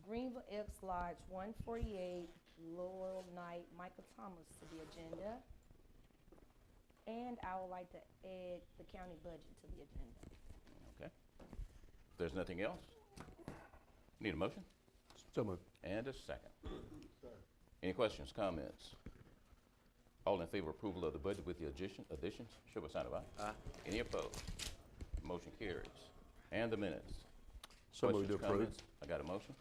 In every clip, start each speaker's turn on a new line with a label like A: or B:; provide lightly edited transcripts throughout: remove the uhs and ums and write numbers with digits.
A: Greenville Elks Lodge 148 Laurel Knight Michael Thomas to the agenda. And I would like to add the county budget to the agenda.
B: Okay. If there's nothing else, need a motion
C: So moved.
B: and a second. Any questions, comments? All in favor of approval of the budget with the additions, show by sign of aye.
C: Aye.
B: Any opposed? Motion carries. And the minutes.
C: So moved to
B: Questions,
C: approve.
B: comments? I got a motion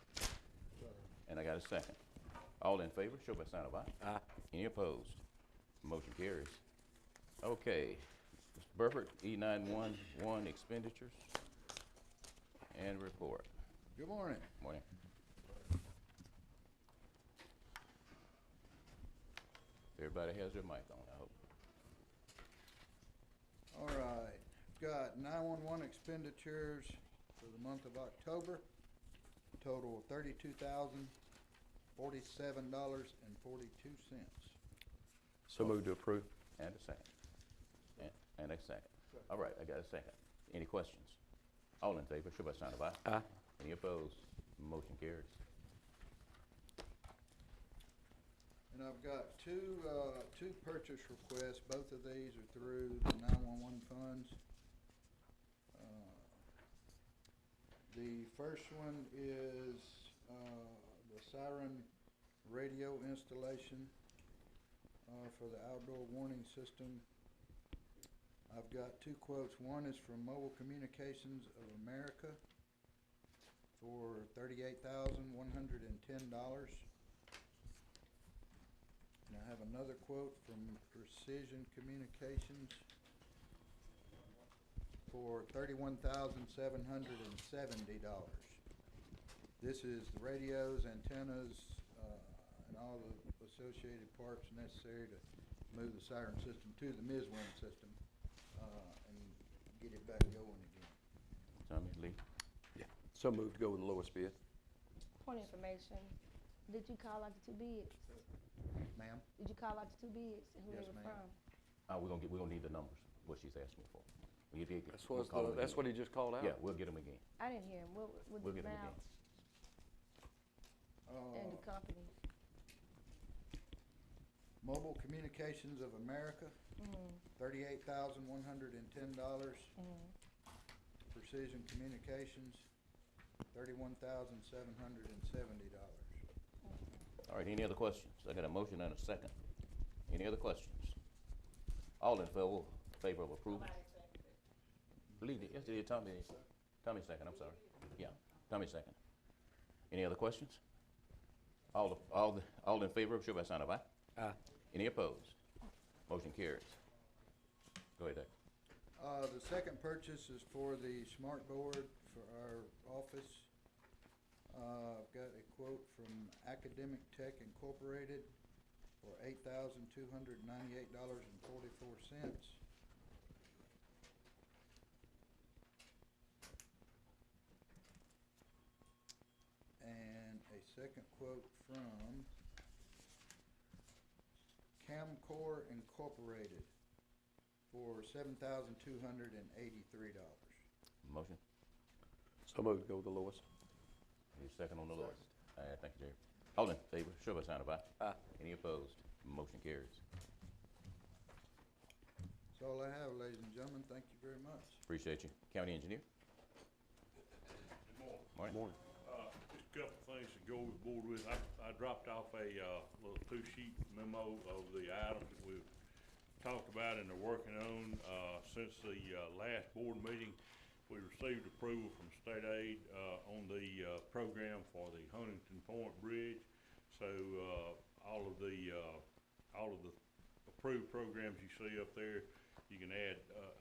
B: and I got a second. All in favor, show by sign of aye.
C: Aye.
B: Any opposed? Motion carries. Okay, Mr. Burford, E911 expenditures and report.
D: Good morning.
B: Morning. Everybody has their mic on, I hope.
D: All right, got 911 expenditures for the month of October, total of $32,047.42.
C: So moved to approve.
B: And a second. And a second. All right, I got a second. Any questions? All in favor, show by sign of aye.
C: Aye.
B: Any opposed? Motion carries.
D: And I've got two purchase requests. Both of these are through the 911 funds. The first one is the siren radio installation for the outdoor warning system. I've got two quotes. One is from Mobile Communications of America for $38,110. And I have another quote from Precision Communications for $31,770. This is the radios, antennas, and all the associated parts necessary to move the siren system to the MISWIN system and get it back going again.
B: Tommy, Lee?
C: Yeah. So moved to go with the lowest bid.
A: Point of information, did you call out the two bids?
D: Ma'am?
A: Did you call out the two bids and who
D: Yes,
A: they were
D: ma'am.
A: from?
B: We're gonna need the numbers, what she's asking for.
C: That's what he just called out?
B: Yeah, we'll get them again.
A: I didn't hear him. What
B: We'll
A: the
B: get 'em again.
A: amount and the company?
D: Mobile Communications of America, $38,110. Precision Communications, $31,770.
B: All right, any other questions? I got a motion and a second. Any other questions? All in favor of approval? Believe it, yes, it is. Tommy second, I'm sorry. Yeah, Tommy second. Any other questions? All in favor, show by sign of aye.
C: Aye.
B: Any opposed? Motion carries. Go ahead, Dave.
D: The second purchase is for the smart board for our office. I've got a quote from Academic Tech Incorporated for $8,298.44. And a second quote from Camcor Incorporated for $7,283.
B: Motion.
C: So moved to go with the lowest.
B: Need a second on the lowest. Thank you, Jerry. All in favor, show by sign of aye.
C: Aye.
B: Any opposed? Motion carries.
D: That's all I have, ladies and gentlemen. Thank you very much.
B: Appreciate you. County engineer?
E: Good morning.
B: Morning.
C: Morning.
E: Just a couple of things to go overboard with. I dropped off a little two-sheet memo of the items that we've talked about and are working on since the last board meeting. We received approval from state aid on the program for the Huntington Point Bridge. So all of the approved programs you see up there, you can add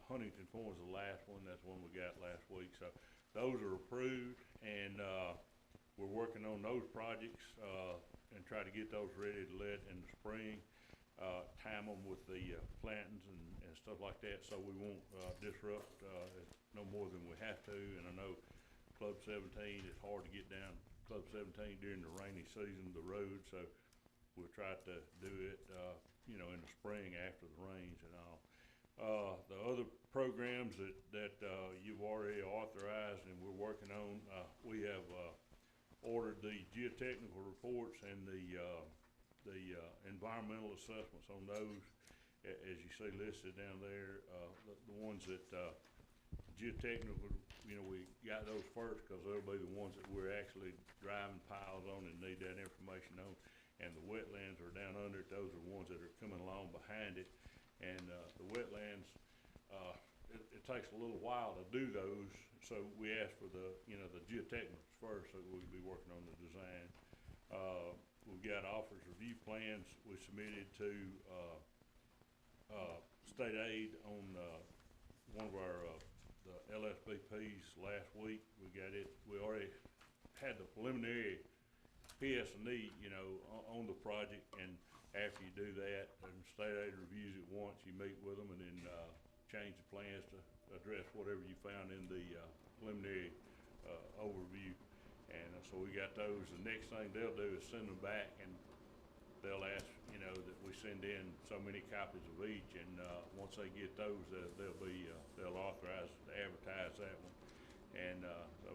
E: Huntington Point was the last one. That's the one we got last week. So those are approved, and we're working on those projects and try to get those ready to let in the spring. Time them with the plantings and stuff like that, so we won't disrupt no more than we have to. And I know Club 17, it's hard to get down Club 17 during the rainy season of the road, so we'll try to do it, in the spring after the rains and all. The other programs that you've already authorized and we're working on, we have ordered the geotechnical reports and the environmental assessments on those, as you see listed down there. The ones that, geotechnical, you know, we got those first, cause they'll be the ones that we're actually driving piles on and need that information on. And the wetlands are down under it, those are the ones that are coming along behind it. And, the wetlands, it takes a little while to do those, so we asked for the, you know, the geotechnicals first, so we can be working on the design. We've got office review plans we submitted to, state aid on, one of our, the LSBPs last week. We got it, we already had the preliminary PS&E, you know, on the project, and after you do that, and state aid reviews it once, you meet with them, and then, change the plans to address whatever you found in the, preliminary, overview. And so we got those. The next thing they'll do is send them back, and they'll ask, you know, that we send in so many copies of each, and, once they get those, they'll authorize to advertise that one. And, so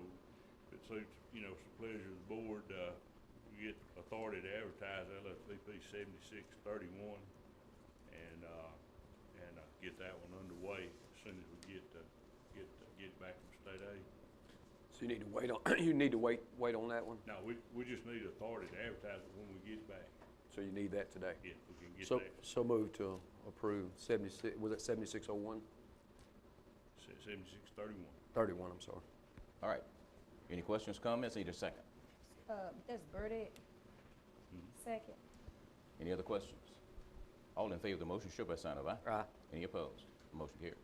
E: if it suits, you know, it's the pleasure of the board, we get authority to advertise LSVP 7631, and get that one underway as soon as we get it back from state aid.
C: So you need to wait on, you need to wait on that one?
E: No, we just need authority to advertise it when we get it back.
C: So you need that today?
E: Yeah, we can get
C: So,
E: that.
C: so move to approve 76, was it 7601?
E: 7631.
C: 31, I'm sorry.
B: All right. Any questions, comments? Need a second.
A: That's Burdette. Second.
B: Any other questions? All in favor of the motion, show by sign of aye.
C: Aye.
B: Any opposed? Motion carries.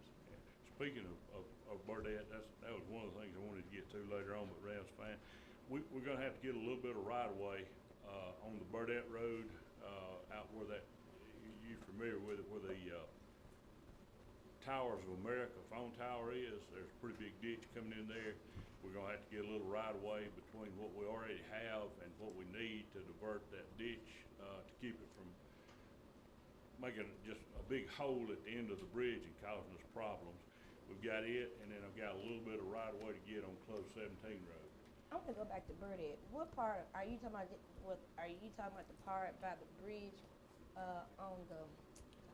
E: Speaking of Burdette, that was one of the things I wanted to get to later on, but Ralph's fine. We're gonna have to get a little bit of right of way, on the Burdette Road, out where that, you're familiar with it, where the, Towers of America phone tower is. There's a pretty big ditch coming in there. We're gonna have to get a little right of way between what we already have and what we need to divert that ditch, to keep it from making just a big hole at the end of the bridge and causing us problems. We've got it, and then I've got a little bit of right of way to get on Close 17 Road.
A: I want to go back to Burdette. What part, are you talking about, are you talking about the part by the bridge, on the,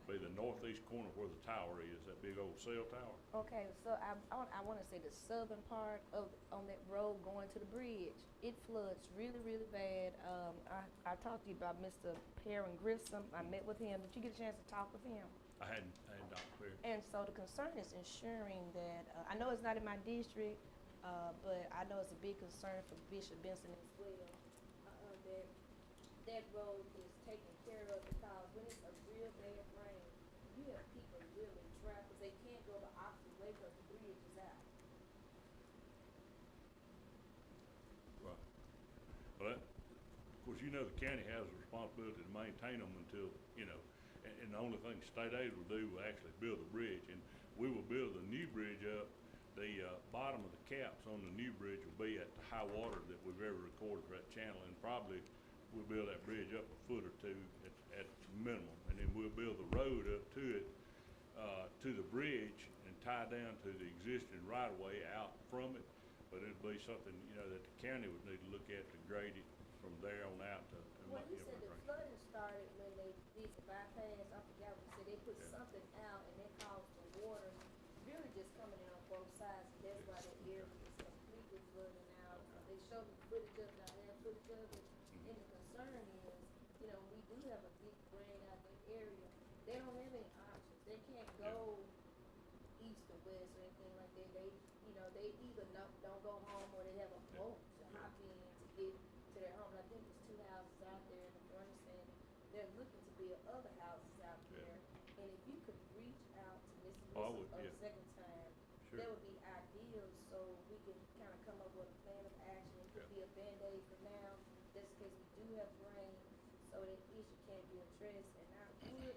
E: Be the northeast corner where the tower is, that big old cell tower.
A: okay, so I want to say the southern part on that road going to the bridge. It floods really, really bad. I talked to you about Mr. Perrin Grissom. I met with him. Did you get a chance to talk with him?
E: I hadn't Dr. Perry.
A: And so the concern is ensuring that, I know it's not in my district, but I know it's a big concern for Bishop Benson as well, that road is taken care of, because when it's a real bad rain, you have people really trapped, because they can't go the opposite way because the bridge is out.
E: Right. Well, of course, you know the county has a responsibility to maintain them until, you know, and the only thing state aid will do will actually build the bridge. And we will build the new bridge up. The bottom of the caps on the new bridge will be at the high water that we've ever recorded for that channel, and probably we'll build that bridge up a foot or two at minimum. And then we'll build the road up to it, to the bridge, and tie down to the existing right-of-way out from it. But it'd be something, you know, that the county would need to look at to grade it from there on out to.
A: Well, you said the flooding started when they did the bypass, I forgot what you said, they put something out and that caused the water really just coming in on both sides, and that's why the area is completely flooding out. They showed me footage of it, I have footage of it, and the concern is, you know, we do have a big drain out that area, they don't have any options, they can't go east or west or anything like that, they, you know, they either don't go home or they have a boat to hop in to get to their home. And I think there's 2 houses out there in the furnace, and they're looking to build other houses out there. And if you could reach out to Mr.
E: Oh, I
A: Wilson
E: would,
A: a
E: yeah.
A: second time,
E: Sure.
A: that would be ideal, so we can kind of come up with a plan of action. It could be a Band-Aid for now, just in case we do have rain, so that issue can't be addressed. And I would,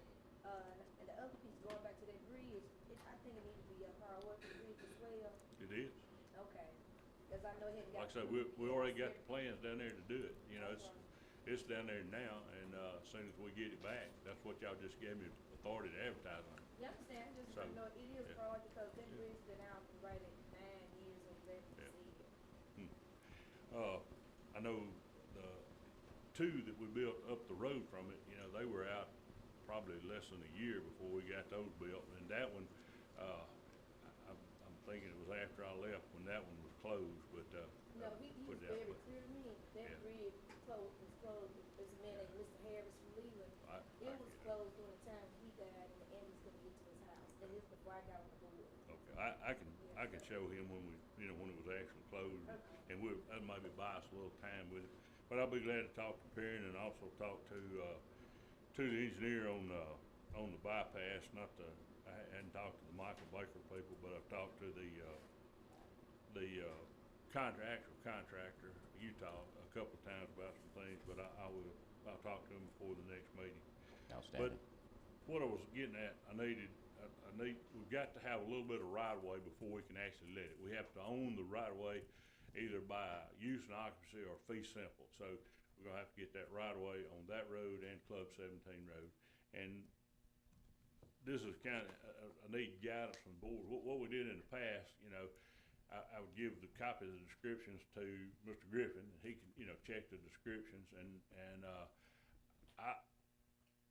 A: and the other piece, going back to that bridge, I think it needs to be a priority bridge as well.
E: It is.
A: Okay, because I know it hadn't got.
E: Like I said, we already got the plans down there to do it. You know, it's down there now, and as soon as we get it back, that's what y'all just gave me authority to advertise on.
A: You understand, just,
E: So,
A: you know, it is
E: yeah.
A: fraud, because that bridge's been out for right at 9 years, and they
E: Yeah.
A: see it.
E: I know the two that we built up the road from it, you know, they were out probably less than a year before we got those built. And that one, I'm thinking it was after I left when that one was closed, but,
A: No, he
E: put
A: was
E: it out,
A: very
E: but
A: clear to me, that
E: Yeah.
A: bridge was closed, there's a man named Mr. Harris from Leland. It was closed during the time he died and the ambulance couldn't get to his house, and this was before I got on the board.
E: Okay, I can show him when we, you know, when it was actually closed, and that maybe buy us a little time with it. But I'll be glad to talk to Perrin and also talk to the engineer on the bypass, I hadn't talked to the Michael Baker people, but I've talked to the actual contractor, Utah, a couple of times about some things, but I'll talk to him before the next meeting.
B: Outstanding.
E: But what I was getting at, we've got to have a little bit of right-of-way before we can actually let it. We have to own the right-of-way either by use and occupancy or fee simple. So we're gonna have to get that right-of-way on that road and Club 17 road. And this is kind of, I need guidance from the board. What we did in the past, you know, I would give the copy of the descriptions to Mr. Griffin. He can, you know, check the descriptions and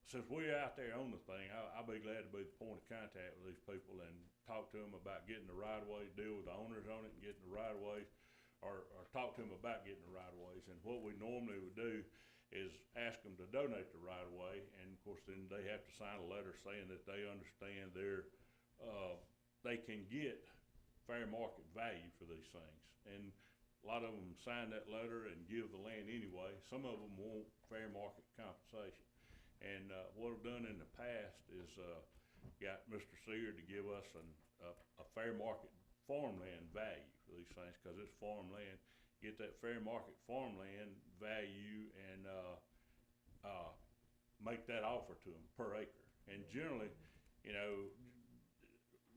E: since we're out there on the thing, I'll be glad to be the point of contact with these people and talk to them about getting the right-of-way, deal with the owners on it and getting the right-of-ways, or talk to them about getting the right-of-ways. And what we normally would do is ask them to donate the right-of-way, and of course then they have to sign a letter saying that they understand they can get fair market value for these things. And a lot of them sign that letter and give the land anyway. Some of them want fair market compensation. And what I've done in the past is got Mr. Sear to give us a fair market farmland value for these things, because it's farmland. Get that fair market farmland value and make that offer to them per acre. And generally, you know,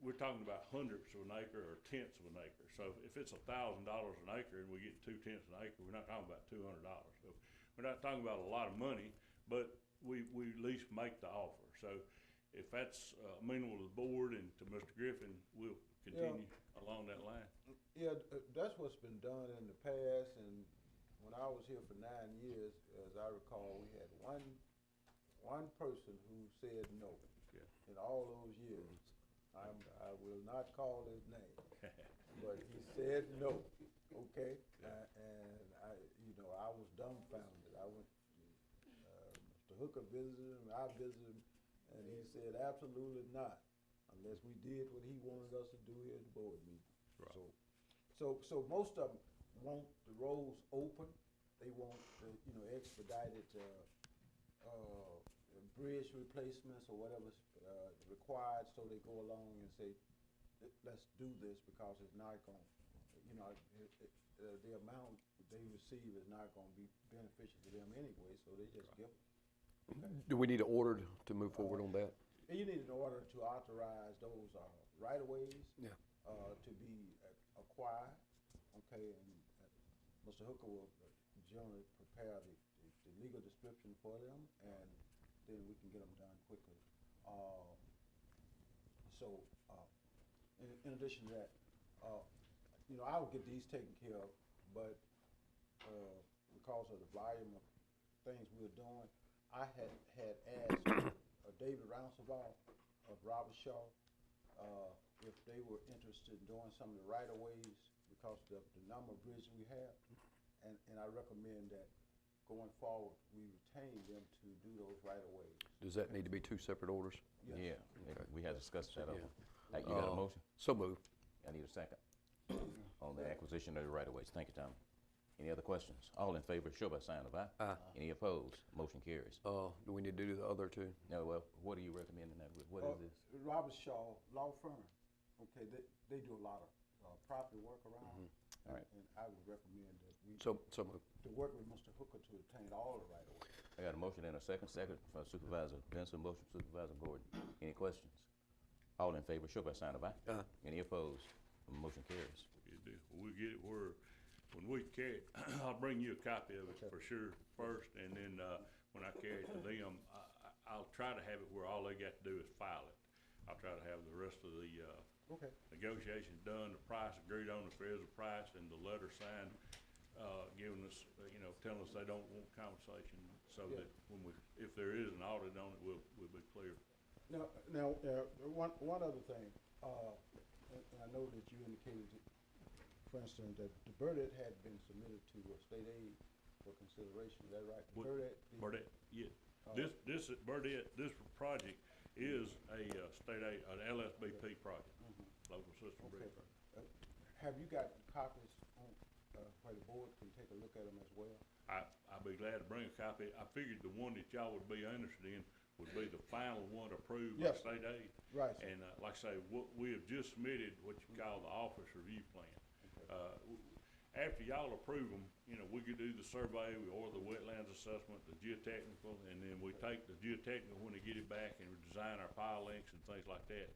E: we're talking about hundredths of an acre or tenths of an acre. So if it's $1,000 an acre and we get 2/10 an acre, we're not talking about $200. So we're not talking about a lot of money, but we at least make the offer. So if that's amenable to the board and to Mr. Griffin, we'll continue along that line.
F: Yeah, that's what's been done in the past, and when I was here for 9 years, as I recall, we had one person who said no.
E: Yeah.
F: In all those years. I will not call his name, but he said no, okay? And I was dumbfounded. I went, Mr. Hooker visited him, I visited him, and he said absolutely not, unless we did what he wanted us to do here at the board meeting.
E: Right.
F: So most of them want the roads open. They want expedited bridge replacements or whatever's required. So they go along and say, let's do this because it's not going. The amount they receive is not going to be beneficial to them anyway. So they just give. Okay.
C: Do we need an order to move forward on that?
F: And you need an order to authorize those right-of-ways to be acquired, okay, and Mr. Hooker will generally prepare the legal description for them, and then we can get them done quickly. In addition to that, I'll get these taken care of, but because of the volume of things we're doing, I had asked David Rouncevall of Robert Shaw if they were interested in doing some of the right-of-ways because of the number of bridges we have, and I recommend that going forward we retain them to do those right-of-ways.
C: Does that need to be two separate orders?
B: Yeah,
F: Yes.
B: we had discussed that.
C: Yeah.
B: Hey, you got a motion?
C: So moved.
B: I need a second on the acquisition of the right-of-ways. Thank you, Tommy. Any other questions? All in favor, show by sign of aye.
C: Aye.
B: Any opposed? Motion carries.
C: Do we need to do the other two?
B: No, well, what are you recommending that with? What is this?
F: Robert Shaw Law Firm, okay, they do a lot of property work around.
B: All right.
F: And I would recommend that we,
C: So moved.
F: to work with Mr. Hooker to obtain all the right-of-way.
B: I got a motion and a second for Supervisor Benson, motion for Supervisor Gordon. Any questions? All in favor, show by sign of aye.
C: Aye.
B: Any opposed? Motion carries.
E: We'll get it where, when we carry it, I'll bring you a copy of it for sure first, and then when I carry it to them, I'll try to have it where all they got to do is file it. I'll try to have the rest of the
F: Okay.
E: negotiations done, the price agreed on if there is a price, and the letter signed giving us, telling us they don't want compensation, so
F: Yeah.
E: that if there is an audit on it, we'll be clear.
F: Now, one other thing, and I know that you indicated, for instance, that the Burdette had been submitted to state aid for consideration, is that right?
E: What-
F: Burdette?
E: Burdette, yeah.
F: Oh.
E: Burdette, this project is a state aid, an LSBP project, local system
F: Okay.
E: bridge project.
F: Have you got copies on, where the board can take a look at them as well?
E: I'd be glad to bring a copy. I figured the one that y'all would be interested in would be the final one approved by
F: Yes.
E: state aid.
F: Right, sir.
E: And, like I say, we have just submitted what you call the office review plan. After y'all approve them, we could do the survey or the wetlands assessment, the geotechnical, and then we take the geotechnical when they get it back and design our pile links and things like that.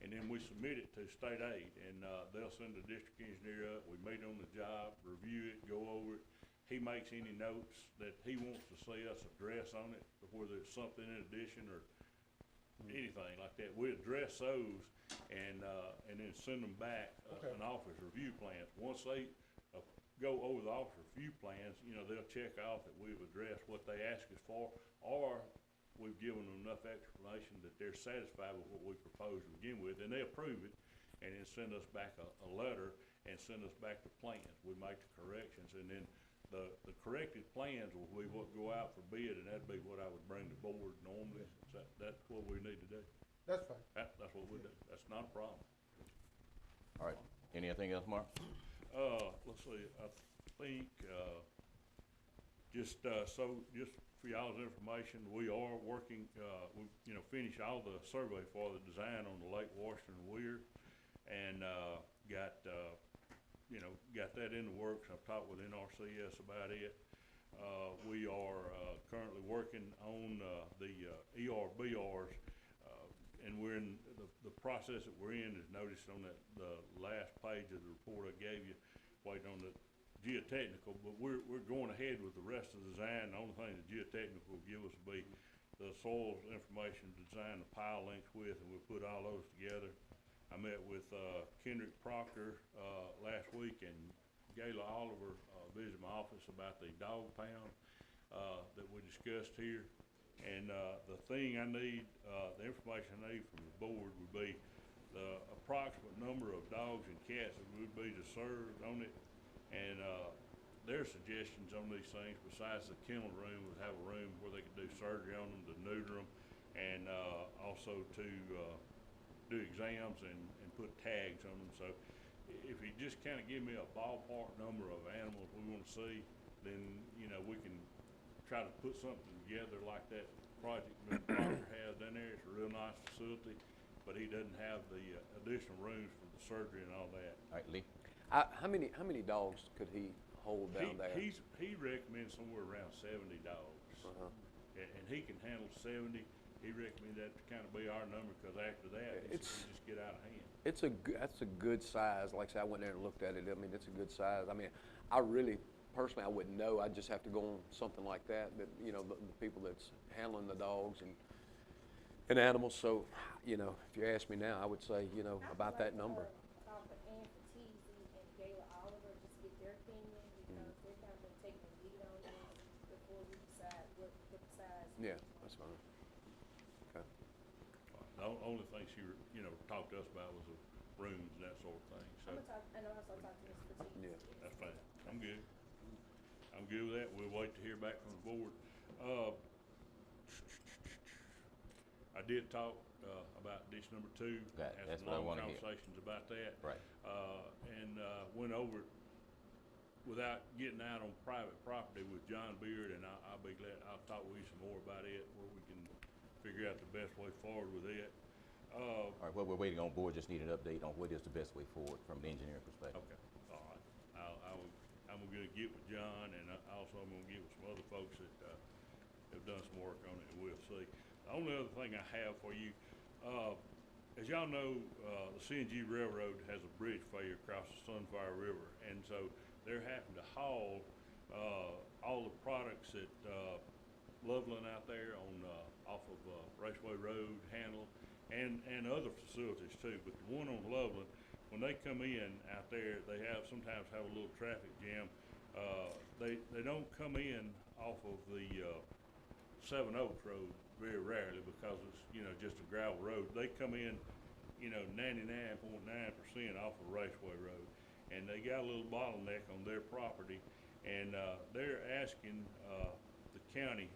E: And then we submit it to state aid, and, they'll send the district engineer up, we meet on the job, review it, go over it. He makes any notes that he wants to see us address on it, whether it's something in addition or anything like that. We address those and then send them back,
F: Okay.
E: an office review plans. Once they, go over the office review plans, they'll check off that we've addressed what they ask us for, or we've given them enough explanation that they're satisfied with what we proposed to begin with, and they approve it, and then send us back a letter and send us back the plans. We make the corrections, and then the corrected plans will be what go out for bid, and that'd be what I would bring the board normally. That's what we need to do.
F: That's fine.
E: That's what we do. That's not a problem.
B: All right, anything else, Mark?
E: Let's see, I think, just for y'all's information, we are working, we, finished all the survey for the design on the Lake Washington Weir, and, got that in the works. I've talked with NRCS about it. We are, currently working on, the ERBRs, and we're in, the process that we're in is noticed on the last page of the report I gave you, waiting on the geotechnical, but we're going ahead with the rest of the design. The only thing the geotechnical will give us will be the soils information to design the pile links with, and we'll put all those together. I met with, Kendrick Proctor, last week, and Gayla Oliver, visited my office about the dog pound, that we discussed here. And, the thing I need, the information I need from the board would be the approximate number of dogs and cats that would be to serve on it. And, their suggestions on these things, besides the kennel room, would have a room where they could do surgery on them, to neuter them, and, also to, do exams and put tags on them. So if you just kinda give me a ballpark number of animals we wanna see, then, we can try to put something together like that project Mr. Proctor has down there. It's a real nice facility, but he doesn't have the additional rooms for the surgery and all that.
B: All right, Lee?
C: How many dogs could he hold down there?
E: He recommends somewhere around 70 dogs.
C: Uh-huh.
E: And he can handle 70. He recommended that to kind of be our number, because after that, it
C: It's-
E: just get out of hand.
C: That's a good size. Like I said, I went there and looked at it. I mean, it's a good size. I mean, I really, personally, I wouldn't know. I'd just have to go on something like that, the people that's handling the dogs and animals. So, if you ask me now, I would say, about that number.
A: Talk to Ann Fatisi and Gayla Oliver, just to get their opinion, because they're kind of been taking the lead on this before we decide what size.
C: Yeah, that's fine. Okay.
E: The only thing she, talked to us about was the rooms and that sort of thing. So
A: I'm gonna talk, and also talk to Ms. Fatisi.
C: Yeah.
E: that's fine. I'm good. I'm good with that. We'll wait to hear back from the board. I did talk, about ditch number 2.
B: That-
E: Had
B: that's
E: some
B: what I
E: long
B: wanna hear.
E: conversations about that.
B: Right.
E: And went over it without getting out on private property with John Beard, and I'll be glad, I'll talk with you some more about it, where we can figure out the best way forward with it.
B: All right, what we're waiting on, board just need an update on what is the best way forward from the engineering perspective.
E: Okay, all right. I'm gonna get with John, and also I'm gonna get with some other folks that, have done some work on it, and we'll see. The only other thing I have for you, as y'all know, the CNG Railroad has a bridge failure across the Sunfire River, and so they're having to haul, all the products that, Loveland out there on, off of, Raceway Road, Handle, and other facilities too, but the one on Loveland, when they come in out there, they sometimes have a little traffic jam They don't come in off of the, Seven Oaks Road very rarely because it's, you know, just a gravel road. They come in, you know, 99.9% off of Raceway Road. And they got a little bottleneck on their property, and, they're asking, the county,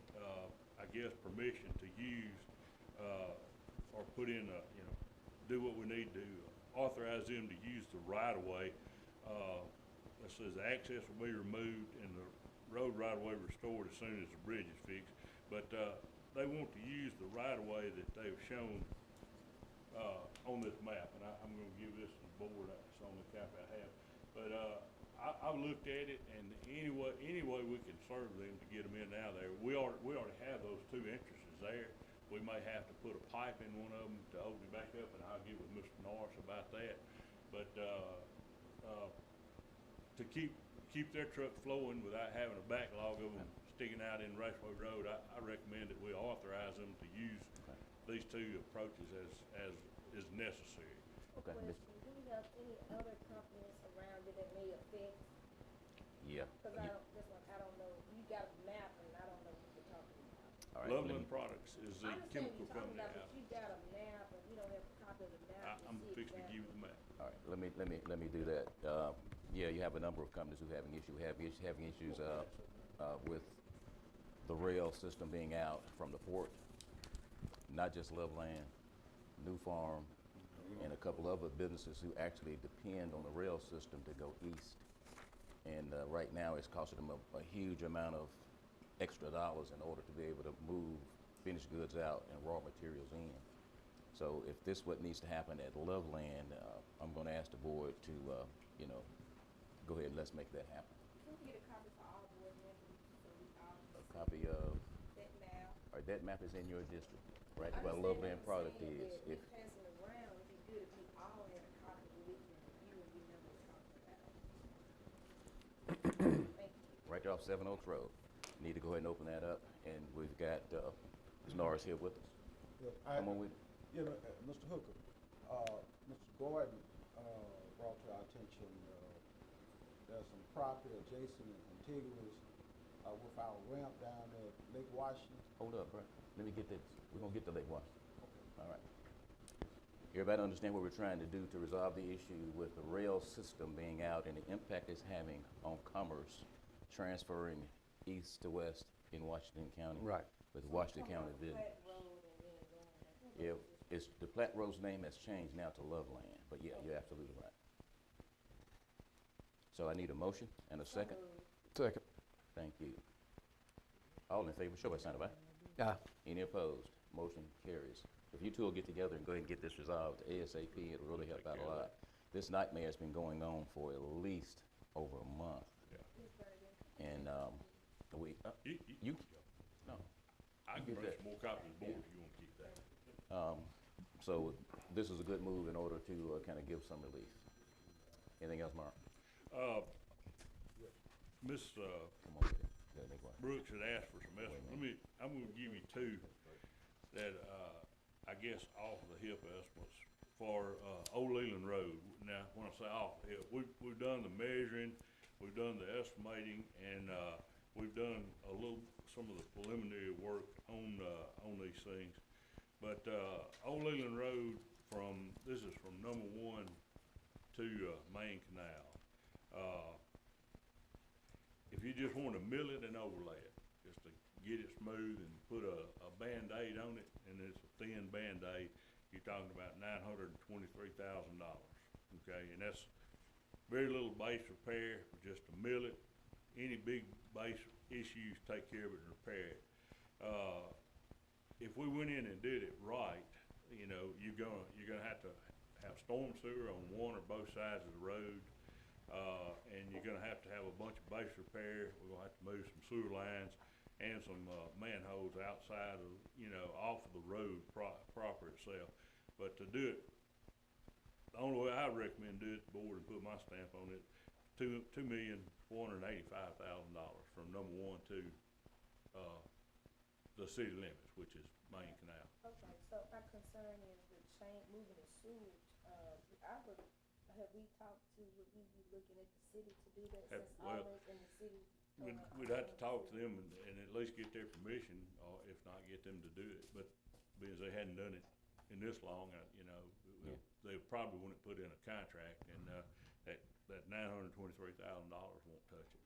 E: I guess, permission to use, or put in a, you know, do what we need to, authorize them to use the right-of-way. That says access will be removed and the road right-of-way restored as soon as the bridge is fixed. But, they want to use the right-of-way that they've shown, on this map, and I'm gonna give this to the board, it's on the copy I have. But, I've looked at it, and any way we can serve them to get them in and out of there, we already have those two entrances there. We may have to put a pipe in one of them to open it back up, and I'll get with Mr. Norris about that. But, to keep their truck flowing without having a backlog of them sticking out in Raceway Road, I recommend that we authorize them to use these two approaches as is necessary.
B: Okay,
A: Question, do you have any other companies around you that may affect?
B: Yeah.
A: Cause I don't, this one, I don't know, you got a map and I don't know what you're talking about.
B: All right, let
E: Loveland
B: me-
E: Products is the
A: I understand
E: chemical
A: what you're talking
E: company
A: about,
E: out.
A: but you got a map and you don't have a copy of the map to
E: I'm
A: see
E: fixing to give you
A: exactly.
E: the map.
B: All right, let me do that. Yeah, you have a number of companies who having issues with the rail system being out from the port. Not just Loveland, New Farm, and a couple other businesses who actually depend on the rail system to go east. And right now, it's costing them a huge amount of extra dollars in order to be able to move finished goods out and raw materials in. So if this what needs to happen at Loveland, I'm gonna ask the board to, you know, go ahead and let's make that happen.
A: Can we get a copy for all board members, so we all can
B: A
A: see
B: copy of,
A: that map?
B: all right, that map is in your district, right,
A: I
B: where
A: understand
B: Loveland
A: what you're
B: product
A: saying,
B: is.
A: but
B: If,
A: we passing it around, it'd be good if we all had a copy that we can review and we know what we're talking about. Thank you.
B: right there off Seven Oaks Road. Need to go ahead and open that up, and we've got, Ms. Norris here with us.
F: Yeah,
B: Come on with it.
F: Yeah, Mr. Hooker, Mr. Gordon, brought to our attention, there's some property adjacent and contiguous, with our ramp down there at Lake Washington.
B: Hold up, bro. Let me get this. We're gonna get to Lake Washington. All right. Everybody understand what we're trying to do to resolve the issue with the rail system being out and the impact it's having on commerce transferring east to west in Washington County.
C: Right.
B: With Washington County business.
A: Platte Road and then going, I think
B: Yeah, it's, the Platte Road's name has changed now to Loveland, but yeah, you're absolutely right. So I need a motion and a second.
C: Second.
B: Thank you. All in favor, show by sign of aye.
C: Aye.
B: Any opposed? Motion carries. If you two will get together and go ahead and get this resolved ASAP, it'll really help out a lot. This nightmare's been going on for at least over a month. And, we, you, no.
E: I can
B: Get
E: bring
B: that.
E: some more copies of the board if you wanna keep that.
B: So this is a good move in order to kind of give some relief. Anything else, Mark?
E: Miss,
B: Come on with it. Yeah, Lake Washington.
E: Brooks had asked for some estimates. I'm gonna give you two that, I guess off the hip estimates for, Old Leland Road. Now, when I say off the hip, we've done the measuring, we've done the estimating, and, we've done some of the preliminary work on these things. But, Old Leland Road this is from number 1 to, Main Canal. If you just want to mill it and overlay it, just to get it smooth and put a Band-Aid on it, and it's a thin Band-Aid, you're talking about $923,000, okay? And that's very little base repair, just to mill it. Any big base issues, take care of it and repair it. If we went in and did it right, you know, you're gonna have to have storm sewer on one or both sides of the road. And you're gonna have to have a bunch of base repair. We're gonna have to move some sewer lines and some, manholes outside of, you know, off of the road proper itself. But to do it, the only way I recommend do it, the board, and put my stamp on it, $2,485,000 from number 1 to, the city limits, which is Main Canal.
A: Okay, so my concern is with moving the sewage, I would have we talked to, would we be looking at the city to do that
E: Have-
A: since
E: well,
A: all in the city?
E: We'd have to talk to them and at least get their permission, or if not, get them to do it. But being as they hadn't done it in this long,
B: Yeah.
E: they probably wouldn't put in a contract, and, that $923,000 won't touch it.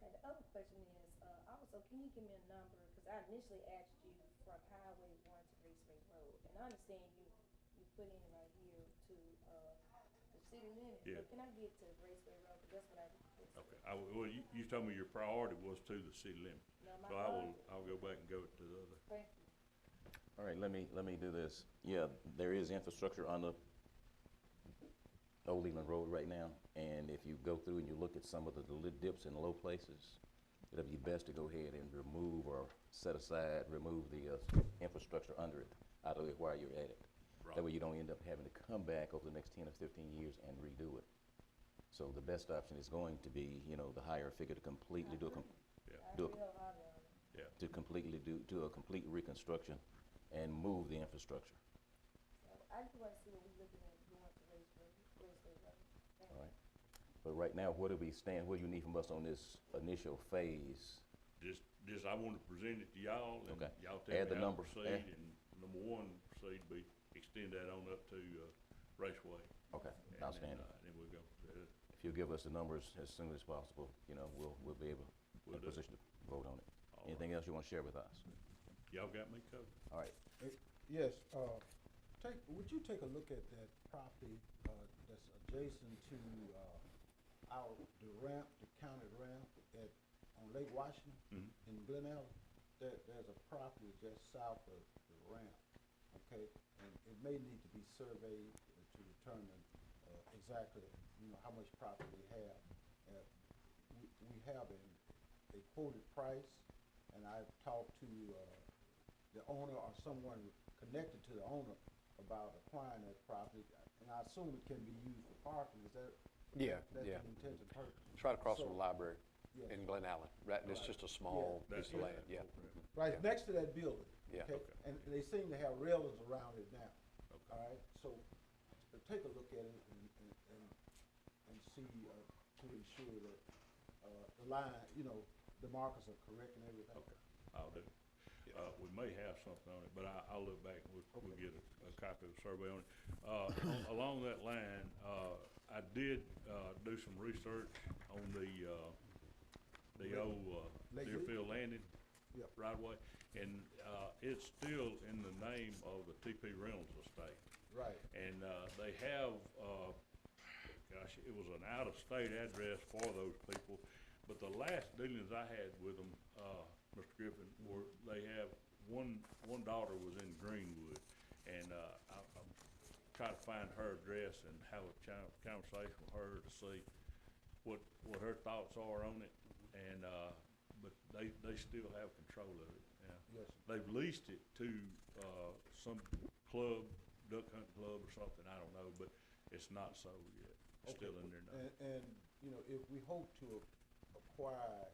A: Okay, the other question is, also, can you give me a number, cause I initially asked you from Highway 1 to Raceway Road, and I understand you put in right here to, the city limits,
E: Yeah.
A: but can I get to Raceway Road, cause that's what I requested.
E: Okay, well, you told me your priority was to the city limit,
A: Now, my
E: so
A: priority-
E: I'll go back and go to the other.
A: Thank you.
B: All right, let me do this. Yeah, there is infrastructure on the Old Leland Road right now, and if you go through and you look at some of the dips and low places, it'll be best to go ahead and remove or set aside, remove the infrastructure under it, out of it while you're at it. That way you don't end up having to come back over the next 10 or 15 years and redo it. So the best option is going to be, the higher figure to completely do a,
E: Yeah,
A: I
B: do a-
A: agree wholeheartedly on it.
E: yeah.
B: to completely do a complete reconstruction and move the infrastructure.
A: So I just wanna see what we looking at going to Raceway Road. Thank
B: All
A: you.
B: right. But right now, where do we stand? What do you need from us on this initial phase?
E: Just, I want to present it to y'all, and
B: Okay.
E: y'all tell
B: Add
E: me
B: the
E: how to
B: numbers.
E: proceed,
B: Add-
E: and number one proceed be extend that on up to, Raceway.
B: Okay,
E: And
B: outstanding.
E: then we'll go,
B: If you'll give us the numbers as soon as possible, we'll be able, in
E: Will
B: a
E: do.
B: position to vote on it.
E: All
B: Anything else you want to share with us?
E: y'all got me covered.
B: All right,
F: Yes, would you take a look at that property, that's adjacent to, the ramp, the county ramp on Lake Washington
E: Mhm.
F: in Glen Allen? There's a property just south of the ramp, okay? And it may need to be surveyed to determine, exactly, how much property we have. We have a quoted price, and I've talked to, the owner or someone connected to the owner about acquiring that property, and I assume it can be used for parking, is that?
C: Yeah,
F: That's
C: yeah.
F: the intended purpose?
C: It's right across from
F: So-
C: the library
F: Yes.
C: in Glen Allen, right, and it's
F: Right.
C: just a small
E: That's
C: piece of
E: it.
C: land, yeah.
F: Right,
C: Yeah.
F: next to that building.
C: Yeah.
F: Okay?
E: Okay.
F: And they seem to have railings around it now,
E: Okay.
F: all right? So, take a look at it and see, to ensure that, the line, the markers are correct and everything.
E: Okay, I'll do. We may have something on it, but I'll look back and we'll get a copy of the survey on it. Along that line, I did, do some research on the old,
F: Lake
E: Deerfield Landing
F: Yep.
E: right away. And, it's still in the name of the TP Reynolds estate.
F: Right,
E: And, they have, gosh, it was an out-of-state address for those people. But the last dealings I had with them, Mr. Griffin, were, they have, one daughter was in Greenwood. And, I'm trying to find her address and have a conversation with her to see what her thoughts are on it. And, but they still have control of it. Yeah.
F: yes, sir.
E: They've leased it to, some club, duck hunt club or something, I don't know, but it's not sold yet. It's still in their name.
F: And, if we hope to acquire,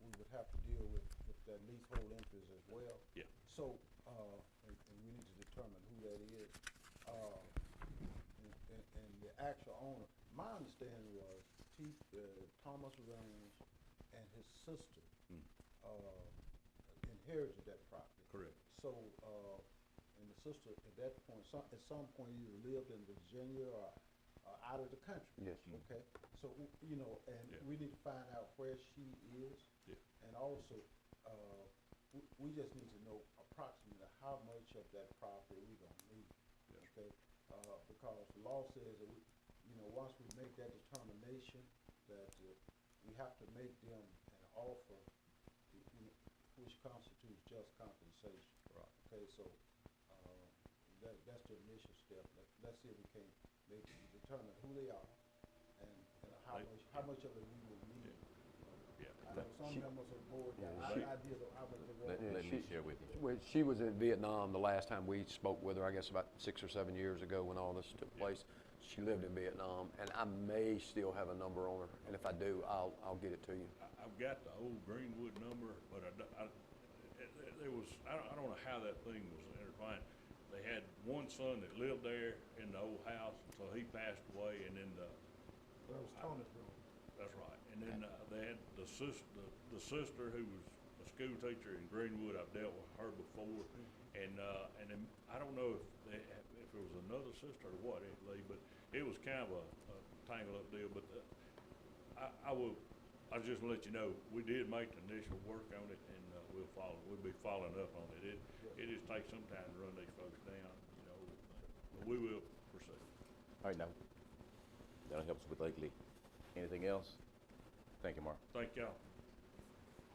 F: we would have to deal with that leasehold interest as well.
E: Yeah.
F: So, and we need to determine who that is. And the actual owner, my understanding was Thomas Reynolds and his sister,
E: Mm.
F: inherited that property.
E: Correct.
F: So, and the sister at that point, at some point either lived in Virginia or out of the country.
C: Yes.
F: Okay, so, and
E: Yeah.
F: we need to find out where she is.
E: Yeah.
F: And also, we just need to know approximately how much of that property we gonna need.
E: Yes.
F: Okay, because the law says that once we make that determination, that we have to make them an offer, which constitutes just compensation.
E: Right.
F: Okay, so, that's the initial step. Let's see if we can determine who they are and how much of it we will need.
E: Yeah.
F: I know some members of the board got
E: She-
F: ideas of how much they
B: let,
F: want.
B: let me share with you.
C: Well, she was in Vietnam the last time we spoke with her, I guess about 6 or 7 years ago when all this took place. She lived in Vietnam, and I may still have a number on her, and if I do, I'll get it to you.
E: I've got the old Greenwood number, but there was, I don't know how that thing was intertwined. they had one son that lived there in the old house until he passed away, and then
F: That was Tony's room.
E: that's right. And then they had the sister who was a school teacher in Greenwood. I've dealt with her before, and then I don't know if it was another sister or what, Lee, but it was kind of a tangled up deal. But I'll just let you know, we did make the initial work on it, and we'll be following up on it. It just takes some time to run these folks down, you know, but we will proceed.
B: All right, now, that'll help us with Lakely. Anything else? Thank you, Mark.
E: Thank y'all.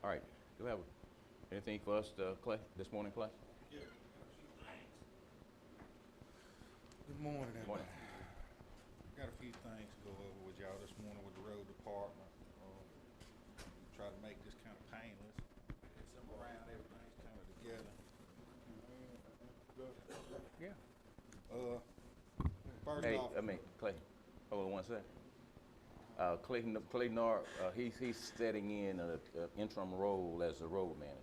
B: All right, do we have anything for us, Clay, this morning, Clay?
G: Good morning,
B: Good
G: everybody.
B: morning.
G: Got a few things to go over with y'all this morning with the road department. Try to make this kind of painless. Some around, everything's kind of together.
B: Yeah.
G: First
B: Hey,
G: off,
B: Clay, hold on one second. Clay Nard, he's setting in an interim role as the road manager.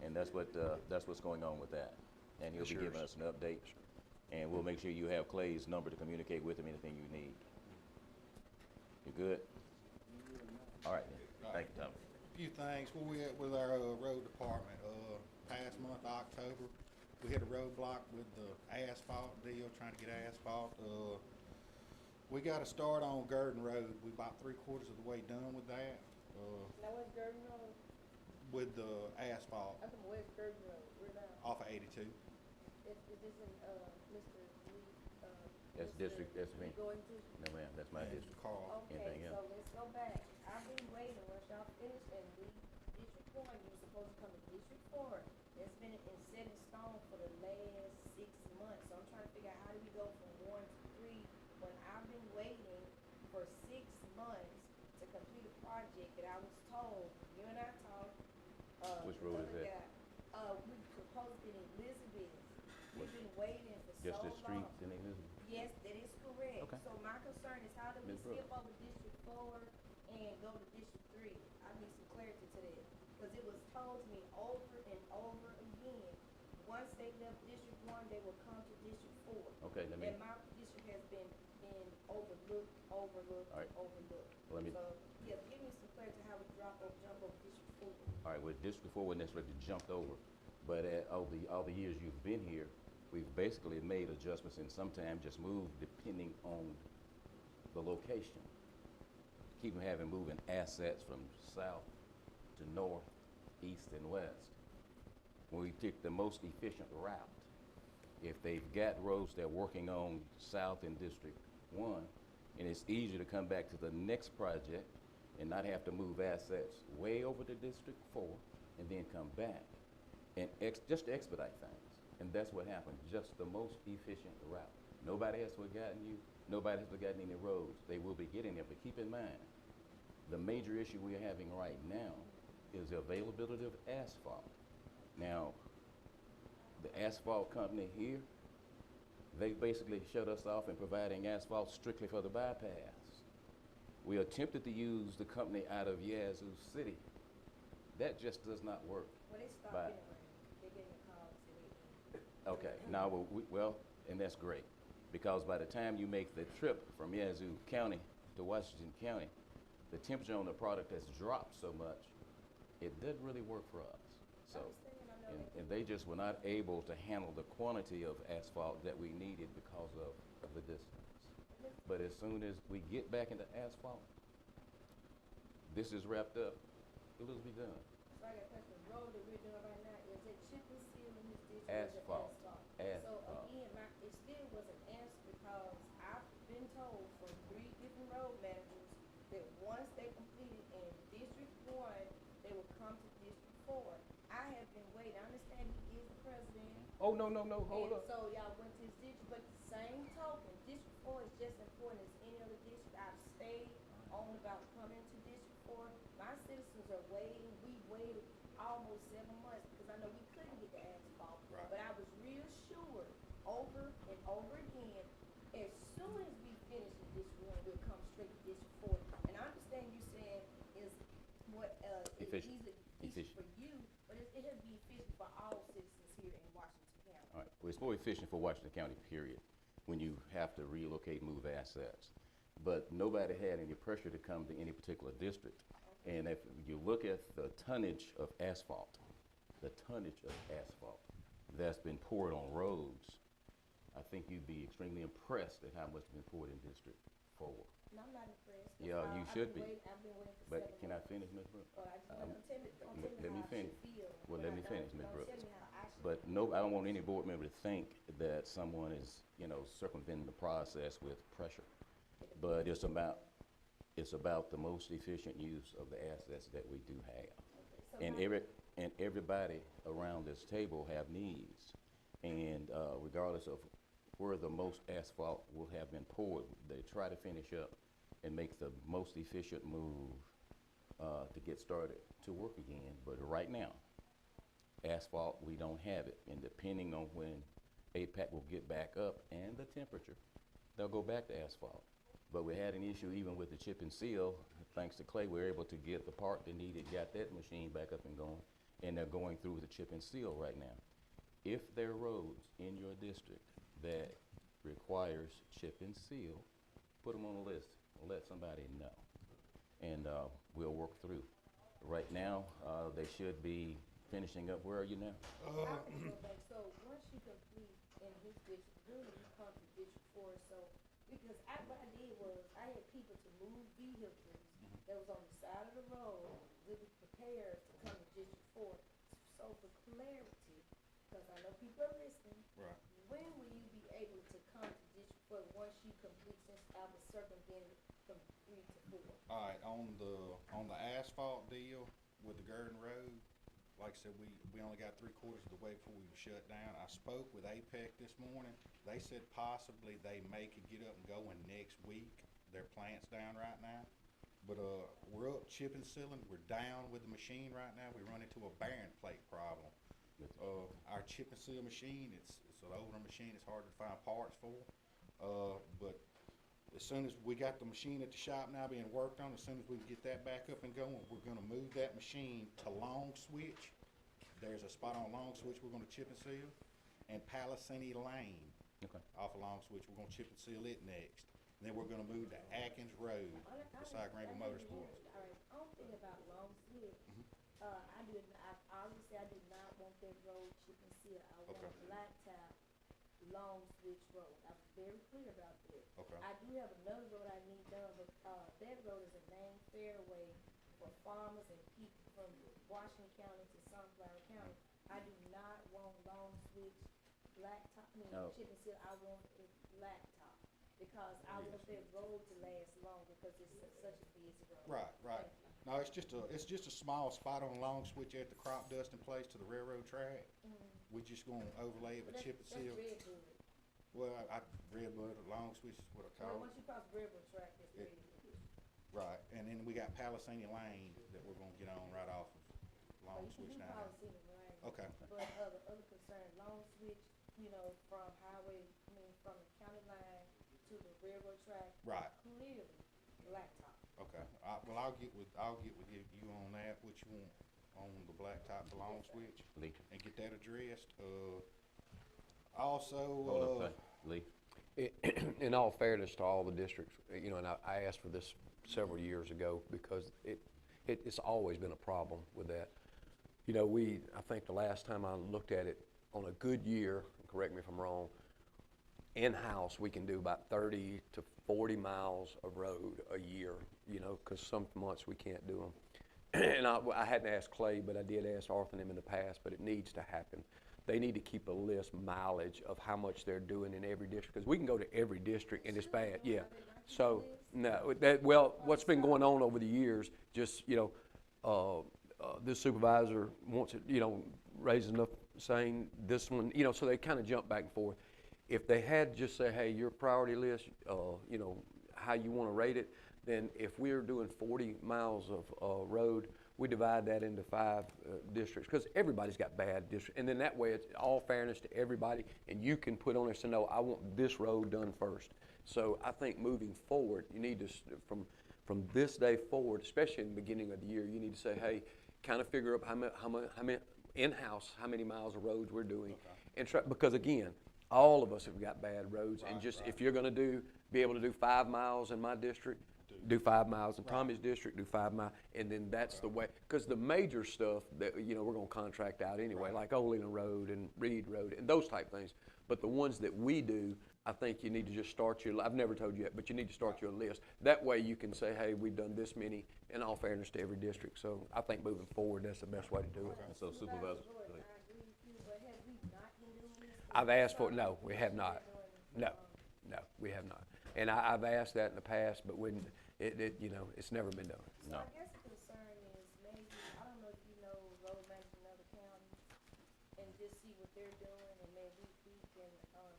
B: And that's what's going on with that. And he'll be
C: Sure.
B: giving us an update. And we'll make sure you have Clay's number to communicate with him, anything you need. You good? All right, then. Thank you, Tommy.
G: a few things. Where we at with our road department? Past month, October, we hit a roadblock with the asphalt deal, trying to get asphalt. We got to start on Gurdon Road. We about 3/4 of the way done with that.
A: Now where's Gurdon Road?
G: With the asphalt
A: I come, where's Gurdon Road? Where now?
G: off of 82.
A: Is this in, Mr. Lee,
B: That's
A: Mr.
B: district, that's me.
A: Lee Gordon too?
B: No, ma'am, that's my
G: and
B: district.
G: Carl.
A: Okay,
B: Anything
A: so
B: else?
A: let's go back. I've been waiting, once y'all finish and leave District 1, you were supposed to come to District 4. It's been set in stone for the last 6 months, so I'm trying to figure out how do we go from 1 to 3 when I've been waiting for 6 months to complete a project that I was told, you and I talked,
B: Which road is
A: other
B: that?
A: guy, we supposed to be in Elizabeth. We've been waiting for so
B: Just
A: long.
B: the streets in Elizabeth?
A: Yes, that is correct.
B: Okay.
A: So my concern is how do we
B: Ms. Brooks.
A: skip over District 4 and go to District 3? I need some clarity to that. Because it was told to me over and over again, once they left District 1, they will come to District 4.
B: Okay, let me,
A: And my district has been overlooked,
B: All right.
A: overlooked.
B: Let me-
A: So, yeah, give me some clarity how we jump over District 4.
B: all right, with District 4, wasn't necessarily jumped over, but all the years you've been here, we've basically made adjustments and sometimes just moved depending on the location. Keep them having moving assets from south to north, east, and west. When we take the most efficient route, if they've got roads they're working on south in District 1, and it's easier to come back to the next project and not have to move assets way over to District 4 and then come back and just to expedite things. And that's what happened, just the most efficient route. Nobody has forgotten you, nobody has forgotten any roads. They will be getting there, but keep in mind, the major issue we're having right now is the availability of asphalt. Now, the asphalt company here, they basically shut us off in providing asphalt strictly for the bypass. We attempted to use the company out of Yazoo City. That just does not work.
A: Well, they stopped
B: But-
A: anyway. They gave me a call, said they
B: Okay, now, and that's great, because by the time you make the trip from Yazoo County to Washington County, the temperature on the product has dropped so much, it doesn't really work for us. So, and they just were not able to handle the quantity of asphalt that we needed because of the distance. But as soon as we get back into asphalt, this is wrapped up, it'll be done.
A: So I got a question. The road that we're doing right now, is it chip and seal in this district?
B: Asphalt.
A: So
B: Asphalt.
A: again, it still wasn't answered because I've been told from 3 different road managers that once they completed in District 1, they will come to District 4. I have been waiting. I understand he is the president.
B: Oh, no, hold
A: And
B: up.
A: so y'all went to his district, but the same token, District 4 is just as important as any other district. I've stayed on about coming to District 4. My citizens are waiting. We waited almost 7 months because I know we couldn't get the asphalt.
G: Right.
A: But I was reassured over and over again, as soon as we finish in District 1, we'll come straight to District 4. And I understand you saying is what, it's
B: Efficient.
A: easy for you, but it has to be efficient for all citizens here in Washington County.
B: All right, Well, it's more efficient for Washington County, period, when you have to relocate, move assets. But nobody had any pressure to come to any particular district. And if you look at the tonnage of asphalt that's been poured on roads, I think you'd be extremely impressed at how much has been poured in District 4.
A: No, I'm not impressed.
B: Yeah, you should be.
A: I've been waiting for
B: But
A: 7
B: can I
A: months.
B: finish, Ms. Brooks?
A: Well, I just, don't tell me
B: let me
A: how I
B: finish.
A: should feel.
B: Well,
A: when
B: let
A: I
B: me
A: don't-
B: finish, Ms.
A: don't
B: Brooks.
A: tell me how I should
B: But no, I don't want any board member to think that someone is, circumventing the process with pressure. But it's about the most efficient use of the assets that we do have.
A: So
B: And everybody around this table have needs. And regardless of where the most asphalt will have been poured, they try to finish up and make the most efficient move to get started to work again. But right now, asphalt, we don't have it. And depending on when APAC will get back up and the temperature, they'll go back to asphalt. But we had an issue even with the chip and seal. Thanks to Clay, we were able to get the part they needed, got that machine back up and going, and they're going through the chip and seal right now. If there are roads in your district that requires chip and seal, put them on the list, let somebody know, and we'll work through. Right now, they should be finishing up. Where are you now?
A: I can go back. So once you complete in his district, really you come to District 4. So because what I did was I had people to move vehicles that was on the side of the road, really prepared to come to District 4. So for clarity, because I know people are listening,
G: Right.
A: when will you be able to come to District 4 once you complete, since I was circumvented from 3 to 4?
G: All right, on the asphalt deal with the Gurdon Road, like I said, we only got 3/4 of the way before we were shut down. I spoke with APEC this morning. They said possibly they may could get up and go in next week. Their plant's down right now. But we're up chip and sealing. We're down with the machine right now. We run into a bearing plate problem. Our chip and seal machine, it's an older machine. It's hard to find parts for. But as soon as we got the machine at the shop now being worked on, as soon as we can get that back up and going, we're gonna move that machine to Long Switch. There's a spot on Long Switch we're gonna chip and seal, and Palisade Lane
B: Okay.
G: off of Long Switch, we're gonna chip and seal it next. And then we're gonna move to Atkins Road beside Greenville Motorsports.
A: All right, only thing about Long Switch, obviously I do not want that road chip and seal. I want
G: Okay.
A: blacktop Long Switch Road. I was very clear about that.
G: Okay.
A: I do have another road I need done, but, that road is a named fairway for farmers and people from Washington County to Sunflower County. I do not want Long Switch blacktop,
B: No.
A: chip and seal. I want it blacktop, because I want that road to last long, because it's such a busy road.
G: Right, right. No, it's just a small spot on Long Switch at the crop dusting place to the railroad track. We're just gonna overlay it
A: But
G: with chip and seal.
A: That's Redwood.
G: Well, I Redwood or Long Switch is what I
A: Well,
G: call
A: once
G: it.
A: you cross Redwood track, it's
G: It-
A: Redwood.
G: Right, and then we got Palisade Lane that we're gonna get on right off of
A: Well,
G: Long
A: you can
G: Switch
A: do
G: down
A: policy in the rain.
G: there. Okay,
A: But the other concern, Long Switch, from from the county line to the railroad track,
G: right,
A: clearly blacktop.
G: okay. Well, I'll get with you on that, what you want on the blacktop to Long Switch,
B: Lee,
G: and get that addressed.
B: hold
G: Also,
B: up, Lee.
C: In all fairness to all the districts, and I asked for this several years ago because it's always been a problem with that. I think the last time I looked at it, on a good year, correct me if I'm wrong, in-house, we can do about 30 to 40 miles of road a year, because some months we can't do them. And I hadn't asked Clay, but I did ask Arthur and him in the past, but it needs to happen. They need to keep a list mileage of how much they're doing in every district, because we can go to every district and it's bad, yeah. So, no, what's been going on over the years, just, this supervisor wants it, raising up, saying this one, so they kind of jump back and forth. If they had just say, hey, your priority list, how you want to rate it, then if we're doing 40 miles of road, we divide that into 5 districts, because everybody's got bad districts, and then that way it's all fairness to everybody, and you can put on there, say, no, I want this road done first. So I think moving forward, you need to, from this day forward, especially in the beginning of the year, you need to say, hey, kind of figure up in-house how many miles of roads we're doing. And because again, all of us have got bad roads, and just, if you're gonna be able to do 5 miles in my district, do 5 miles in Tommy's district, do 5 miles, and then that's the way, because the major stuff that, we're gonna contract out anyway, like Old Leland Road and Reed Road and those type things. But the ones that we do, I think you need to just start I've never told you yet, but you need to start your list. That way you can say, hey, we've done this many, in all fairness to every district. So I think moving forward, that's the best way to do it.
B: And so Supervisor,
A: Lord, I agree with you, but have we not been doing this?
C: I've asked for it, no, we have not. No, we have not. And I've asked that in the past, but when, it's never been done.
A: So
B: No.
A: I guess the concern is maybe, I don't know if you know road management in other counties, and just see what they're doing, and maybe we can,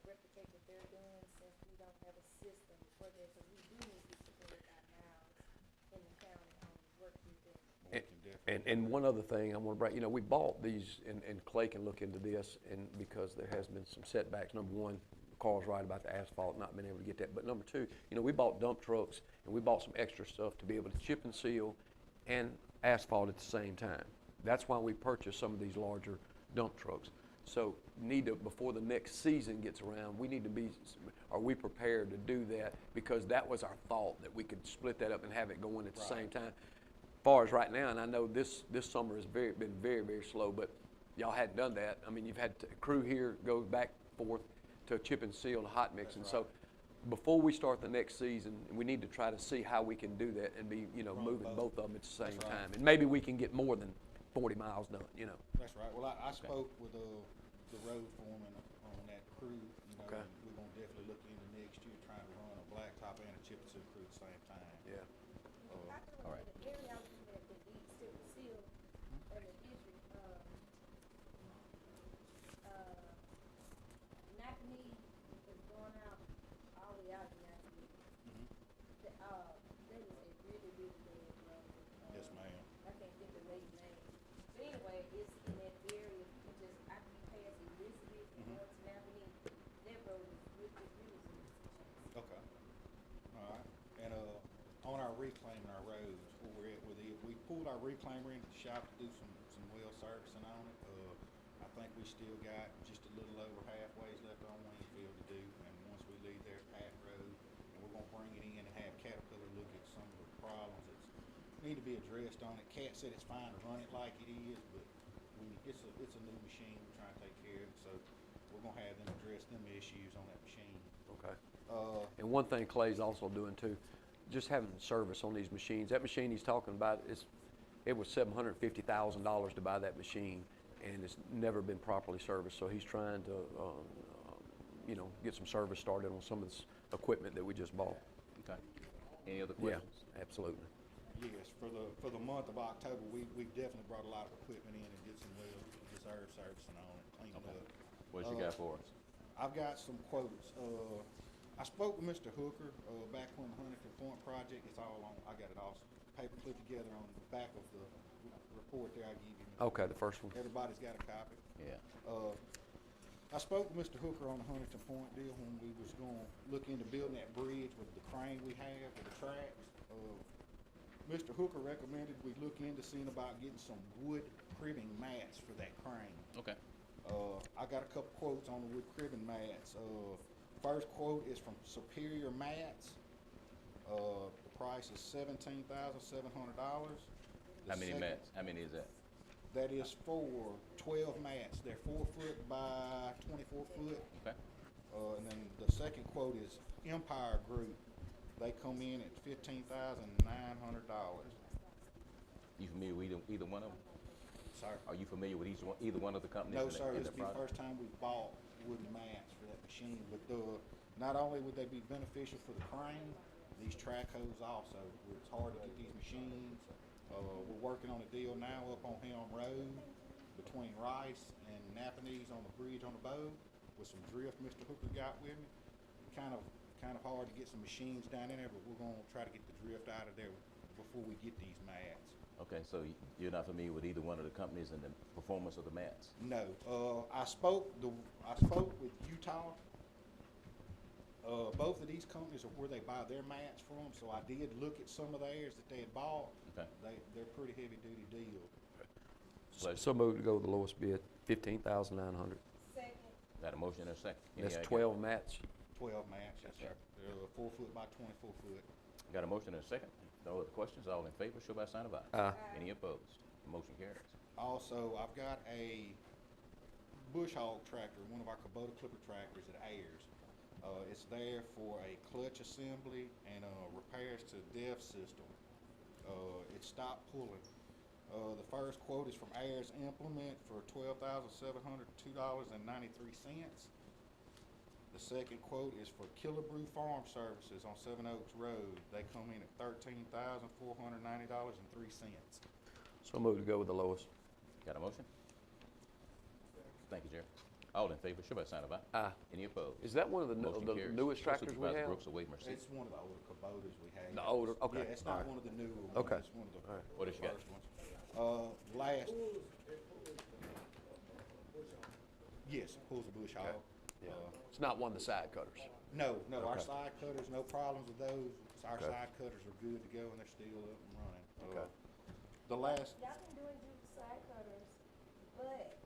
A: replicate what they're doing, since we don't have a system for that, because we do need to support our miles in the county on the work we do.
C: And one other thing I want to bring, we bought these, and Clay can look into this, and because there has been some setbacks. Number one, Carl's right about the asphalt, not being able to get that. But number two, we bought dump trucks, and we bought some extra stuff to be able to chip and seal and asphalt at the same time. That's why we purchased some of these larger dump trucks. So before the next season gets around, we need to are we prepared to do that? Because that was our thought, that we could split that up and have it going at the same time. Far as right now, and I know this summer has been very, very slow, but y'all hadn't done that. I mean, you've had a crew here go back forth to chip and seal, the hot mix, and so before we start the next season, we need to try to see how we can do that and be, moving both of them at the same time, and maybe we can get more than 40 miles done.
G: That's right. Well, I spoke with the road foreman on that crew.
C: Okay.
G: And we're gonna definitely look into next year trying to run a blacktop and a chip and seal crew at the same time.
C: Yeah.
B: all right.
A: The area I was looking at, the deep still seal, in the district, Napanee is going out, all the way out in Napanee. That is a really, really bad road.
G: Yes, ma'am.
A: I can't think of the lady's name. But anyway, it's in that area, just after you pass Elizabeth and up to Napanee, that road is really
G: Okay. All right. And on our reclaiming our roads, where we're at with it, we pulled our reclaimer into the shop to do some well servicing on it. I think we still got just a little over halfway's left on Waynesville to do, and once we leave there, Pat Road, and we're gonna bring it in and have Caterpillar look at some of the problems that need to be addressed on it. Cat said it's fine to run it like it is, but it's a new machine we're trying to take care of, so we're gonna have them address them issues on that machine.
C: Okay. And one thing Clay's also doing too, just having service on these machines. That machine he's talking about, it was $750,000 to buy that machine, and it's never been properly serviced. So he's trying to, get some service started on some of this equipment that we just bought.
B: Okay. Any other
C: Yeah,
B: questions?
C: absolutely.
G: Yes, for the month of October, we definitely brought a lot of equipment in and did some well-deserved servicing on it, cleaned it up.
B: What you got for us?
G: I've got some quotes. I spoke with Mr. Hooker back when the Huntington Point project. It's all on. I got it all paper put together on the back of the report there. I give you.
C: Okay, the first one.
G: Everybody's got a copy.
B: Yeah.
G: I spoke with Mr. Hooker on the Huntington Point deal when we was going to look into building that bridge with the crane we have for the tracks. Mr. Hooker recommended we look into seeing about getting some wood cribbing mats for that crane.
B: Okay.
G: I got a couple quotes on the wood cribbing mats. First quote is from Superior Mats. The price is $17,700.
B: How many mats? How many is that?
G: That is for 12 mats. They're 4 foot by 24 foot.
B: Okay.
G: And then the second quote is Empire Group. They come in at $15,900.
B: You familiar with either one of them?
G: Sir?
B: Are you familiar with either one of the companies?
G: No,
B: in the-
G: sir.
B: in
G: This
B: the
G: will be the
B: product?
G: first time we bought wooden mats for that machine. But not only would they be beneficial for the crane, these track hose also. It's hard to get these machines. We're working on a deal now up on Helm Road between Rice and Napanee's on the bridge on the bow with some drift Mr. Hooker got with me. Kind of hard to get some machines down in there, but we're gonna try to get the drift out of there before we get these mats.
B: Okay, so you're not familiar with either one of the companies and the performance of the mats?
G: No, I spoke with Utah. Both of these companies are where they buy their mats from, so I did look at some of theirs that they had bought.
B: Okay.
G: They're pretty heavy duty deal.
B: pleasure?
C: So moved to go with the lowest bid, 15,900.
A: Second.
B: Got a motion and a second. Any
C: That's
B: idea?
C: 12 mats.
G: 12 match, yes, sir. 4 foot by 24 foot.
B: Got a motion and a second. No other questions? All in favor, show by sign of aye.
C: Aye.
B: Any opposed? Motion carries.
G: Also, I've got a bush hog tractor, one of our Kubota Clipper tractors that Ayers. It's there for a clutch assembly and repairs to DEF system. It stopped pulling. The first quote is from Ayers Implement for $12,702.93. The second quote is for Killebrew Farm Services on Seven Oaks Road. They come in at $13,490.03.
C: So moved to go with the lowest.
B: Got a motion? Thank you, Jerry. All in favor, show by sign of aye.
C: Aye.
B: Any opposed?
C: Is that one of the
B: Motion
C: the
B: carries.
C: newest tractors we
B: Supervisor
C: have?
B: Brooks will wait mercy.
G: It's one of the older Kubotas we had.
C: The older- okay,
G: Yeah, it's not
C: alright.
G: one of the newer ones.
C: Okay,
G: It's one of the
C: alright.
B: What else you got?
G: first ones. Last. Yes, pulls the bush hog.
C: Yeah. It's not one of the side cutters.
G: No, our
C: Okay.
G: side cutters, no problems with those. Our
C: Okay.
G: side cutters are good to go and they're still up and running.
C: Okay.
G: The last,
A: Y'all been doing do the side cutters, but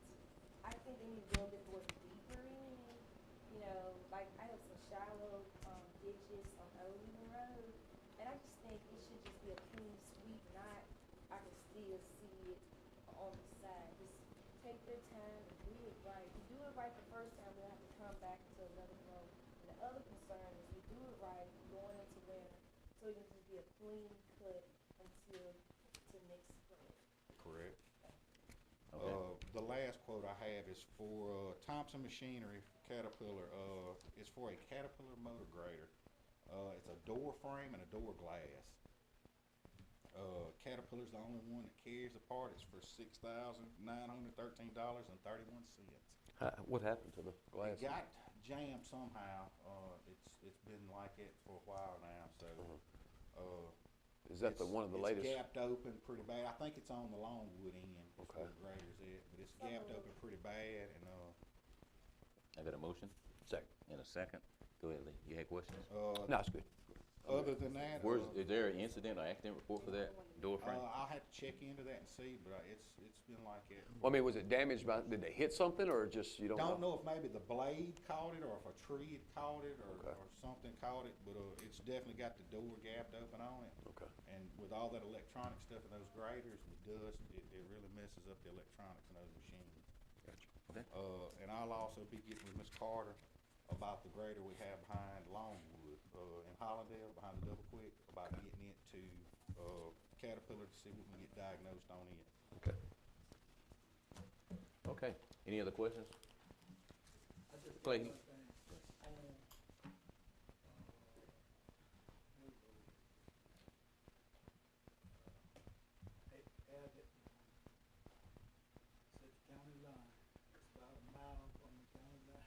A: I think they need to go a bit more deeper in. You know, like I have some shallow, ditches on Olean Road, and I just think it should just be a clean sweep, not, I can still see it on the side. Just take their time and do it right. If you do it right the first time, we'll have to come back to another road. And the other concern is we do it right going into winter, so it can just be a clean cut until, to next spring.
G: correct.
B: Okay.
G: The last quote I have is for Thompson Machinery Caterpillar. It's for a Caterpillar motor grader. It's a door frame and a door glass. Caterpillar's the only one that carries the part. It's for $6,913.31.
C: What happened to the glass?
G: It got jammed somehow. It's been like it for a while now, so.
C: Is that the one of the latest?
G: It's gapped open pretty bad. I think it's on the Longwood end, is
C: Okay.
G: where the grader's at, but it's gapped open pretty bad, and,
B: I got a motion
C: Second.
B: and a second. Go ahead, Lee. You had questions?
C: No, it's good.
G: other than that,
B: Where's, is there an incident or accident report for that door frame?
G: I'll have to check into that and see, but it's been like it.
C: Well, I mean, was it damaged by, did they hit something or just, you don't know?
G: Don't know if maybe the blade caught it, or if a tree had caught it,
C: Okay.
G: or something caught it, but, it's definitely got the door gapped open on it.
C: Okay.
G: And with all that electronic stuff in those graders with dust, it really messes up the electronics in those machines.
C: Gotcha.
B: Okay.
G: And I'll also be getting with Ms. Carter about the grader we have behind Longwood, in Hollandale, behind the Double Quick, about getting it to, Caterpillar to see if we can get diagnosed on it.
C: Okay.
B: Okay. Any other questions? Clay?
H: County line, it's about a mile from the county line.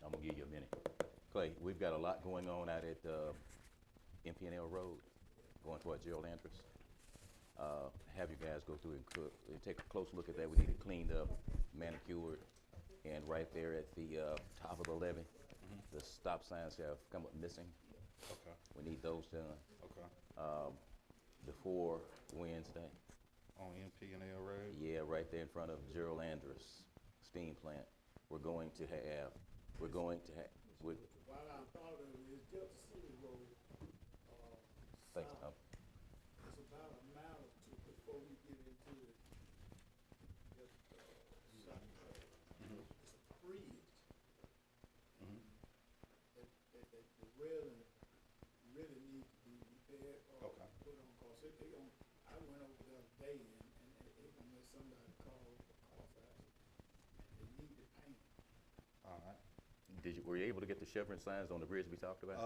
B: I'm gonna give you a minute. Clay, we've got a lot going on out at, MPNL Road, going towards Gerald Andrus. Have you guys go through and take a close look at that. We need it cleaned up, manicured, and right there at the, top of the levee, the stop signs have come up missing.
G: Okay,
B: We need those done,
G: okay.
B: before Wednesday.
G: On MP&L Road?
B: Yeah, right there in front of Gerald Andrus Steam Plant. We're going to have,
H: What I thought of is Delta City Road,
B: thanks,
H: south.
B: Tom.
H: It's about a mile or two before we get into it. It's, south road. It's a bridge. The railing really needs to be repaired or
G: Okay.
H: put on, cause it gon' I went over the other day and it gonna let somebody call fast. They need to paint.
G: All right.
B: Were you able to get the Chevron signs on the bridge we talked about?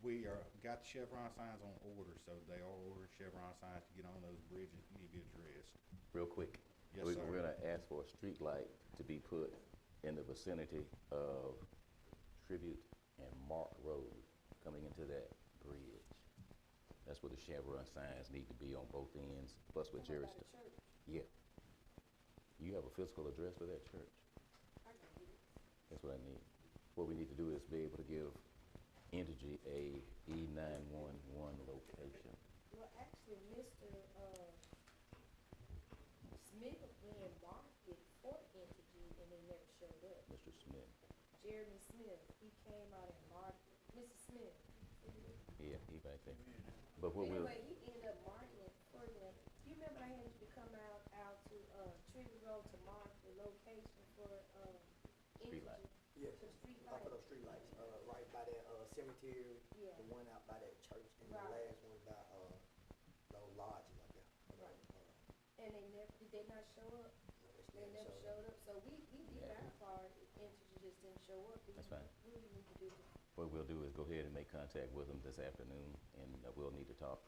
G: We got Chevron signs on order, so they are ordering Chevron signs to get on those bridges, need to be addressed.
B: Real quick.
G: Yes,
B: We're
G: sir.
B: gonna ask for a street light to be put in the vicinity of Tribute and Mark Road coming into that bridge. That's where the Chevron signs need to be on both ends, plus with Jerry's.
A: By the church.
B: Yeah. You have a physical address for that church?
A: I can get it.
B: That's what I need. What we need to do is be able to give Entergy a E911 location.
A: Well, actually, Mr. Smith, he came out and marked it. Mr. Smith.
B: Yeah, he back there. But what we'll,
A: Anyway, he ended up marking it for them. You remember I had you to come out to, Trigger Road to mark the location for,
B: Street light.
A: entry
I: Yes,
A: to street
I: off
A: light?
I: of those streetlights, right by that, cemetery,
A: Yeah.
I: the one out by that church, and the
A: Right.
I: last one by, those lodges up there.
A: Right. And they never, did they not show up? They never
I: So,
A: showed up, so we did
B: Yeah.
A: our part, entry just didn't show up.
B: That's fine.
A: What do we need to do?
B: what we'll do is go ahead and make contact with them this afternoon, and we'll need to talk.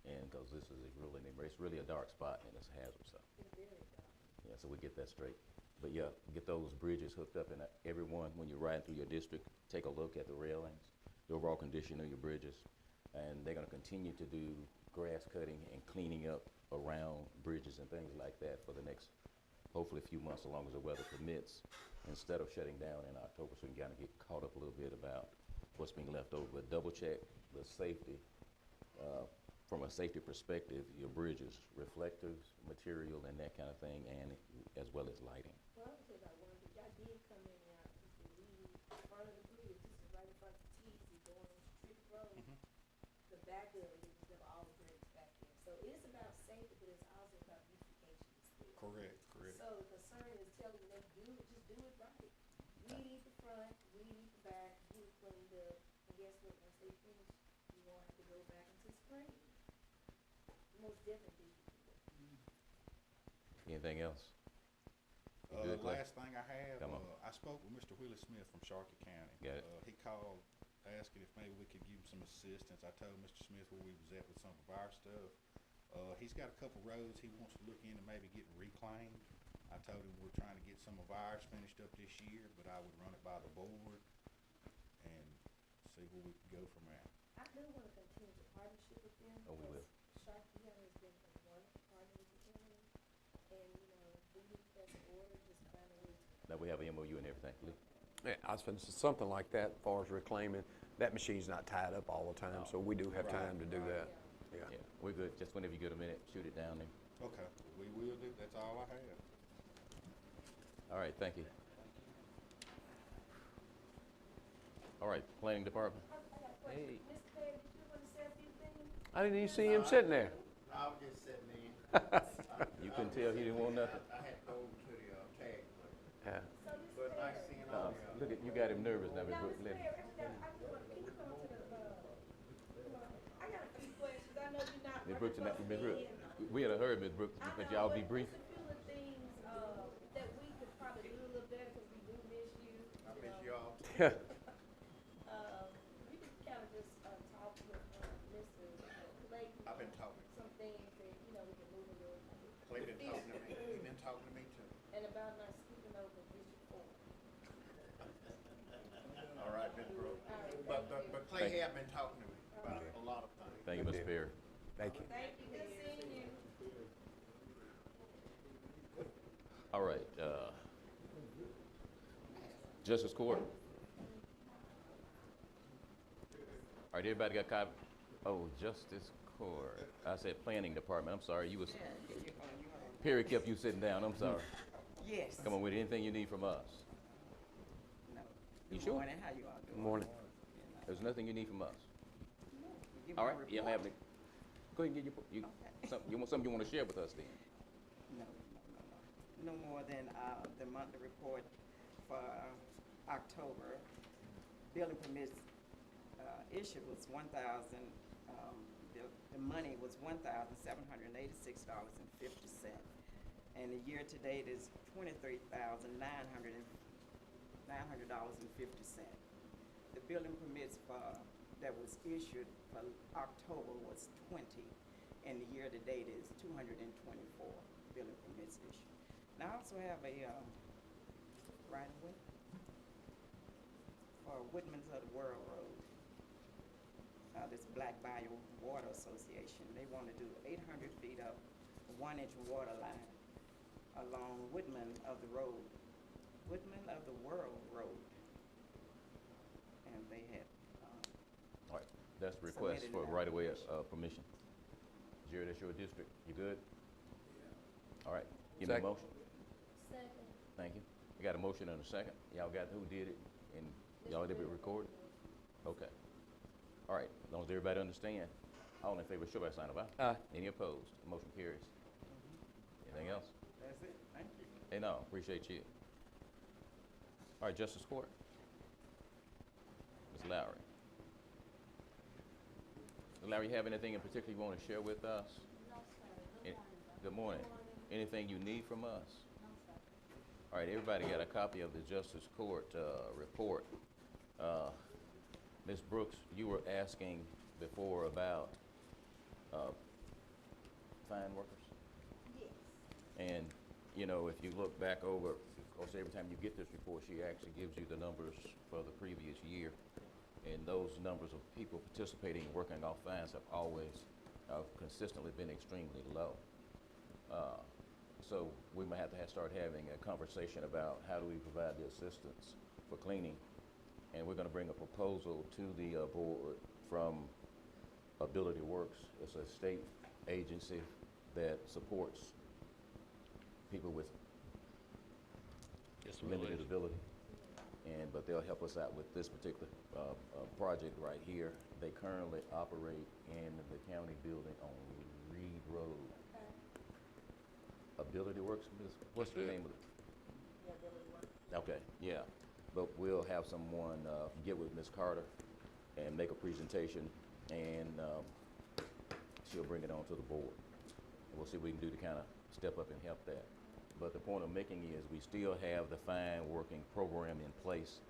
B: And, cause this is it's really a dark spot and it's a hazard, so.
A: It's very dark.
B: Yeah, so we get that straight. But yeah, get those bridges hooked up, and everyone, when you're riding through your district, take a look at the railings, the overall condition of your bridges. And they're gonna continue to do grass cutting and cleaning up around bridges and things like that for the next, hopefully, few months, as long as the weather permits, instead of shutting down in October, so you can kinda get caught up a little bit about what's being left over. But double check the safety, from a safety perspective, your bridges, reflectors, material, and that kind of thing, and as well as lighting.
A: Well, I'll tell you about one bridge. I did come in and out, you can leave in front of the bridge, this is right in front of TZ going on Street Road. The back of it is them all the bridges back there. So it's about safety, but it's also about beautification as well.
G: Correct, correct.
A: So the concern is telling them, just do it right. Weed eat the front, weed eat the back, get it cleaned up, and guess what, once they finish, you won't have to go back into spring. Most definitely.
B: Anything else? You good, Clay?
G: Last thing I have,
B: Come on.
G: I spoke with Mr. Willie Smith from Sharkey County.
B: Got it.
G: He called asking if maybe we could give him some assistance. I told Mr. Smith where we was at with some of our stuff. He's got a couple roads he wants to look into maybe getting reclaimed. I told him we're trying to get some of ours finished up this year, but I would run it by the board and see where we can go from there.
A: I do want to continue the partnership with them.
B: Oh, we will.
A: Sharkey County has been a wonderful partner with the county, and, we need that's an order, just find a way to.
B: That we have a MOU and everything, Lee?
C: Yeah, I was finna say something like that, as far as reclaiming, that machine's not tied up all the time, so we do have time to do that. Yeah.
B: Yeah, we're good. Just whenever you get a minute, shoot it down there.
G: Okay, we will do, that's all I have.
B: All right, thank you. All right, planning department.
A: I got a question.
B: Hey.
A: Mr. Perry, did you want to say a few things?
C: I didn't even see him sitting there.
J: I was just sitting in.
B: You couldn't tell he didn't want nothing?
J: I had to go over to the tag place.
C: Yeah.
A: So, Mr.
J: But nice
A: Perry.
J: seeing
B: No,
J: all y'all.
B: look at, you got him nervous now, Ms.
A: Now,
B: Brooks.
A: Mr. Perry, I just want, can you come to the, I got a few questions. I know you're not.
B: Ms. Brooks,
A: ready
B: Ms.
A: to
B: Brooks,
A: in.
B: we in a hurry, Ms. Brooks,
A: I
B: but
A: know,
B: y'all be brief.
A: there's a few of the things, that we could probably do a little better, because we do miss you.
J: I miss y'all.
A: We could kind of just, talk with, Mr. Clayton.
J: I've been talking.
A: Some things that, we can move a little.
J: Clay been talking to me. He been talking to me too.
A: And about not skipping over District 4.
J: All right, Miss Brooks.
A: All right,
J: But
A: thank you.
J: Clay
B: Thank you.
J: have been talking to me about a lot of things.
B: Thank you, Mr. Perry.
C: Thank you.
A: Thank you, good seeing you.
B: All right, Justice Court. All right, everybody got copy? Oh, Justice Court. I said Planning Department, I'm sorry, you was, Perry kept you sitting down, I'm sorry.
K: Yes.
B: Come on with anything you need from us.
K: No.
B: You
K: Good
B: sure?
K: morning, how you all
C: Good
K: doing?
C: morning.
B: There's nothing you need from us.
K: Give
B: All
K: me
B: right,
K: a
B: you don't
K: report.
B: have any, go ahead and get your,
K: Okay.
B: something you want to share with us then?
K: No. No more than, the monthly report for October. Building permits, issued was the money was $1,786.50. And the year-to-date is $23,900.50. The building permits that was issued for October was 20, and the year-to-date is 224 building permits issued. Now, I also have a right-of-way for Woodman's of the World Road. This Black Bayou Water Association, they want to do 800 feet of 1-inch water line along Woodman of the World Road. And they had,
B: All right, that's the request
K: Submitted
B: for
K: an
B: right-of-way,
K: application.
B: permission. Jerry, that's your district, you good? All right, give me a
C: Second.
B: motion.
A: Second.
B: Thank you. We got a motion and a second. Y'all got who did it and Y'all did it recorded? Okay. All right, as long as everybody understand, all in favor, show by sign of aye.
C: Aye.
B: Any opposed? Motion carries. Anything else?
K: That's it, thank you.
B: Hey, no, appreciate you. All right, Justice Court. Ms. Lowry. Ms. Lowry, you have anything in particular you want to share with us?
A: No, sir.
B: Eh, Good morning. Anything you need from us? All right, everybody got a copy of the Justice Court report. Ms. Brooks, you were asking before about fine workers?
A: Yes.
B: And, you know, if you look back over, of course, every time you get this report, she actually gives you the numbers for the previous year. And those numbers of people participating, working off fines have always consistently been extremely low. So we might have to start having a conversation about how do we provide the assistance for cleaning. And we're going to bring a proposal to the board from Ability Works. It's a state agency that supports people with limited ability. But they'll help us out with this particular project right here. They currently operate in the county building on Reed Road. Ability Works, what's the name of it?
A: Yeah, Billy Work.
B: Okay, yeah, but we'll have someone get with Ms. Carter and make a presentation, and she'll bring it on to the board. And we'll see what we can do to kind of step up and help that. But the point I'm making is we still have the fine working program in place,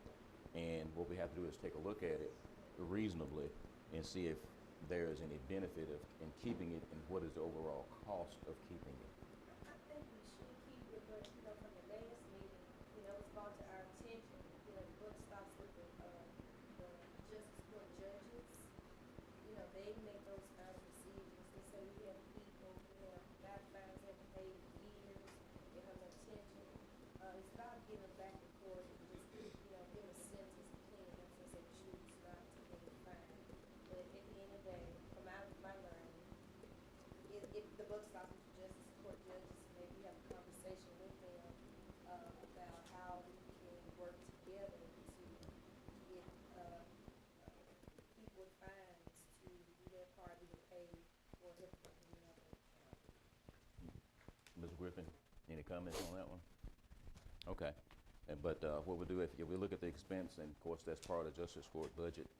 B: and what we have to do is take a look at it reasonably and see if there is any benefit in keeping it and what is the overall cost of keeping it.
A: I think we should keep it, but, you know, from the latest meeting, you know, it's brought to our attention, you know, the book stops with the justice court judges. You know, they make those kind of decisions. They say we have people who have got fines they haven't paid in years, they have no attention. It's about giving back to court and just, you know, give a sentence clean up since they choose not to pay the fine. But at the end of the day, from my learning, if the book stops with the justice court judges, maybe have a conversation with them about how we can work together to get people with fines to do their part, either pay or help them, you know.
B: Ms. Griffin, any comments on that one? Okay, but what we'll do, if we look at the expense, and of course that's part of the Justice Court budget,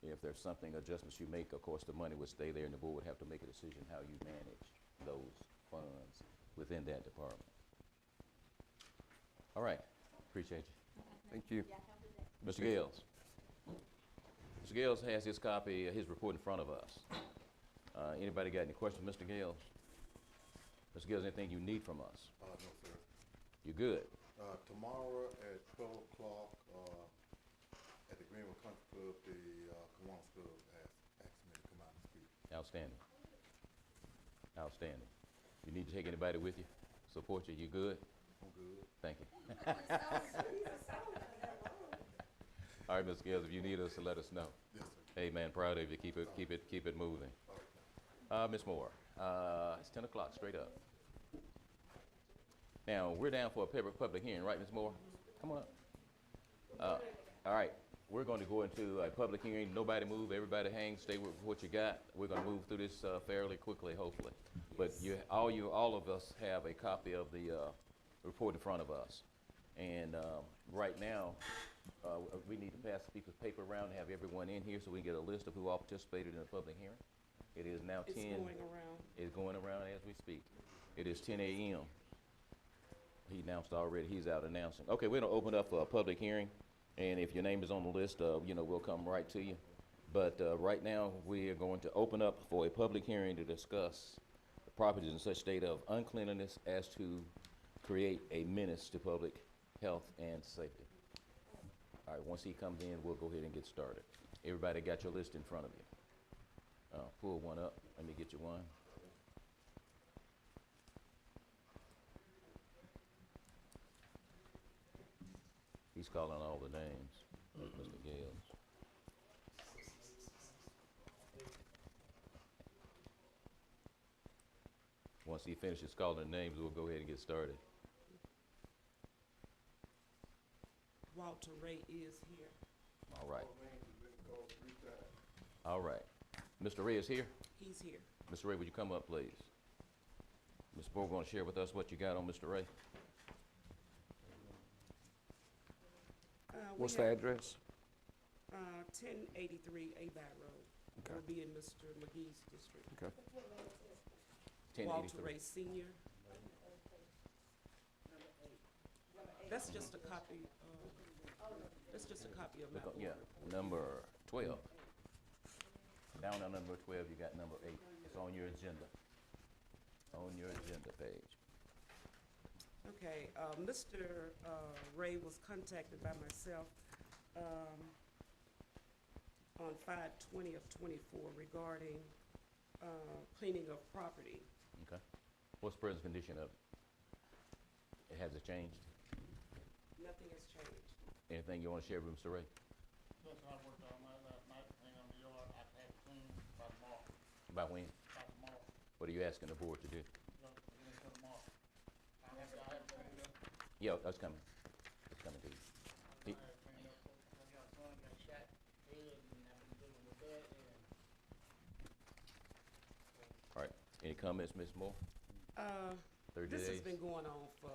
B: if there's something, adjustments you make, of course the money would stay there and the board would have to make a decision how you manage those funds within that department. All right, appreciate you.
C: Thank you.
B: Mr. Gales. Mr. Gales has his copy, his report in front of us. Anybody got any questions, Mr. Gales? Mr. Gales, anything you need from us?
J: No, sir.
B: You good?
J: Tomorrow at 12 o'clock, at the Greenwood Country Club, the Kiwanis Club asked me to come out and speak.
B: Outstanding. Outstanding. You need to take anybody with you? Support you? You good?
J: I'm good.
B: Thank you. All right, Mr. Gales, if you need us, let us know.
J: Yes, sir.
B: Hey, man, proud of you. Keep it moving. Ms. Moore, it's 10 o'clock, straight up. Now, we're down for a public hearing, right, Ms. Moore? Come on up. All right, we're going to go into a public hearing. Nobody move, everybody hang, stay with what you got. We're going to move through this fairly quickly, hopefully. But all of us have a copy of the report in front of us. And right now, we need to pass a piece of paper around and have everyone in here so we can get a list of who all participated in the public hearing. It is now 10.
K: It's going around.
B: It's going around as we speak. It is 10 a.m. He announced already. He's out announcing. Okay, we're going to open up for a public hearing. And if your name is on the list, you know, we'll come right to you. But right now, we are going to open up for a public hearing to discuss the properties in such state of uncleanliness as to create a menace to public health and safety. All right, once he comes in, we'll go ahead and get started. Everybody got your list in front of you. Pull one up. Let me get you one. He's calling all the names, Mr. Gales. Once he finishes calling the names, we'll go ahead and get started.
K: Walter Ray is here.
B: All right,
H: All names have been called 3 times.
B: all right. Mr. Ray is here.
K: He's here.
B: Mr. Ray, would you come up, please? Ms. Moore gonna share with us what you got on Mr. Ray?
K: We
C: What's the
K: have,
C: address?
K: 1083 Abi Road.
C: Okay.
K: Will be in Mr. McGee's district.
C: Okay.
K: Walter
B: 1083.
K: Ray Senior. That's just a copy, that's just a copy of my
B: Look,
K: order.
B: yeah, number 12. Down on number 12, you got number 8. It's on your agenda. On your agenda page.
K: Okay, Mr. Ray was contacted by myself on 5/20 of '24 regarding cleaning of property.
B: Okay. What's the present condition of it? Has it changed?
K: Nothing has changed.
B: Anything you want to share with Mr. Ray?
G: Listen, I worked all night last night, cleaning on the yard, I had to clean by tomorrow,
B: By when?
G: by tomorrow,
B: What are you asking the board to do?
G: clean till tomorrow. I have to clean it up,
B: Yeah, that's coming. It's coming to you.
G: I have to clean up, I got a son got shot, head, and I've been dealing with that, and
B: All right. Any comments, Ms. Moore? 30
K: This has
B: days?
K: been going on for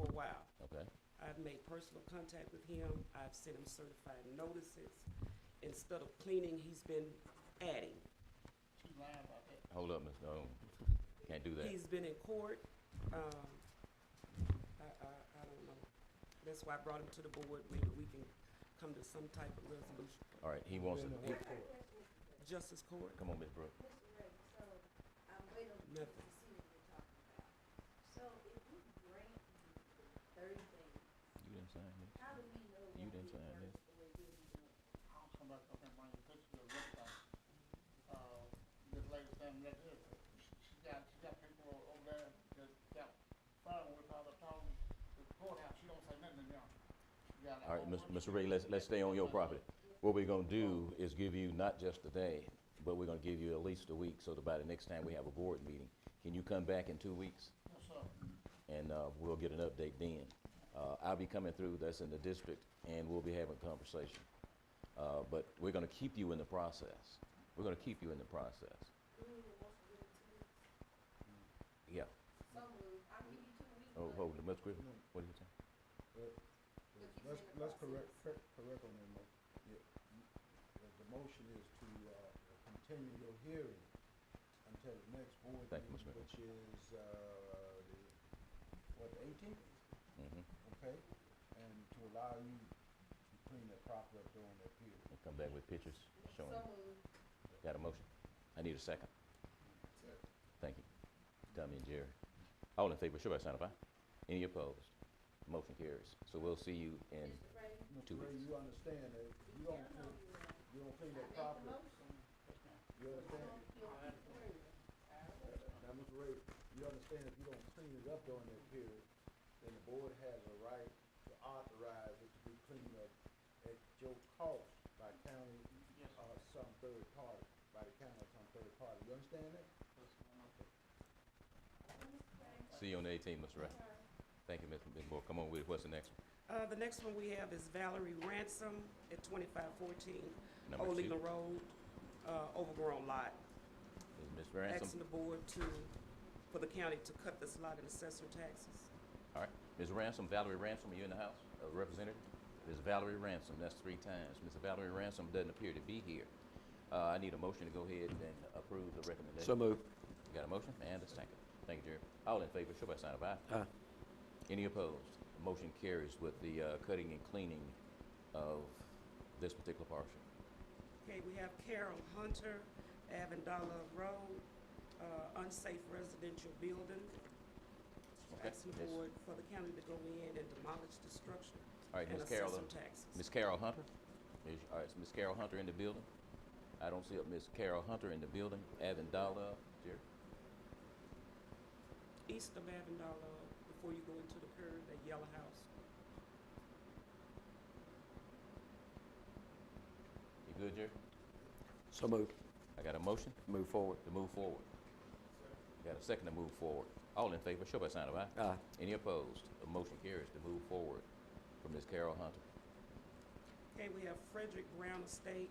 K: a while.
B: Okay.
K: I've made personal contact with him. I've sent him certified notices. Instead of cleaning, he's been adding.
G: she lying about that.
B: Hold up, Ms. No. Can't do that.
K: He's been in court. I don't know. That's why I brought him to the board. Maybe we can come to some type of resolution.
B: All right, he wants to,
K: Justice Court?
B: come on, Ms. Brooke.
A: Mr. Ray, so I'm waiting on you to
K: Nothing.
A: see what you're talking about. So if we grant you 30 days,
B: You didn't sign this.
A: how do we know
B: You
A: what
B: didn't
A: we
B: sign
A: first
B: this.
A: or it will be done?
G: I'll come back up and bring the picture of this time. This lady standing right here, she got people over there that got fun with all the talking, the courthouse, she don't say nothing to them. She got a
B: All right,
G: whole bunch
B: Mr.
G: of
B: Ray, let's stay on your property. What we're gonna do is give you not just a day, but we're gonna give you at least a week, so that by the next time we have a board meeting, can you come back in 2 weeks?
G: Yes, sir.
B: And, we'll get an update then. I'll be coming through, that's in the district, and we'll be having a conversation. But we're gonna keep you in the process. We're gonna keep you in the process.
A: Do we even want to give it 2 weeks?
B: Yeah.
A: So I'll give you 2 weeks.
B: Oh,
A: but
B: hold it, Ms. Griffin, what do you say?
F: Let's correct on that motion. Yeah. The motion is to, continue your hearing until the next board
B: Thank you,
F: meeting,
B: Mr.
F: which is, the 18th?
B: Mm-hmm.
F: Okay, and to allow you to clean that property up during that period.
B: Come back with pictures showing.
A: So moved.
B: Got a motion? I need a second. Thank you. Tommy and Jerry. All in favor, show by sign of aye. Any opposed? Motion carries. So we'll see you in,
A: Mr. Ray,
F: Mr. Ray, you understand that if you don't clean, you don't clean that
A: make the
F: property,
A: motion.
F: you understand? Now, Mr. Ray, you understand if you don't clean it up during that period, then the board has a right to authorize it to be cleaned up at your cost by county, some third party, by the county or some third party. You understand that?
B: see you on the 18th, Mr. Ray. Thank you, Ms. Moore. Come on with it. What's the next one?
K: The next one we have is Valerie Ransom at 2514
B: Number
K: Old
B: 2.
K: Leland Road, overgrown lot.
B: Is Ms. Ransom?
K: Asking the board for the county to cut this lot in assessor taxes.
B: All right. Ms. Ransom, Valerie Ransom, are you in the house? Representative? Ms. Valerie Ransom, that's 3 times. Ms. Valerie Ransom doesn't appear to be here. I need a motion to go ahead and approve the recommendation.
C: So moved.
B: Got a motion and a second. Thank you, Jerry. All in favor, show by sign of aye.
C: Aye.
B: Any opposed? Motion carries with the cutting and cleaning of this particular parcel.
K: Okay, we have Carol Hunter, Avondale Road, unsafe residential building.
B: Okay.
K: Asking the
B: Yes.
K: board for the county to go in and demolish the structure
B: All right,
K: and
B: Ms. Carol.
K: assess some taxes.
B: Ms. Carol Hunter? All right, is Ms. Carol Hunter in the building? I don't see a Ms. Carol Hunter in the building. Avondale, Jerry?
K: East of Avondale, before you go into the curve, that yellow house.
B: You good, Jerry?
C: So moved.
B: I got a motion
C: Move forward.
B: to move forward. Got a second to move forward. All in favor, show by sign of aye.
C: Aye.
B: Any opposed? The motion carries to move forward for Ms. Carol Hunter.
L: Okay, we have Frederick Brown Estate,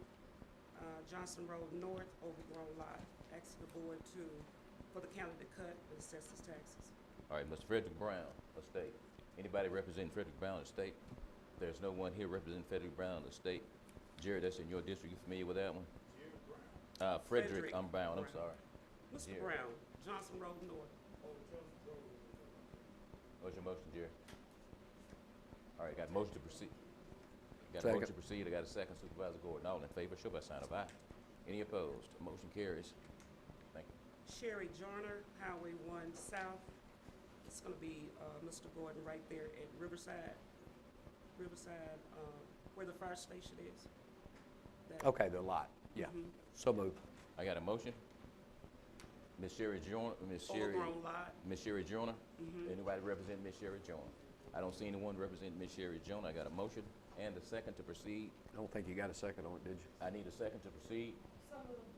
L: Johnson Road North, overgrown lot. Asking the board for the county to cut and assess its taxes.
B: All right, Mr. Frederick Brown Estate. Anybody representing Frederick Brown Estate? There's no one here representing Frederick Brown Estate. Jerry, that's in your district. You familiar with that one? Frederick, I'm Brown, I'm sorry.
L: Mr.
B: Jerry.
L: Brown, Johnson Road North.
B: What's your motion, Jerry? All right, got a motion to proceed. Got a
C: Second.
B: motion to proceed. I got a second. Supervisor Gordon. All in favor, show by sign of aye. Any opposed? Motion carries. Thank you.
L: Sherry Joyner, Highway 1 South. It's gonna be, Mr. Gordon, right there at Riverside, where the fire station is. That-
C: Okay, the lot, yeah.
L: Mhm.
C: So moved.
B: I got a motion. Ms. Sherry Joyner,
L: Overgrown lot.
B: Ms. Sherry Joyner.
L: Mhm.
B: Anybody represent Ms. Sherry Joyner? I don't see anyone representing Ms. Sherry Joyner. I got a motion and a second to proceed.
C: I don't think you got a second on it, did you?
B: I need a second to proceed.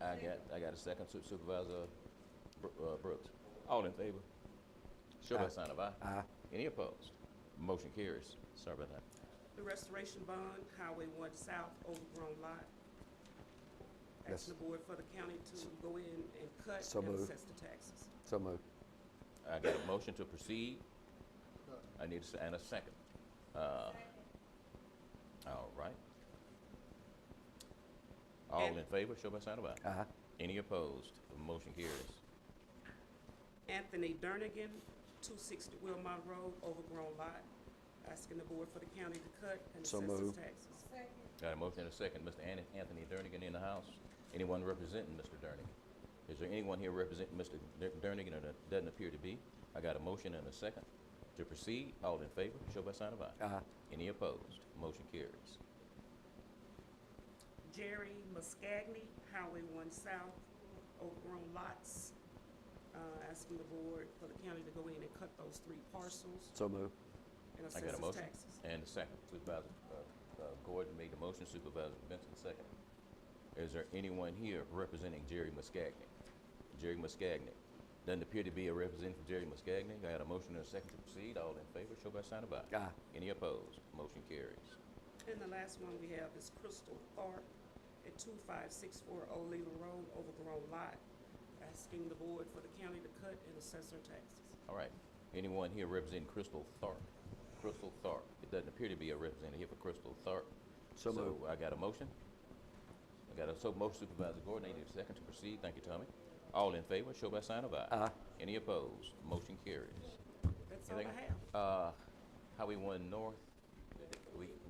B: I got a second. Supervisor Brooks. All in favor? Show by
C: Aye.
B: sign of aye.
C: Aye.
B: Any opposed? Motion carries. Sorry about that.
L: The restoration bond, Highway 1 South, overgrown lot.
C: Yes.
L: Asking the board for the county to go in and cut
C: So
L: and
C: moved.
L: assess the taxes.
C: So moved.
B: I got a motion to proceed. I need and a second. All right. All
L: And-
B: in favor, show by sign of aye.
C: Aye.
B: Any opposed? The motion carries.
L: Anthony Durnigan, 260 Wilmont Road, overgrown lot. Asking the board for the county to cut and
C: So
L: assess its
C: moved.
L: taxes.
B: Got a motion and a second. Mr. Anthony Durnigan in the house. Anyone representing Mr. Durnigan? Is there anyone here representing Mr. Durnigan, or that doesn't appear to be? I got a motion and a second to proceed. All in favor, show by sign of aye.
C: Aye.
B: Any opposed? Motion carries.
L: Jerry Muscagni, Highway 1 South, overgrown lots. Asking the board for the county to go in and cut those 3 parcels
C: So moved.
L: and
B: I
L: assess
B: got a
L: its
B: motion
L: taxes.
B: and a second. Supervisor Gordon made the motion. Supervisor Benson second. Is there anyone here representing Jerry Muscagni? Jerry Muscagni. Doesn't appear to be a representative for Jerry Muscagni. I got a motion and a second to proceed. All in favor, show by sign of aye.
C: Aye.
B: Any opposed? Motion carries.
L: And the last one we have is Crystal Thorpe at 2564 Old Leland Road, overgrown lot. Asking the board for the county to cut and assess their taxes.
B: All right. Anyone here representing Crystal Thorpe? Crystal Thorpe. It doesn't appear to be a representative here for Crystal Thorpe.
C: So moved.
B: I got a motion. I got a motion. Supervisor Gordon, I need a second to proceed. Thank you, Tommy. All in favor, show by sign of aye.
C: Aye.
B: Any opposed? Motion carries.
L: That's all
B: Anything?
L: I have.
B: Highway 1 North.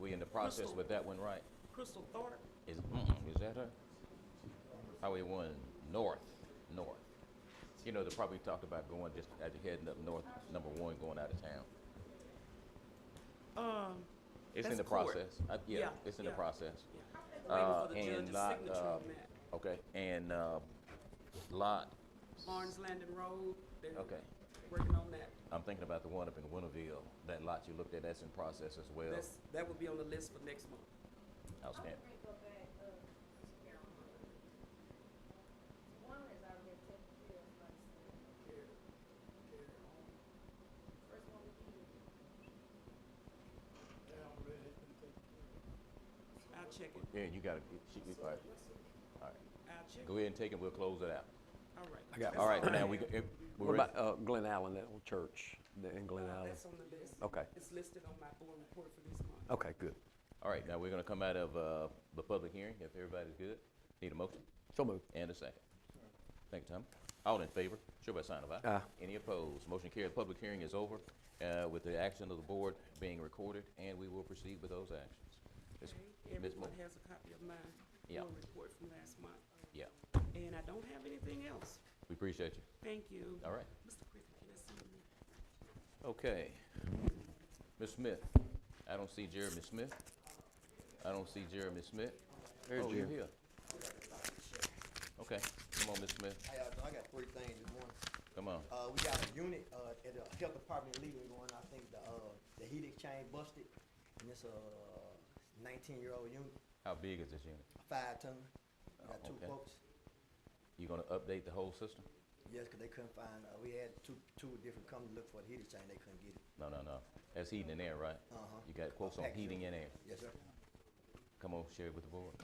B: We in the process
L: Crystal.
B: with that one, right?
L: Crystal Thorpe,
B: Is that her? Highway 1 North. You know, they probably talked about going just as you're heading up north, number 1, going out of town. It's in
L: that's
B: the
L: court.
B: process. Yeah,
L: Yeah,
B: it's in the
L: yeah.
B: process.
L: waiting for the
B: and
L: judge's
B: lot,
L: signature on that.
B: Okay, and lot,
L: Barnes Landing Road, they're
B: okay.
L: working on that.
B: I'm thinking about the one up in Winterville. That lot you looked at, that's in process as well.
L: That would be on the list for next month.
B: Outstanding.
A: One is already taken care of, like I said. First one we did.
L: I'll check it.
B: Yeah, you gotta, all right.
L: I'll check
B: Go
L: it.
B: ahead and take it, we'll close it out.
L: All right.
C: I got-
L: That's
B: All right,
L: I
B: now
L: have.
B: we're
C: What
B: ready.
C: about Glen Allen, that little church in Glen Allen?
L: That's on the list.
C: Okay.
L: It's listed on my board report for this month.
C: Okay, good.
B: All right, now we're gonna come out of the public hearing, if everybody's good. Need a motion
C: So moved.
B: and a second. Thank you, Tom. All in favor, show by sign of aye.
C: Aye.
B: Any opposed? Motion carried. Public hearing is over with the action of the board being recorded, and we will proceed with those actions. Ms.
L: Okay,
B: Ms.
L: everyone
B: Moore.
L: has a copy of my
B: Yeah.
L: board report from last month.
B: Yeah,
L: And I don't have anything else.
B: we appreciate you.
L: Thank you.
B: All right.
L: Mr. Griffin, can I see you?
B: Okay. Ms. Smith. I don't see Jeremy Smith. I don't see Jeremy Smith.
C: There's
B: Oh, you're
C: Jeremy.
B: here. Okay, come on, Ms. Smith.
I: Hey, I got 3 things this morning.
B: Come on.
I: We got a unit, at the health department leaving going, I think the heat exchange busted, and it's a 19-year-old unit,
B: How big is this unit?
I: 5 ton. We got
B: Oh,
I: 2
B: okay.
I: folks.
B: You gonna update the whole system?
I: Yes, 'cause they couldn't find, we had two different companies look for the heat exchange, they couldn't get it.
B: No. That's heating and air, right?
I: Uh-huh.
B: You got quotes on
I: Package
B: heating
I: unit.
B: and air.
I: Yes, sir.
B: Come on, share it with the board.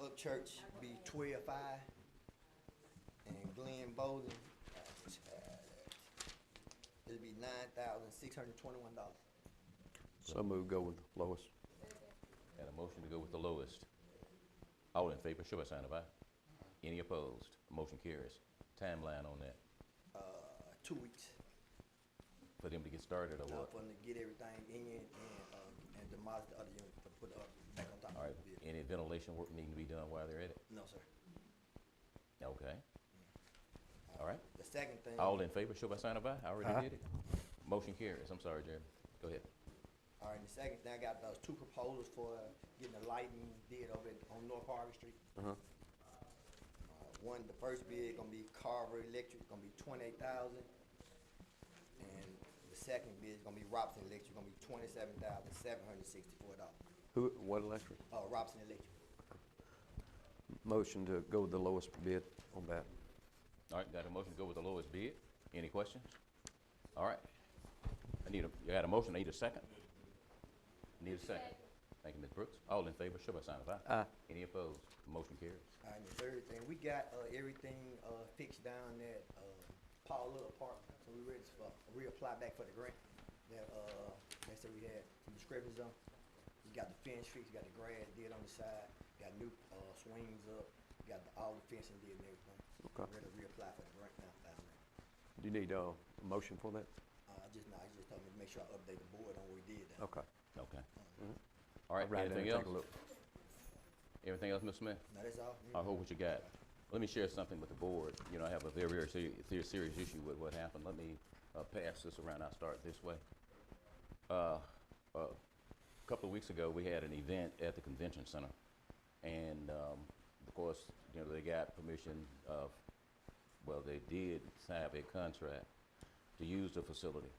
I: Up Church be 12.5, and Glen Bowden, it'll be $9,621.
C: So move, go with lowest.
B: Got a motion to go with the lowest. All in favor, show by sign of aye. Any opposed? Motion carries. Timeline on that,
I: 2 weeks.
B: for them to get started or what?
I: For them to get everything in and demolish the other unit, to put it up, back on top
B: All
I: of
B: right,
I: the building.
B: any ventilation work needing to be done while they're at it?
I: No, sir.
B: Okay. All right,
I: The second thing.
B: all in favor, show by sign of aye. I already
C: Aye.
B: did it. Motion carries. I'm sorry, Jeremy. Go ahead.
I: All right, the second thing, I got those 2 proposals for getting the lighting did over on North Harvey Street.
C: Uh-huh.
I: One, the first bid gonna be Carver Electric, gonna be 28,000, and the second bid is gonna be Robson Electric, gonna be $27,764.
C: Who, what electric?
I: Robson Electric.
C: Motion to go with the lowest bid on that.
B: All right, got a motion to go with the lowest bid. Any questions? All right. You got a motion, I need a second. Need a second. Thank you, Ms. Brooks. All in favor, show by sign of aye.
C: Aye.
B: Any opposed? Motion carries.
I: All right, and the third thing, we got everything fixed down at Paul Little Park, so we ready for reapply back for the grant that they said we had some discrepancies on. We got the fence fixed, got the grass did on the side, got new swings up, got all the fencing did and everything.
C: Okay.
I: Ready to reapply for the grant now down there.
C: Do you need a motion for that?
I: I just told me to make sure I update the board on what we did down.
C: Okay.
B: Okay. All right,
C: Right,
B: anything
C: take
B: else?
C: a look.
B: Everything else, Ms. Smith?
I: Now, that's all.
B: I hope what you got. Let me share something with the board. You know, I have a very, very serious issue with what happened. Let me pass this around. I'll start this way. A couple of weeks ago, we had an event at the convention center. And, of course, you know, they got permission of, well, they did have a contract to use the facility.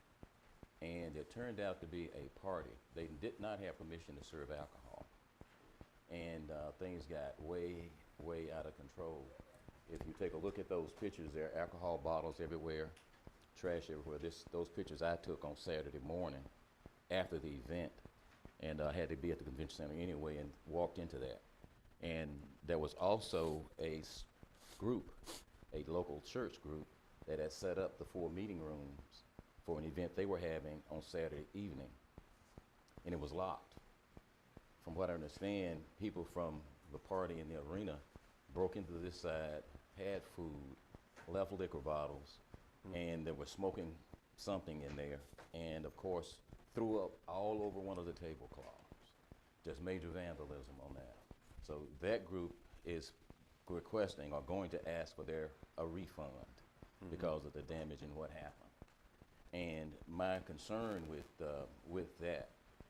B: And it turned out to be a party. They did not have permission to serve alcohol. And things got way, way out of control. If you take a look at those pictures, there are alcohol bottles everywhere, trash everywhere. Those pictures I took on Saturday morning after the event, and I had to be at the convention center anyway and walked into that. And there was also a group, a local church group, that had set up the 4 meeting rooms for an event they were having on Saturday evening, and it was locked. From what I understand, people from the party in the arena broke into this side, had food, left liquor bottles, and they were smoking something in there, and of course, threw up all over one of the tablecloths. Just major vandalism on that. So that group is requesting or going to ask for a refund because of the damage and what happened. And my concern with that,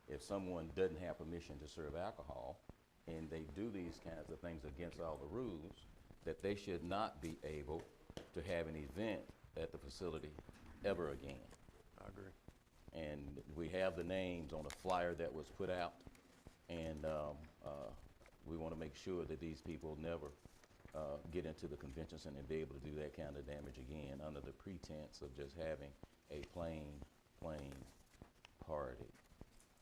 B: if someone doesn't have permission to serve alcohol and they do these kinds of things against all the rules, that they should not be able to have an event at the facility ever again.
C: I agree.
B: And we have the names on a flyer that was put out, and we want to make sure that these people never get into the convention center and be able to do that kind of damage again under the pretense of just having a plain party.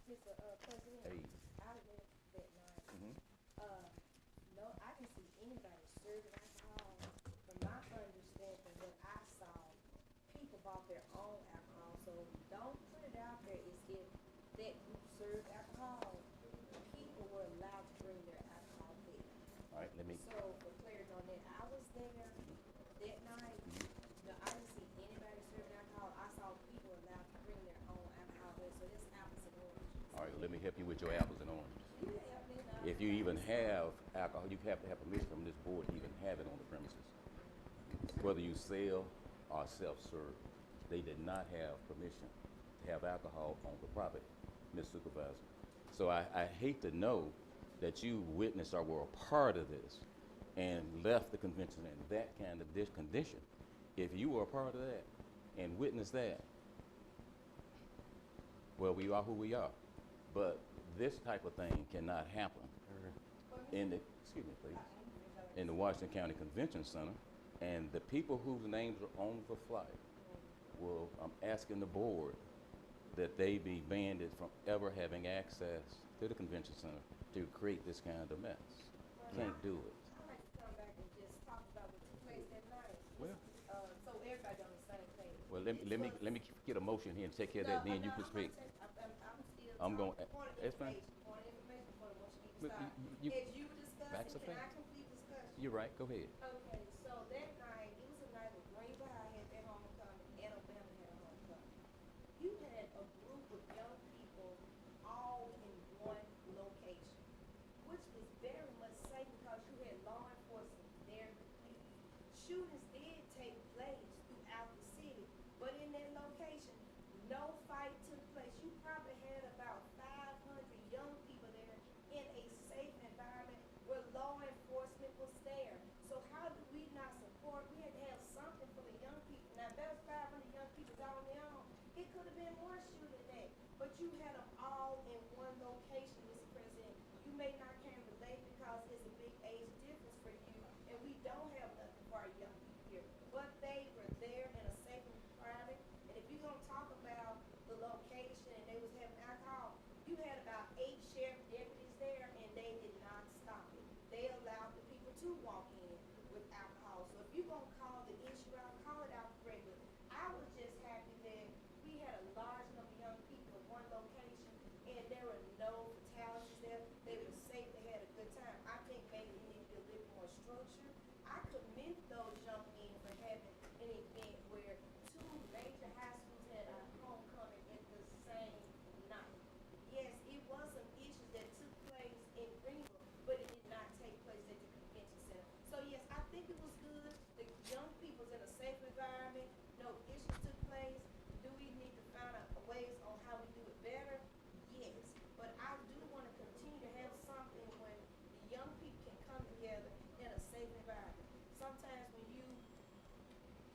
A: Mr. President,
B: Hey.
A: I live that night. No, I didn't see anybody serving alcohol. From my understanding, what I saw, people bought their own alcohol, so don't put it out there as if that group served alcohol. People were allowed to bring their alcohol there.
B: All right, let me,
A: So for clarity on that, I was there that night. No, I didn't see anybody serving alcohol. I saw people allowed to bring their own alcohol there, so that's apples and oranges.
B: all right, let me help you with your apples and oranges.
A: You help me now.
B: If you even have alcohol, you have to have permission from this board to even have it on the premises. Whether you sell or self-serve, they did not have permission to have alcohol on the property, Ms. Supervisor. So I hate to know that you witnessed or were a part of this and left the convention in that kind of condition. If you were a part of that and witnessed that, well, we are who we are. But this type of thing cannot happen in the, excuse me, please, in the Washington County Convention Center. And the people whose names are on the flyer, well, I'm asking the board that they be banned from ever having access to the convention center to create this kind of mess. Can't do it.
A: I'd like to come back and just talk about what took place that night.
B: Well.
A: So everybody on the same page.
B: Well, let me get a motion here and take care of that, then you can speak. I'm going, it's fine.
A: Point of information for the motion even
B: But
A: started.
B: you-
A: As you were
B: Facts
A: discussing,
B: are
A: can I
B: facts.
A: complete discussion?
B: You're right, go ahead.
A: Okay, so that night, it was a night where Greenville High had their homecoming and Alabama had a homecoming. You had a group of young people all in one location, which was very much safe because you had law enforcement there to police. Shootings did take place throughout the city, but in that location, no fight took place. You probably had about 500 young people there in a safe environment where law enforcement was there. So how do we not support? We had to have something for the young people. Now, if there was 500 young people out on their own, it could have been more shooting than that. But you had them all in one location, Mr. President. You may not can relate because it's a big age difference for you, and we don't have nothing for our young people here. But they were there in a safe environment. And if you're gonna talk about the location and they was having alcohol, you had about 8 sheriff deputies there and they did not stop it. They allowed the people to walk in with alcohol. So if you're gonna call the issue out, call it out correctly. I was just happy that we had a large number of young people in one location and there were no fatalities there. They were safe, they had a good time. I think maybe it needs to be a little more structured. I commend those young men for having an event where 2 major high schools had a homecoming at the same night. Yes, it was some issues that took place in Greenville, but it did not take place at the convention center. So yes, I think it was good. The young people's in a safe environment, no issues took place. Do we need to find out ways on how we do it better? Yes, but I do want to continue to have something when the young people can come together in a safe environment. Sometimes when you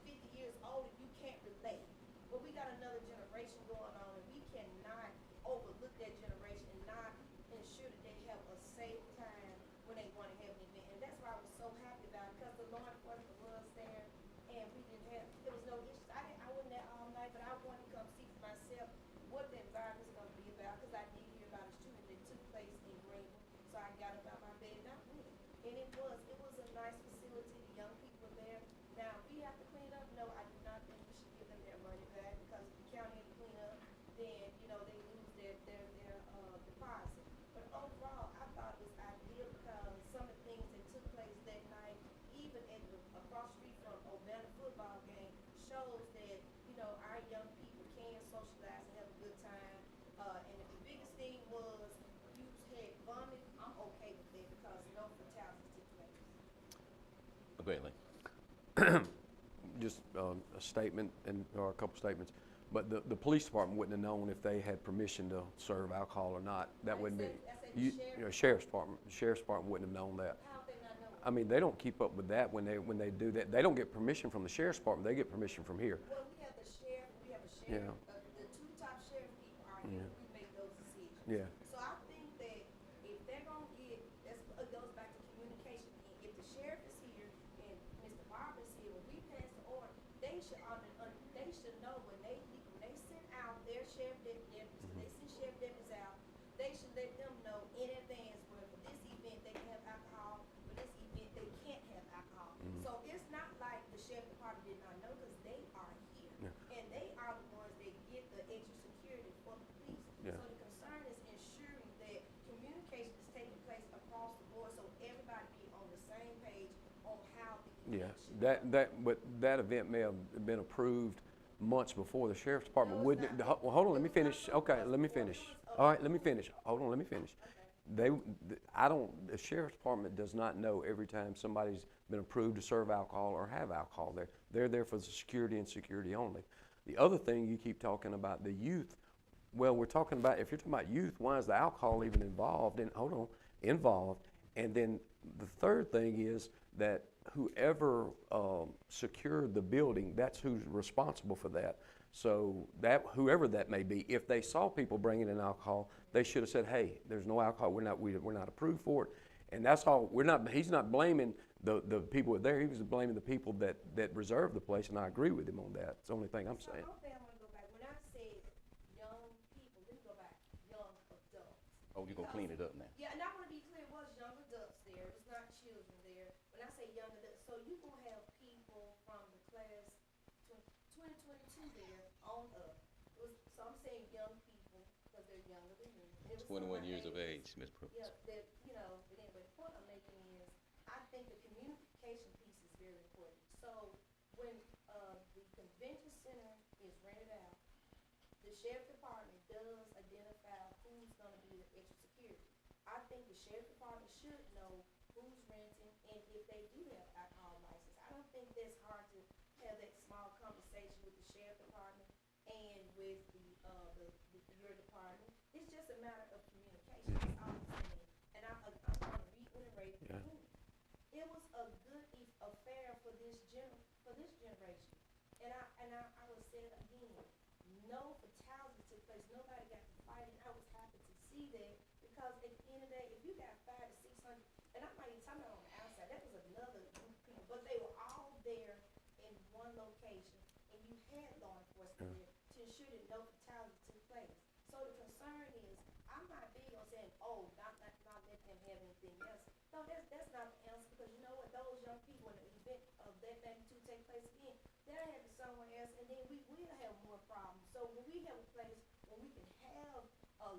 A: 50 years older, you can't relate. But we got another generation going on, and we cannot overlook that generation and not ensure that they have a safe time when they want to have an event. And that's why I was so happy about it, because the law enforcement was there, and we didn't have, there was no issues. I wasn't there all night, but I wanted to come see for myself what the environment's gonna be about, because I did hear about a shooting that took place in Greenville. So I got up out my bed and I went. And it was a nice facility, the young people were there. Now, if we have to clean up, no, I do not think we should give them their money back, because if the county had to clean up, then, you know, they lose their deposit. But overall, I thought it was ideal because some of the things that took place that night, even at the, across the street from Urbana football game, shows that, you know, our young people can socialize and have a good time. And if the biggest thing was you had vomit, I'm okay with that because no fatalities took place.
B: Greatly.
C: Just a statement or a couple statements. But the police department wouldn't have known if they had permission to serve alcohol or not. That wouldn't be.
A: I said the
C: You
A: sheriff-
C: know, sheriff's department wouldn't have known that.
A: How they not know?
C: I mean, they don't keep up with that when they do that. They don't get permission from the sheriff's department. They get permission from here.
A: Well, we have the sheriff, we have a sheriff,
C: Yeah.
A: The 2 top sheriff people are here,
C: Yeah.
A: we make those decisions.
C: Yeah.
A: So I think that if they're gonna get, it goes back to communication. If the sheriff is here and Mr. Barber is here, when we pass the order, they should they should know when they send out their sheriff deputies, when they send sheriff deputies out, they should let them know in advance where for this event they can have alcohol, for this event they can't have alcohol. So it's not like the sheriff department did not know, because they are here. And they are the ones that get the extra security for the police.
C: Yeah.
A: So the concern is ensuring that communication is taking place across the board, so everybody be on the same page on how the
C: Yeah.
A: event should go.
C: But that event may have been approved months before the sheriff's department
A: No, it's
C: wouldn't.
A: not.
C: Well, hold on, let me
A: It was not
C: finish.
A: approved
C: Okay,
A: once
C: let me
A: before. It
C: finish.
A: was
C: All right, let me finish. Hold on, let me finish.
A: Okay.
C: The sheriff's department does not know every time somebody's been approved to serve alcohol or have alcohol there. They're there for the security and security only. The other thing, you keep talking about the youth. Well, we're talking about, if you're talking about youth, why is the alcohol even involved? And hold on, involved. And then the third thing is that whoever secured the building, that's who's responsible for that. So that, whoever that may be, if they saw people bringing in alcohol, they should have said, hey, there's no alcohol, we're not approved for it. And that's all, he's not blaming the people there, he was blaming the people that reserved the place, and I agree with him on that. It's the only thing I'm
A: So
C: saying.
A: I want to go back. When I said young
B: Oh, you gonna clean it up now?
A: Yeah, and I wanna be clear, it was young adults there, it's not children there. When I say young adults, so you gonna have people from the class 2022 there on up. So I'm saying young people, because they're younger than me. It was some
B: 21
A: my
B: years of
A: age.
B: age, Ms. Brooks.
A: Yeah, that, you know, but anyway, the point I'm making is, I think the communication piece is very important. So when, the convention center is rented out, the sheriff department does identify who's gonna be the extra security. I think the sheriff department should know who's renting and if they do have alcohol license. I don't think that's hard to have that small conversation with the sheriff department and with your department. It's just a matter of communication, that's all I'm saying. And I'm gonna reiterate the point. It was a good affair for this generation. And I will say it again, no fatality took place, nobody got to fighting. I was happy to see that, because at the end of the day, if you got 500 to 600, and I'm not even talking about on the outside, that was another group of people, but they were all there in one location, and you had law enforcement there to ensure that no fatality took place. So the concern is, I'm not big on saying, oh, not let them have anything else. No, that's not the answer, because you know what, those young people, when the event of that magnitude take place again, they'll have it somewhere else, and then we will have more problems. So when we have a place where we can have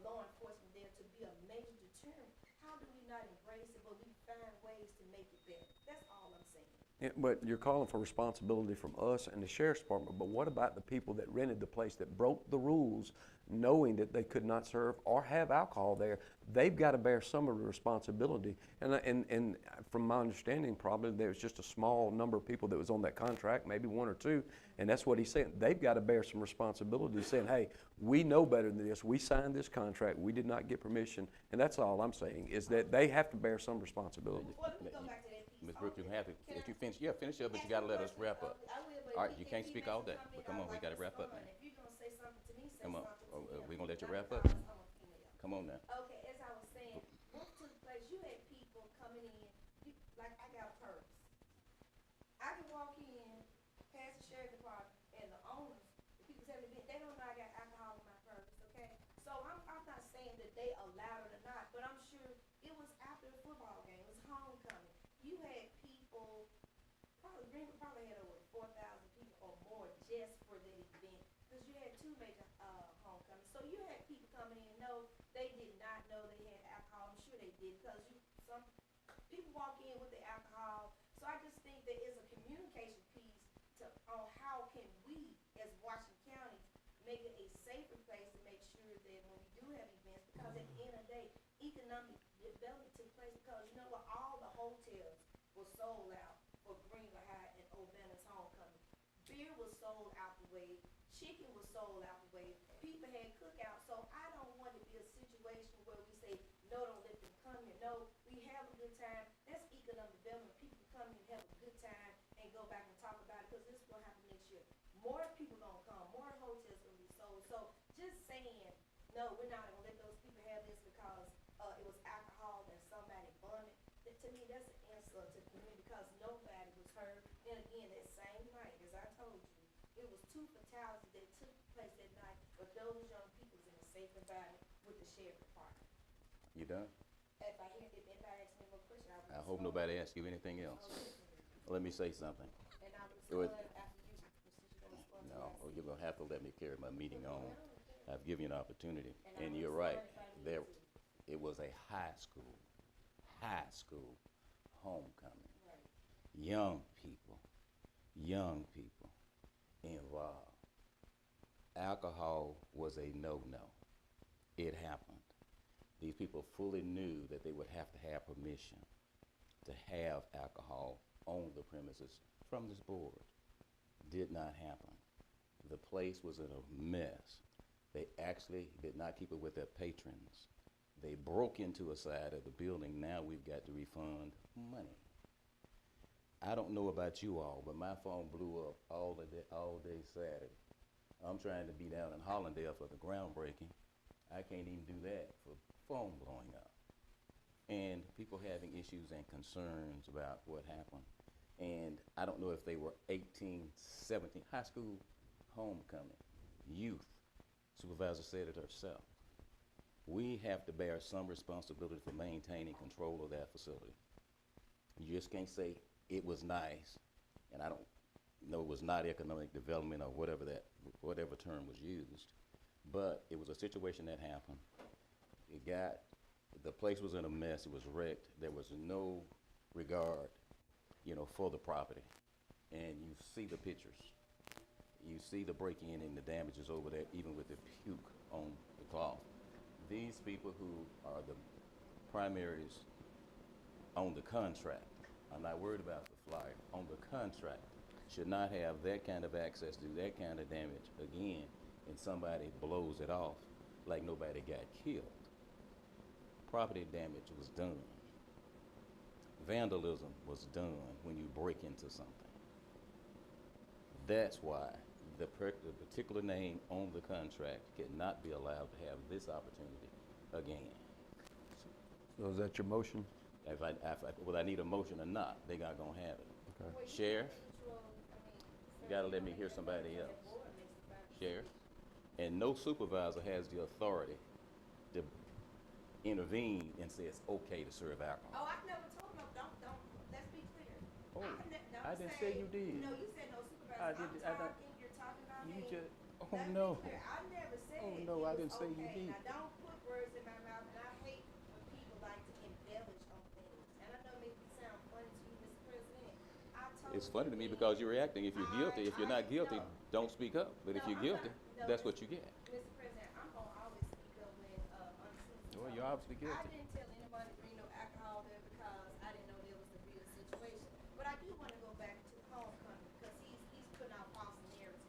A: law enforcement there to be a major deterrent, how do we not embrace it, but we find ways to make it better? That's all I'm saying.
C: Yeah, but you're calling for responsibility from us and the sheriff's department, but what about the people that rented the place, that broke the rules, knowing that they could not serve or have alcohol there? They've got to bear some of the responsibility. And from my understanding, probably there was just a small number of people that was on that contract, maybe one or two, and that's what he's saying. They've got to bear some responsibility, saying, hey, we know better than this. We signed this contract. We did not get permission. And that's all I'm saying, is that they have to bear some responsibility.
A: Well, let me go back to that piece.
B: Ms. Brooks, you have to, if you finish, finish up, but you gotta let us wrap up.
A: I will, but
B: All right,
A: if
B: you
A: he-
B: can't
A: if he
B: speak
A: makes
B: all
A: a
B: day,
A: comment,
B: but come
A: I
B: on,
A: would
B: we
A: like
B: gotta
A: to
B: wrap up
A: respond.
B: now.
A: If you're gonna say something to me, say
B: Come on.
A: something to me.
B: We gonna let you
A: Not
B: wrap up?
A: because I'm a female.
B: Come on now.
A: Okay, as I was saying, what took place, you had people coming in, like I got a purse. I can walk in, past the sheriff department, and the owners, the people selling the they don't know I got alcohol in my purse, okay? So I'm not saying that they allowed it or not, but I'm sure it was after the football game, it was homecoming. You had people, Greenwood probably had over 4,000 people or more just for that event, because you had two major homecomings. So you had people coming in, no, they did not know they had alcohol. I'm sure they did, because some people walk in with the alcohol. So I just think there is a communication piece on how can we, as Washington County, make it a safer place to make sure that when we do have events, because at the end of the day, economic development took place, because you know what, all the hotels were sold out for Greenwood High and Ovana's homecoming. Beer was sold out the way, chicken was sold out the way, people had cookouts. So I don't want to be a situation where we say, no, don't let them come here. No, we have a good time. That's economic development. People come here and have a good time and go back and talk about it, because this is what happened next year. More people gonna come, more hotels gonna be sold. So just saying, no, we're not gonna let those people have this because it was alcohol and somebody burned it. To me, that's an insult to the community, because nobody was hurt. And again, that same night, as I told you, it was 2 fatalities that took place that night, but those young people was in a safe environment with the sheriff department.
B: You done?
A: If I ask me more question, I will.
B: I hope nobody asks you anything else. Let me say something.
A: And I will
B: Go ahead.
A: respond after you, since you don't respond to
B: No,
A: what I
B: you're gonna have to let me carry my meeting on. I've given you an opportunity,
A: And I
B: and
A: will
B: you're right.
A: respond if I need
B: There, it was a high school homecoming.
A: Right.
B: Young people involved. Alcohol was a no-no. It happened. These people fully knew that they would have to have permission to have alcohol on the premises from this board. Did not happen. The place was in a mess. They actually did not keep it with their patrons. They broke into a side of the building. Now we've got to refund money. I don't know about you all, but my phone blew up all day Saturday. I'm trying to be down in Hollandale for the groundbreaking. I can't even do that for phone blowing up. And people having issues and concerns about what happened. And I don't know if they were 18, 17, high school homecoming, youth. Supervisor said it herself. we have to bear some responsibility for maintaining control of that facility. You just can't say it was nice, and I don't know it was not economic development or whatever term was used, but it was a situation that happened. The place was in a mess, it was wrecked, there was no regard, for the property. And you see the pictures. You see the break-in and the damages over there, even with the puke on the cloth. These people who are the primaries on the contract, I'm not worried about the flyer, on the contract, should not have that kind of access to that kind of damage again, and somebody blows it off like nobody got killed. Property damage was done. Vandalism was done when you break into something. That's why the particular name on the contract cannot be allowed to have this opportunity again.
C: So is that your motion?
B: Whether I need a motion or not, they not gonna have it.
C: Okay.
A: Well, you
B: Sheriff,
A: control,
B: you gotta let me hear somebody else. Sheriff, and no supervisor has the authority to intervene and say it's okay to serve alcohol.
A: Oh, I've never told no, don't, let's be clear.
B: Oh,
A: Don't
B: I didn't say you did.
A: No, you said no supervisor.
B: I did- I don't-
A: You're talking about
B: You
A: me.
B: just, oh
A: Let's
B: no.
A: be clear. I never said
B: Oh,
A: it
B: no, I
A: was
B: didn't say you
A: okay.
B: did.
A: Now, don't put words in my mouth, and I hate when people like to embellish on things. And I know it makes me sound funny to you, Mr. President. I told
B: It's funny to me
A: you
B: because you're reacting. If you're guilty, if you're not guilty,
A: no.
B: don't speak up. But if
A: No,
B: you're
A: I'm
B: guilty,
A: not. No,
B: that's what you get.
A: Mr. President, I'm gonna always speak up when, unsolicited.
B: Well, you're obviously
A: I
B: guilty.
A: didn't tell anybody to bring no alcohol there because I didn't know there was the real situation. But I do wanna go back to homecoming, because he's putting out false narratives.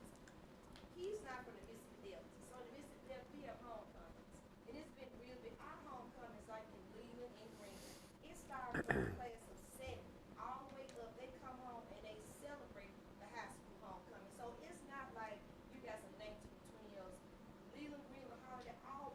A: He's not from the Mississippi Delta, so the Mississippi Delta, we have homecomings. And it's been real big, our homecomings like in Leland and Greenville, it starts from a class of 7, all the way up, they come home and they celebrate the high school homecoming. So it's not like you got some 19, 20-year-olds, Leland, Greenville, Holiday, all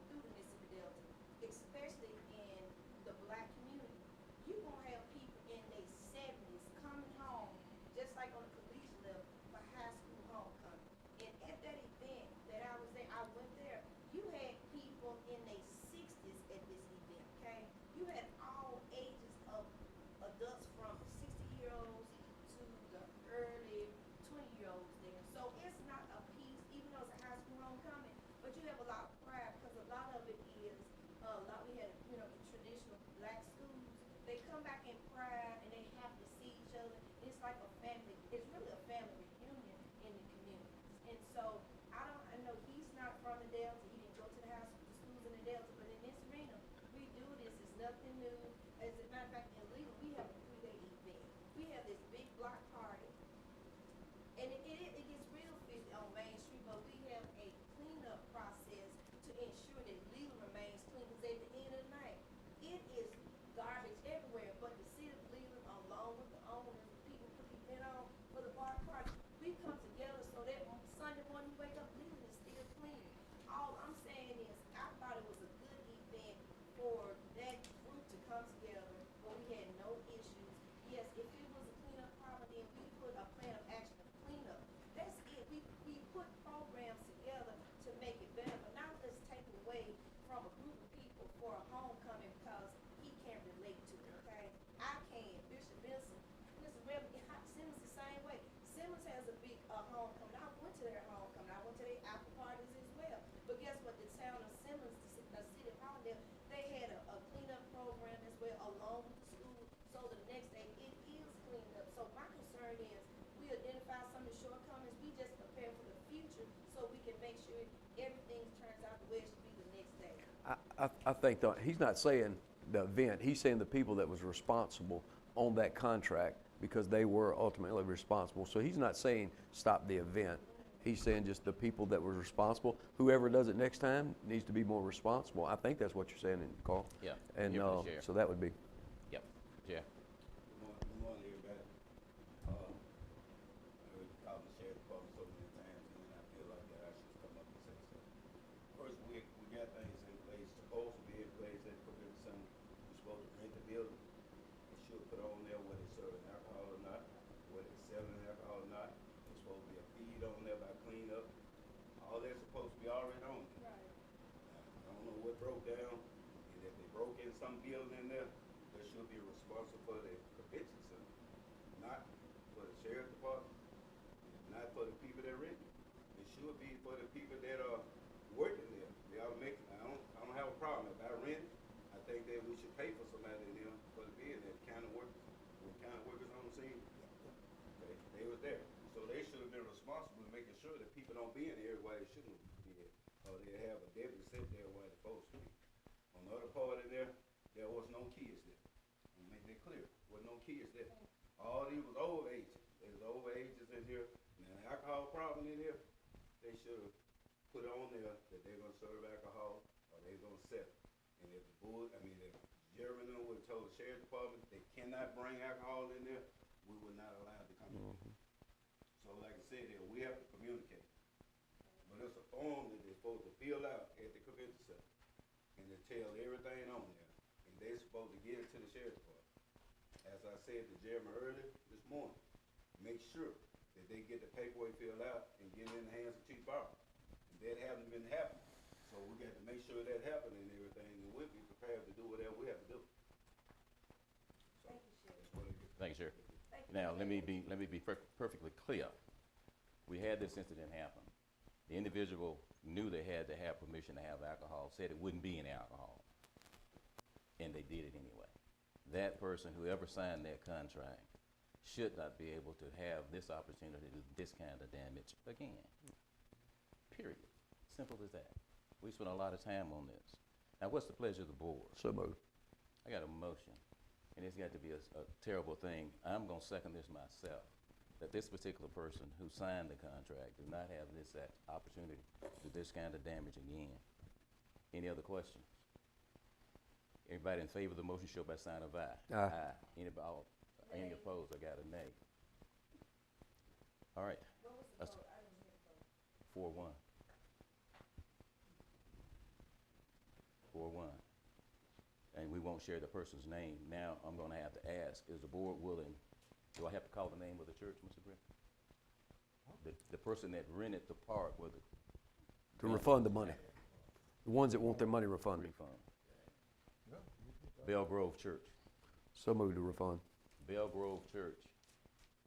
A: through the Mississippi Delta, especially in the black community. You gonna have people in their 70s coming home, just like on the collegiate level, for high school homecoming. And at that event that I was there, I went there, you had people in their 60s at this event, okay? You had all ages of adults from 60-year-olds to the early 20-year-olds there. So it's not a piece, even though it's a high school homecoming, but you have a lot of pride, because a lot of it is, we had, the traditional black schools. They come back in pride and they have to see each other. It's like a family, it's really a family reunion in the communities. And so, I know he's not from the Delta, he didn't go to the schools in the Delta, but in this arena, we do this, it's nothing new. As a matter of fact, in Leland, we have a 3-day event. We have this big block party, and it gets real busy on Main Street, but we have a cleanup process to ensure that Leland remains clean, because at the end of the night, it is garbage everywhere, but the city of Leland, along with the owners, the people put the event on for the block party, we come together so that on Sunday morning you wake up, Leland is still clean. All I'm saying is, I thought it was a good event for that group to come together, where we had no issues. Yes, if it was a cleanup problem, then we put a plan of action of cleanup. That's it. We put programs together to make it better, but now let's take it away from a group of people for a homecoming because he can't relate to it, okay? I can. Bishop Benson, Mr. Reverend, Simmons the same way. Simmons has a big homecoming. I went to their homecoming. I went to their after parties as well. But guess what? The town of Simmons, the city of Hollandale, they had a cleanup program as well, along with the school. So the next day, it is cleaned up. So my concern is, we identify some of the shortcomings. We just prepare for the future so we can make sure everything turns out the way it should be the next day.
C: I think he's not saying the event, he's saying the people that was responsible on that contract, because they were ultimately responsible. So he's not saying stop the event. He's saying just the people that were responsible, whoever does it next time needs to be more responsible. I think that's what you're saying, Carl.
B: Yeah.
C: And
B: You're from the sheriff.
C: so that would be.
B: Yep. Yeah.
M: Good morning, everybody. I heard you call the sheriff department so many times, and I feel like that I should come up and say something. First, we got things in place, supposed to be in place that prevent some, we're supposed to rent the building. It should put on there whether it's serving alcohol or not, whether it's selling alcohol or not. There's supposed to be a feed on there by cleanup. All that's supposed to be already on there.
A: Right.
M: I don't know what broke down, and if they broke in some building in there, they should be responsible for the convention center, not for the sheriff department, not for the people that rent it. It should be for the people that are working there. They are making, I don't have a problem. If I rent it, I think that we should pay for somebody in there for the being there, county workers. When county workers on the scene, okay, they was there. So they should have been responsible in making sure that people don't be in the area where they shouldn't be at. Or they have a deputy sit there where they're supposed to be. On the other part of there was no kids there. I'll make that clear. There was no kids there. All these was overages. There was overages in here. Now, the alcohol problem in here, they should have put on there that they're gonna serve alcohol or they're gonna sell it. And if if Jeremy would have told the sheriff department they cannot bring alcohol in there, we were not allowed to come in. So like I said, we have to communicate. But it's a form that they're supposed to fill out at the convention center. And they tell everything on there. And they're supposed to get it to the sheriff department. As I said to Jeremy earlier this morning, make sure that they get the paperwork filled out and get it in the hands of Chief Barber. And that hasn't been happening. So we got to make sure that happens and everything, and we'll be prepared to do whatever we have to do. So, that's what it is.
B: Thank you, Sheriff. Now, let me be perfectly clear. We had this incident happen. The individual knew they had to have permission to have alcohol, said it wouldn't be any alcohol, and they did it anyway. That person, whoever signed that contract, should not be able to have this opportunity to do this kind of damage again. Period. Simple as that. We spent a lot of time on this. Now, what's the pleasure of the board?
C: So moved.
B: I got a motion, and it's got to be a terrible thing. I'm gonna second this myself, that this particular person who signed the contract do not have this opportunity to do this kind of damage again. Any other questions? Everybody in favor of the motion, show by sign of aye.
C: Aye.
B: Any opposed? I got a nay. All right.
A: What was the
B: That's
A: vote? I didn't hear the vote.
B: 4-1. 4-1. And we won't share the person's name. Now, I'm gonna have to ask, is the board willing, do I have to call the name of the church, Mr. Griffin? The person that rented the park with the.
C: To refund the money. The ones that want their money refunded.
B: Refund. Bell Grove Church.
C: So moved to refund.
B: Bell Grove Church,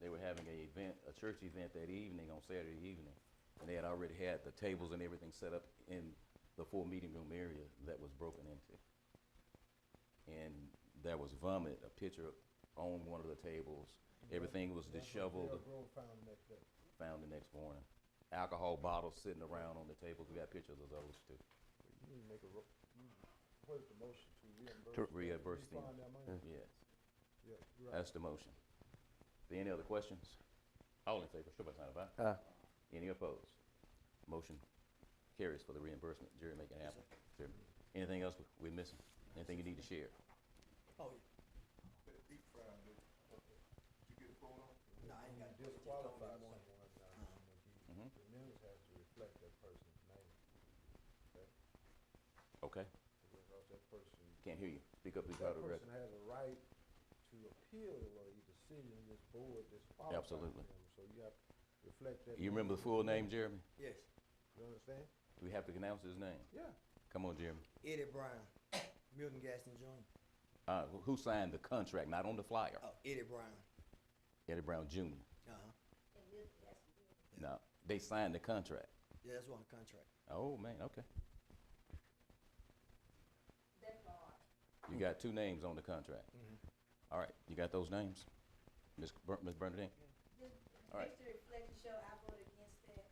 B: they were having a church event that evening, on Saturday evening, and they had already had the tables and everything set up in the full meeting room area that was broken into. And there was vomit, a pitcher on one of the tables. Everything was disheveled. Found the next morning. Alcohol bottles sitting around on the tables. We got pictures of those too.
F: What is the motion
B: To reimburse them.
F: refund that money?
B: Yes,
F: Yeah, you're right.
B: that's the motion. Any other questions? All in favor, show by sign of aye.
C: Aye.
B: Any opposed? Motion carries for the reimbursement. Jerry, make it happen. Jerry, anything else we're missing? Anything you need to share?
I: Oh, yeah.
J: That deep fry, did you get a photo?
I: No, I ain't got it.
F: Disqualify
I: Just told me
F: someone,
B: Mhm.
F: the minutes have to reflect that person's name.
B: Okay,
F: Because that person,
B: can't hear you. Speak up, please,
F: that
B: out of the
F: person
B: record.
F: has a right to appeal a decision this board disqualifies
B: Absolutely.
F: them. So you have to reflect that.
B: You remember the full name, Jeremy?
I: Yes,
F: You understand?
B: Do we have to announce his name?
F: Yeah.
B: Come on, Jeremy.
I: Eddie Brown, Milton Gaston Jr.
B: Who signed the contract, not on the flyer?
I: Oh, Eddie Brown.
B: Eddie Brown Jr.
I: Uh-huh.
A: And this, that's good.
B: No, they signed the contract.
I: Yeah, that's on the contract.
B: Oh, man, okay.
A: That's hard.
B: You got two names on the contract. All right, you got those names? Ms. Bernadette?
A: Just
B: All right.
A: make sure reflect and show I voted against that.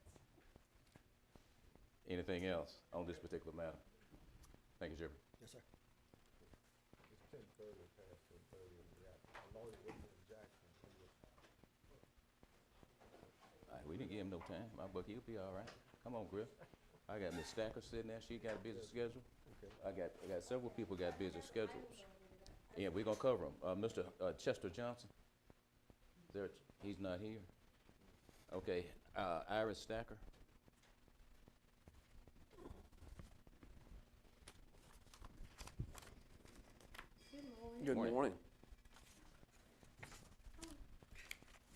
B: Anything else on this particular matter? Thank you, Jeremy.
I: Yes, sir.
F: It's 10:30, past 10:30, and we got a lawyer waiting in Jackson.
B: All right, we didn't give him no time, but he'll be all right. Come on, Griff. I got Ms. Stacker sitting there, she got a busy schedule. I got several people got busy schedules. Yeah, we're gonna cover them. Mr. Chester Johnson, he's not here. Okay, Iris Stacker.
C: Good
B: Morning.
C: morning.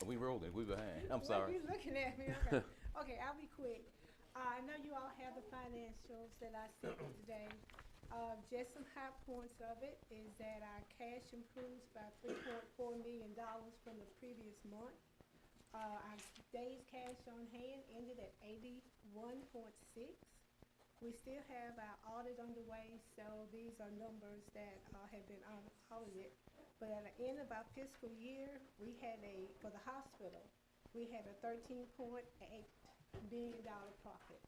B: We rolling, we behind. I'm
N: What
B: sorry.
N: you looking at me? Okay, okay, I'll be quick. I know you all have the financials that I sent you today. Just some high points of it is that our cash improves by $3.4 million from the previous month. Our days cash on hand ended at 81.6. We still have our audit underway, so these are numbers that have been audited. But at the end of our fiscal year, we had for the hospital, we had a $13.8 million profit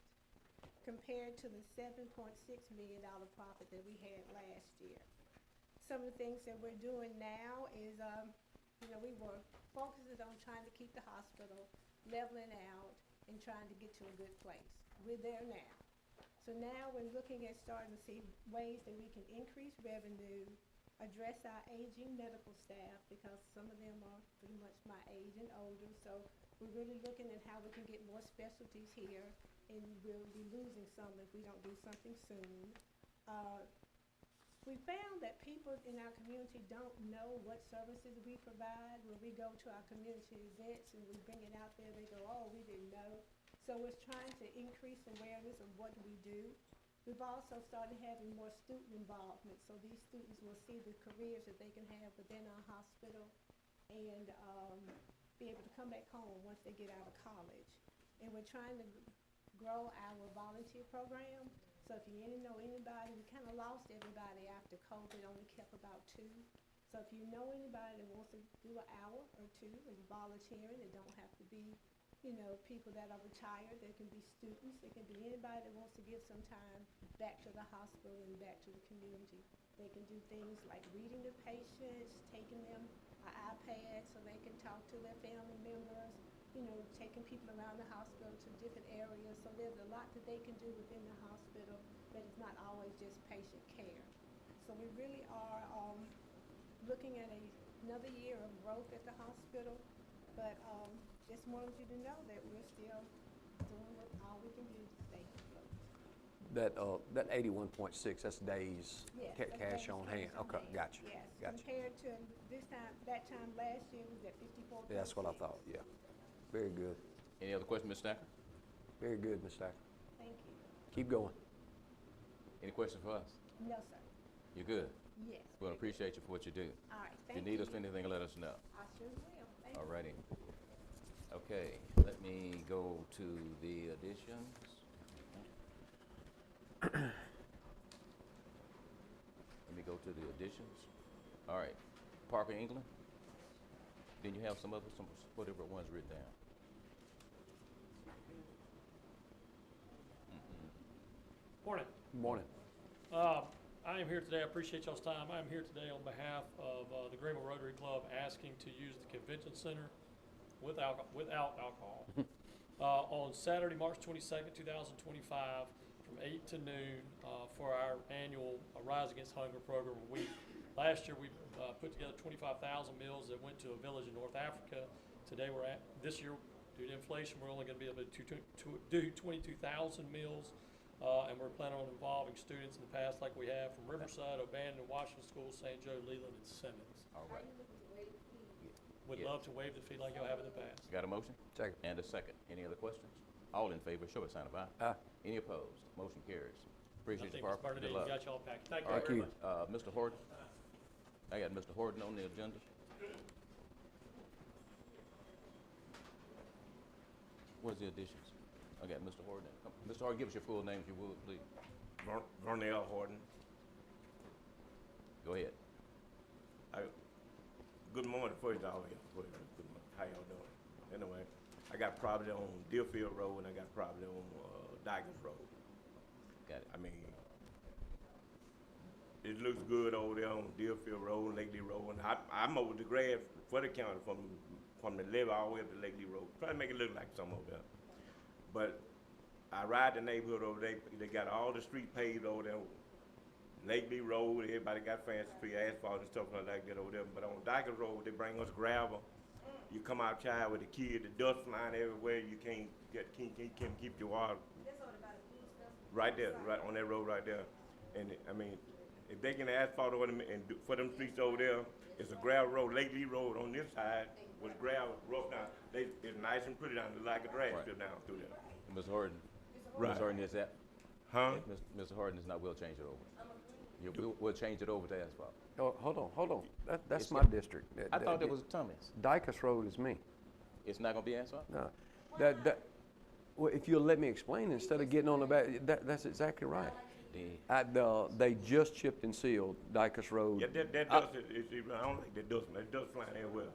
N: compared to the $7.6 million profit that we had last year. Some of the things that we're doing now is, we were focusing on trying to keep the hospital leveling out and trying to get to a good place. We're there now. So now we're looking at starting to see ways that we can increase revenue, address our aging medical staff, because some of them are pretty much my age and older. So we're really looking at how we can get more specialties here, and we'll be losing some if we don't do something soon. We found that people in our community don't know what services we provide. When we go to our community events and we bring it out there, they go, oh, we didn't know. So we're trying to increase awareness of what we do. We've also started having more student involvement, so these students will see the careers that they can have within our hospital and be able to come back home once they get out of college. And we're trying to grow our volunteer program. So if you know anybody, we kind of lost everybody after COVID, only kept about 2. So if you know anybody that wants to do an hour or 2 and volunteering, it don't have to be, people that are retired. They can be students. It can be anybody that wants to give some time back to the hospital and back to the community. They can do things like reading to patients, taking them an iPad so they can talk to their family members, taking people around the hospital to different areas. So there's a lot that they can do within the hospital that is not always just patient care. So we really are looking at another year of growth at the hospital, but just wanted you to know that we're still doing all we can do to stay afloat.
C: That 81.6, that's days
N: Yes,
C: cash
N: that's
C: on
N: days
C: hand.
N: cash on
C: Okay,
N: hand.
C: gotcha.
N: Yes,
C: Gotcha.
N: compared to that time last year was at 54.6.
C: Yeah, that's what I thought, yeah. Very good.
B: Any other questions, Ms. Stacker?
C: Very good, Ms. Stacker.
N: Thank you.
C: Keep going.
B: Any questions for us?
N: No, sir.
B: You good?
N: Yes.
B: We'll appreciate you for what you do.
N: All right,
B: If
N: thank
B: you need
N: you.
B: us for anything, let us know.
N: I sure will. Thank you.
B: All righty. Okay, let me go to the additions. Let me go to the additions. All right, Parker England. Then you have some whatever ones written down.
O: Morning.
C: Morning.
O: I am here today, I appreciate y'all's time. I am here today on behalf of the Greenville Rotary Club asking to use the convention center without alcohol on Saturday, March 22nd, 2025 from 8 to noon for our annual Rise Against Hunger program. Last year we put together 25,000 meals that went to a village in North Africa. This year, due to inflation, we're only going to be able to do 22,000 meals. And we're planning on involving students in the past like we have from Riverside, O'Bannon, Washington Schools, St. Joe, Leland, and Simmons.
B: All right.
O: Would love to waive the fee like y'all have in the past.
B: Got a motion?
C: Second.
B: And a second. Any other questions? All in favor, show by sign of aye.
C: Aye.
B: Any opposed? Motion carries. Appreciate
O: I
B: you,
O: think Ms.
B: Parker.
O: Bernadette,
B: Good luck.
O: you got y'all packed. Thank you
B: All right,
O: very much.
B: Mr. Horton. I got Mr. Horton on the agenda. What's the additions? I got Mr. Horton. Mr. Horton, give us your full name if you would, please.
M: Vernell Horton.
B: Go ahead.
M: Good morning, first of all. Good morning. How y'all doing? Anyway, I got property on Deerfield Road and I got property on Dykens Road.
B: Got it.
M: I mean, it looks good over there on Deerfield Road, Lakely Road, and I'm over the grass for the county from the levee all the way up to Lakely Road. Try to make it look like something over there. But I ride the neighborhood over there. They got all the street paved over there. Lakely Road, everybody got fancy free asphalt and stuff like that over there. But on Dykens Road, they bring us gravel. You come outside with the kid, the dust flying everywhere. You can't keep your water. Right there, right on that road right there. And I mean, if they can asphalt over them and for them streets over there, it's a gravel road. Lakely Road on this side was gravel rough down. It's nice and pretty down there, like a drag strip down through there.
B: Mr. Horton.
M: Right.
B: Mr. Horton is that?
M: Huh?
B: Mr. Horton is not, we'll change it over. Yeah, we'll change it over to asphalt.
C: Oh, hold on. That's
B: It's
C: my
B: got-
C: district.
B: I thought it was Thomas.
C: Dicus Road is me.
B: It's not gonna be asphalt?
C: No. Well, if you'll let me explain instead of getting on the back, that's exactly right. They just chipped and sealed Dicus Road.
M: Yeah, that dust, I don't like that dust, that dust flying everywhere.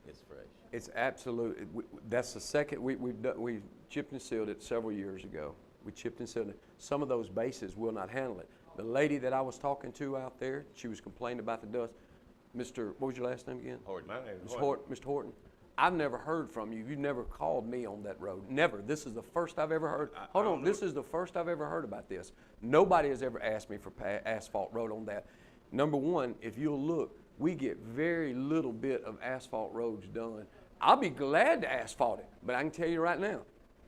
B: It's fresh.
C: It's absolute, that's the second, we chipped and sealed it several years ago. We chipped and sealed it. Some of those bases will not handle it. The lady that I was talking to out there, she was complaining about the dust. What was your last name again?
B: Horton.
M: My name is
C: Mr. Horton. I've never heard from you. You've never called me on that road. Never. This is the first I've ever heard. Hold on. This is the first I've ever heard about this. Nobody has ever asked me for asphalt road on that. Number one, if you'll look, we get very little bit of asphalt roads done. I'll be glad to asphalt it, but I can tell you right now,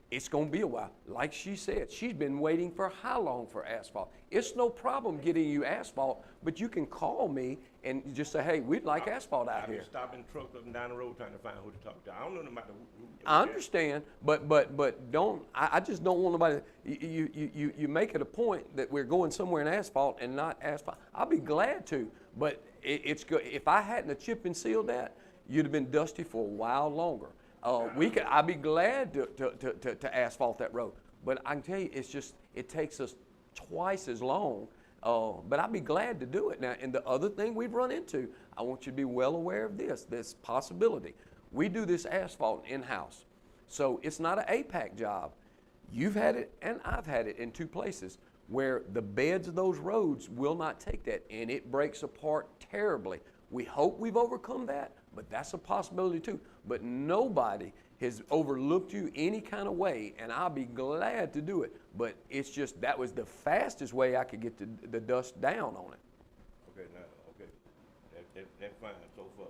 C: it's going to be a while. Like she said, she's been waiting for how long for asphalt? It's no problem getting you asphalt, but you can call me and just say, hey, we'd like asphalt out
M: I've
C: here.
M: been stopping trucks up and down the road trying to find who to talk to. I don't know no matter who.
C: I understand, but don't, I just don't want nobody, you make it a point that we're going somewhere in asphalt and not asphalt. I'll be glad to, but it's good. If I hadn't have chipped and sealed that, you'd have been dusty for a while longer. I'd be glad to asphalt that road, but I can tell you, it takes us twice as long. But I'd be glad to do it now. And the other thing we've run into, I want you to be well aware of this possibility. We do this asphalt in-house, so it's not an APAC job. You've had it, and I've had it in two places where the beds of those roads will not take that, and it breaks apart terribly. We hope we've overcome that, but that's a possibility too. But nobody has overlooked you any kind of way, and I'll be glad to do it. But it's just, that was the fastest way I could get the dust down on it.
M: Okay, now, okay, that's fine so far.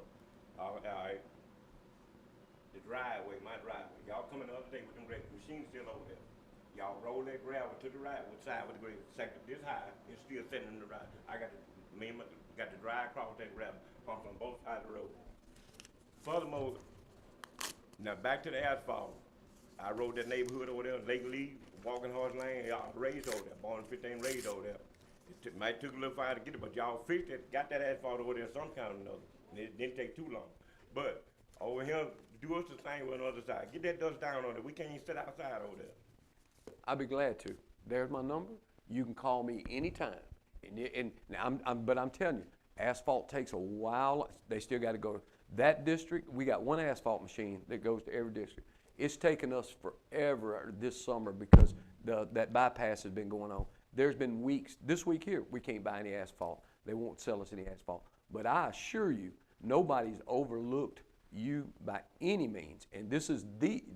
M: All right. The driveway, my driveway, y'all coming the other day with them great machines still over there. Y'all roll that gravel to the right, with side with the gravel, sector this high, it's still sitting in the right. I got to drive across that gravel, pumps on both sides of the road. Furthermore, now back to the asphalt. I rode that neighborhood over there, Lake Lee, Walking Horse Lane, y'all raised over there, Barn 15 raised over there. Might took a little while to get it, but y'all fixed it, got that asphalt over there some kind of another. And it didn't take too long. But over here, do us the same on the other side. Get that dust down on it. We can't even sit outside over there.
C: I'd be glad to. There's my number. You can call me anytime. And now but I'm telling you, asphalt takes a while. They still got to go. That district, we got one asphalt machine that goes to every district. It's taken us forever this summer because that bypass has been going on. There's been weeks, this week here, we can't buy any asphalt. They won't sell us any asphalt. But I assure you, nobody's overlooked you by any means. And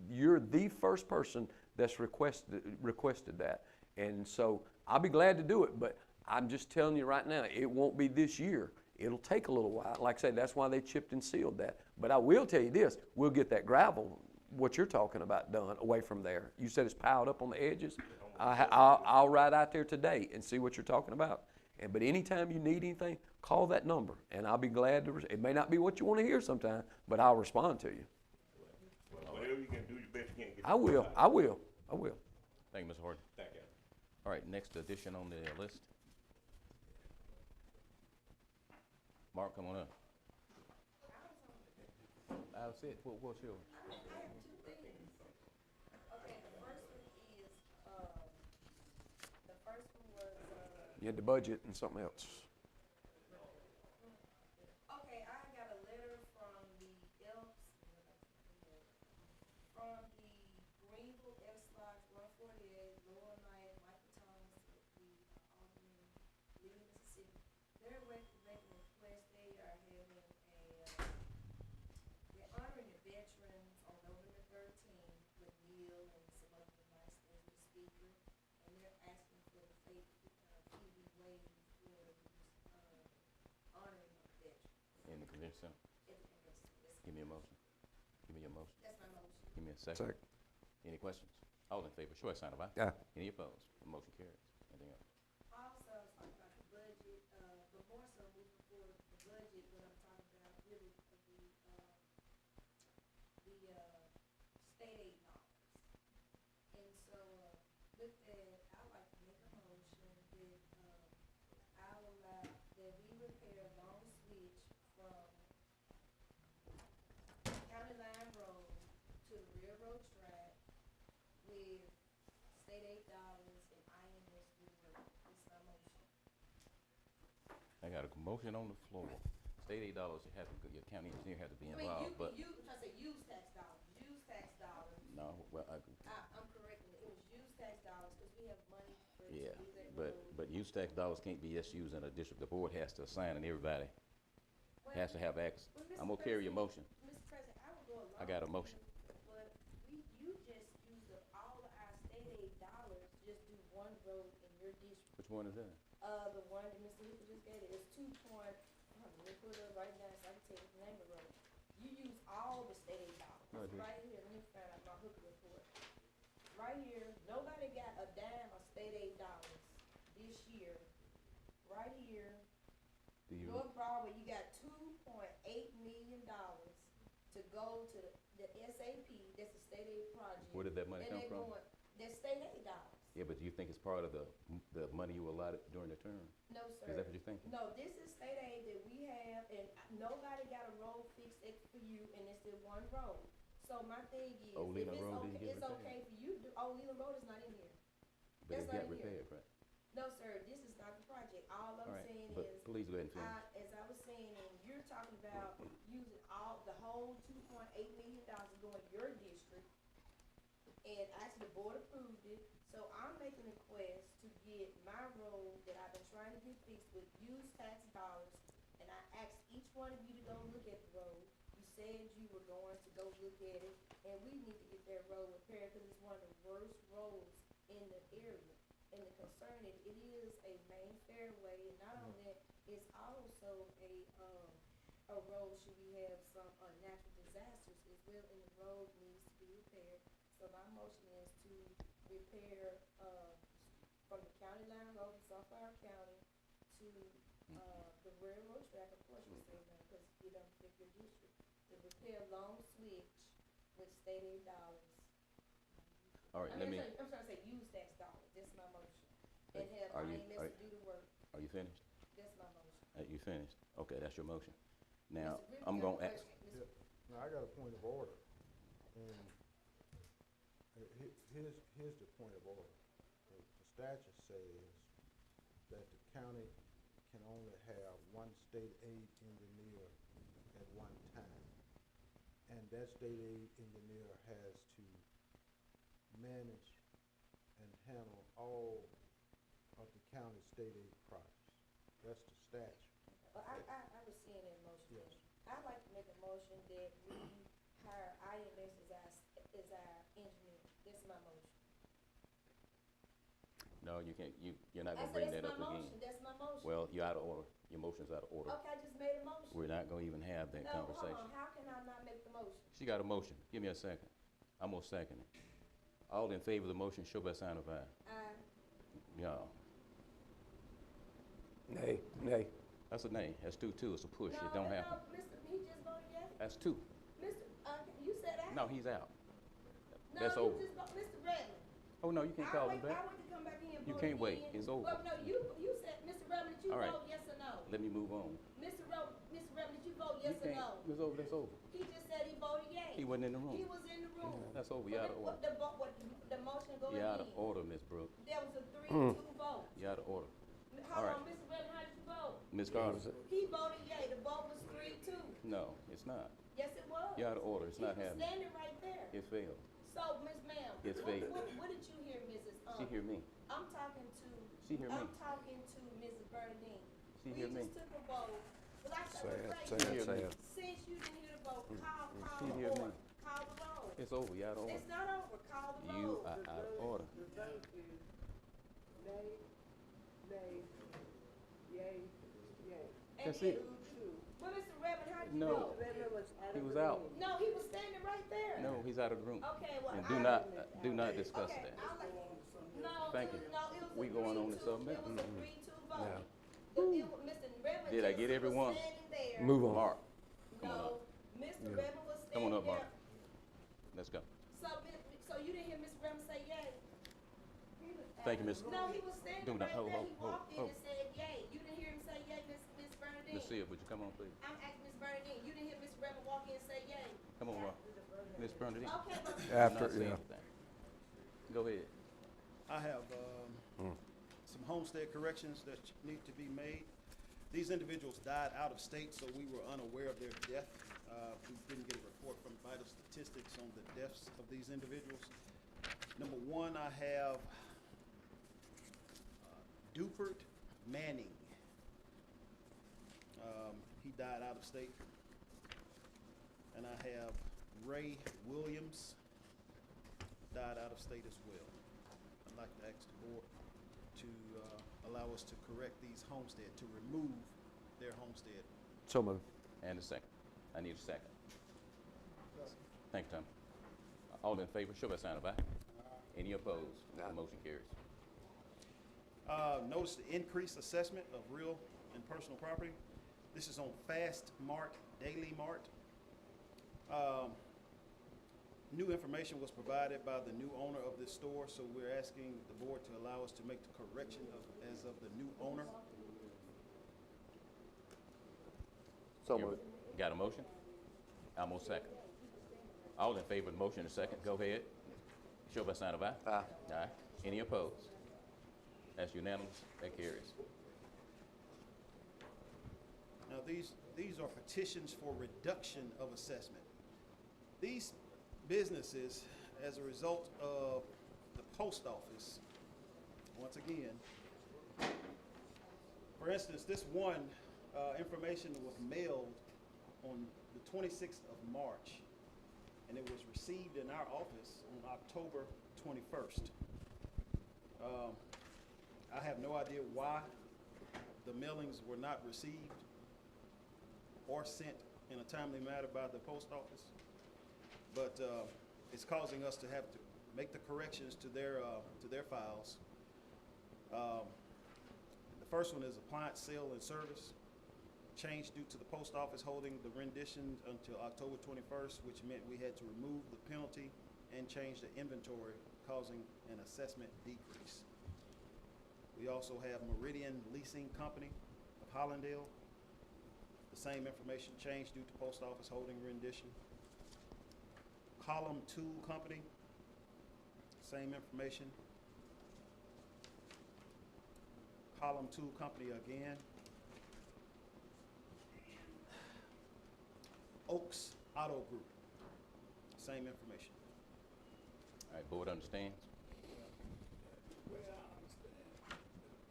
C: you're the first person that's requested that. And so I'll be glad to do it, but I'm just telling you right now, it won't be this year. It'll take a little while. Like I say, that's why they chipped and sealed that. But I will tell you this, we'll get that gravel, what you're talking about, done away from there. You said it's piled up on the edges. I'll ride out there today and see what you're talking about. But anytime you need anything, call that number, and I'll be glad to. It may not be what you want to hear sometimes, but I'll respond to you.
M: Whatever you can do, your best you can.
C: I will.
B: Thank you, Mr. Horton.
M: Thank you.
B: All right, next addition on the list. Mark, come on up. I'll see it. What's yours?
A: I have two things. Okay, the first one was,
C: You had the budget and something else.
A: okay, I got a letter from the Greenville, F-Slots, 148, Lower Knight, Michael Thomas, the Alderman, Lee, Mississippi. They're making a request. They are having they're honoring the veterans on November 13th with meal and some other nice things with the speaker. And they're asking for the fee be waived for honoring of veterans.
B: In the convention center?
A: At the convention center.
B: Give me a motion. Give me your motion.
A: That's my motion.
B: Give me a second.
C: Second.
B: Any questions? All in favor, show a sign of aye.
C: Aye.
B: Any opposed? The motion carries. Anything else?
A: Also, I was talking about the budget, but more so moving forward, the budget, what I'm talking about really the state aid dollars. And so, with that, I'd like to make a motion that,
B: I got a motion on the floor. State aid dollars, you have to, your county engineer has to be
A: I mean,
B: involved, but,
A: I say use tax dollars,
B: no, well,
A: I'm correcting it, it was use tax dollars, cause we have money for. to
B: yeah,
A: do that road.
B: but use tax dollars can't be just used in a district. The board has to assign and everybody has to have access.
A: Well,
B: I'm gonna carry your motion.
A: Mr. President, I would go along.
B: I got a
A: with
B: motion.
A: you, But you just used up all of our state aid dollars, to just do one road in your district.
B: Which one is that?
A: The one that Mr. Hooper just gave it, it's 2 point, let me put it up right now so I can tell you the name of the road. You use all the state aid dollars.
B: No, I didn't.
A: Right here, let me find out my Hooper report. Right here, nobody got a dime of state aid dollars this year. Right here,
B: Do you,
A: North Broadway, you got $2.8 million to go to the SAP, that's the state aid project.
B: where did that money come from?
A: That's state aid dollars.
B: Yeah, but do you think it's part of the money you allotted during the term?
A: No, sir.
B: Is that what you're thinking?
A: No, this is state aid that we have, and nobody got a road fixed for you, and it's the one road. So my thing is, if
B: Olean
A: it's
B: Road didn't
A: okay,
B: get
A: it's
B: repaired.
A: okay for you to, Olean Road is not in here.
B: But
A: That's
B: it
A: not
B: got
A: in here.
B: repaired, right?
A: No, sir, this is not the project. All I'm
B: All right,
A: saying
B: but
A: is,
B: please go ahead and finish.
A: as I was saying, and you're talking about using the whole $2.8 million to go in your district, and actually the board approved it, so I'm making a request to get my road that I've been trying to get fixed with used tax dollars, and I asked each one of you to go look at the road. You said you were going to go look at it, and we need to get that road repaired, because it's one of the worst roads in the area. And the concern is, it is a main fairway, and not only that, it's also a road should we have some natural disasters as well, and the road needs to be repaired. So my motion is to repair, from the county line road in Sunflower County to, the railroad track, of course you say that, because you don't fit your district. To repair Long Switch with state aid dollars.
B: All right, let me,
A: I'm trying to say use tax dollars, that's my motion. And have
B: Are you-
A: IMS do the work,
B: are you finished?
A: that's my motion.
B: You finished? Okay, that's your motion. Now,
A: Mr. Griffin
B: I'm
A: got a
B: gonna ask,
A: question. Mr.
F: Now, I got a point of order, and here's the point of order. The statute says that the county can only have one state aid engineer at one time. And that state aid engineer has to manage and handle all of the county state aid projects. That's the statute.
A: Well, I was seeing that motion.
F: Yes.
A: I'd like to make a motion that we hire IMS as our engineer, that's my motion.
B: no, you can't, you're not
A: I
B: gonna
A: said
B: bring that
A: that's
B: up
A: my
B: again.
A: motion, that's my motion.
B: Well, you're out of order. Your motion's out of order.
A: Okay, I just made a motion.
B: We're not gonna even have that
A: No, hold
B: conversation.
A: on, how can I not make the motion?
B: She got a motion. Give me a second. I'm gonna second it. All in favor of the motion, show by sign of aye. Yeah,
C: Nay.
B: that's a nay. That's 2-2. It's a push.
A: No,
B: It don't
A: no,
B: happen.
A: Mr., he just voted yes.
B: That's 2.
A: Mr., you said aye.
B: No, he's out.
A: No,
B: That's
A: you
B: over.
A: just Mr. Redmond.
B: Oh, no, you can't call him
A: I
B: back.
A: want to come back in and
B: You
A: vote
B: can't wait.
A: again.
B: It's over.
A: Well, no, you said, Mr. Redmond, did you
B: All right.
A: vote yes or no?
B: Let me move on.
A: Mr. Redmond, did you vote
B: You
A: yes or
B: can't-
A: no?
B: It's over. That's over.
A: He just said he voted yea.
B: He wasn't in the room.
A: He was in the room.
B: That's over. You're out of order.
A: The motion go
B: You're out of
A: again.
B: order, Miss Brooke.
A: There was a 3-2 vote.
B: You're out of order.
A: How
B: All right.
A: long, Mr. Redmond, how did you vote?
B: Ms. Carter?
A: He voted yea. The vote was 3-2.
B: No, it's not.
A: Yes, it was.
B: You're out of order. It's not
A: He was
B: happening.
A: standing right there.
B: It failed.
A: So, Ms. Ma'am,
B: It's fake.
A: what did you hear, Mrs.
B: She hear me.
A: I'm talking to.
B: She hear me.
A: I'm talking to Mrs. Bernadine.
B: She hear me.
A: We just took a vote. Well, I said,
C: Sad,
A: right
C: sad,
A: here,
C: sad.
A: since you didn't hear the vote, call
B: She
A: the
B: hear me.
A: order. Call the roll.
B: It's over. You're out of order.
A: It's not over. Call the roll.
B: You are out of order.
H: The vote is nay, nay, yay, yay.
A: And
B: That's
A: then-
B: it.
A: Well, Mr. Redmond, how did you
B: No.
A: vote?
B: He was out.
A: No, he was standing right there.
B: No, he's out of the room.
A: Okay, well,
B: And
A: I-
B: do not discuss
A: Okay,
B: that.
A: I'll let, no,
B: Thank you.
A: no, it was a
B: We going on to
A: 3-2.
B: something
A: It
B: else?
A: was a 3-2 vote.
C: Yeah.
A: Mr. Redmond
B: Did I
A: just
B: get
A: was
B: everyone?
A: standing there.
C: Move on.
B: Mark, come on
A: No,
B: up.
A: Mr.
C: Yeah.
A: Redmond was
B: Come
A: standing
B: on up, Mark.
A: there.
B: Let's go.
A: So you didn't hear Mr. Redmond say yay?
B: Thank you, Miss.
A: No, he was standing
B: Do not-
A: right
B: hold,
A: there.
B: hold,
A: He
B: hold,
A: walked in
B: hold.
A: and said yay. You didn't hear him say yay, Miss Bernadine?
B: Miss Sia, would you come on, please?
A: I'm asking Miss Bernadine. You didn't hear Mr. Redmond walk in and say yay?
B: Come on, Mark. Miss Bernadine.
A: Okay, but
B: Do
C: After,
B: not say
C: yeah.
B: anything. Go ahead.
P: I have some homestead corrections that need to be made.
F: These individuals died out of state, so we were unaware of their death. We didn't get a report from vital statistics on the deaths of these individuals. Number one, I have Dupert Manning. He died out of state. And I have Ray Williams, died out of state as well. I'd like to ask the board to allow us to correct these homestead, to remove their homestead.
C: So moved.
B: And a second. I need a second. Thank you, Tom. All in favor, show by sign of aye. Any opposed? The motion carries.
F: Notice the increased assessment of real and personal property. This is on Fast Mart, Daily Mart. New information was provided by the new owner of this store, so we're asking the board to allow us to make the correction as of the new owner.
C: So moved.
B: Got a motion? Almost second. All in favor of the motion, a second, go ahead. Show by sign of aye.
C: Aye.
B: Aye. Any opposed? That's unanimous, that carries.
F: Now, these are petitions for reduction of assessment. These businesses, as a result of the post office, once again, for instance, this one information was mailed on the 26th of March, and it was received in our office on October 21st. I have no idea why the mailings were not received or sent in a timely manner by the post office, but it's causing us to have to make the corrections to their files. The first one is appliance sale and service, changed due to the post office holding the rendition until October 21st, which meant we had to remove the penalty and change the inventory, causing an assessment decrease. We also have Meridian Leasing Company of Hollandale. The same information changed due to post office holding rendition. Column Tool Company, same information. Column Tool Company again. Oaks Auto Group, same information.
B: All right, board understands?
H: Well, I understand. The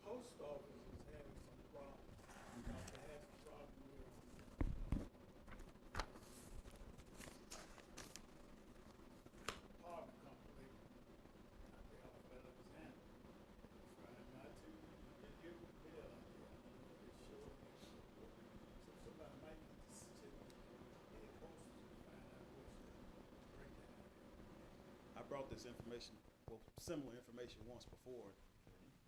H: post office is having some problems. They had some problem with apartment company. They all fell in his hand. Trying not to give the bill out there. They sure. So somebody might need to check any posters to find out what's the breakdown.
F: I brought this information, well, similar information once before.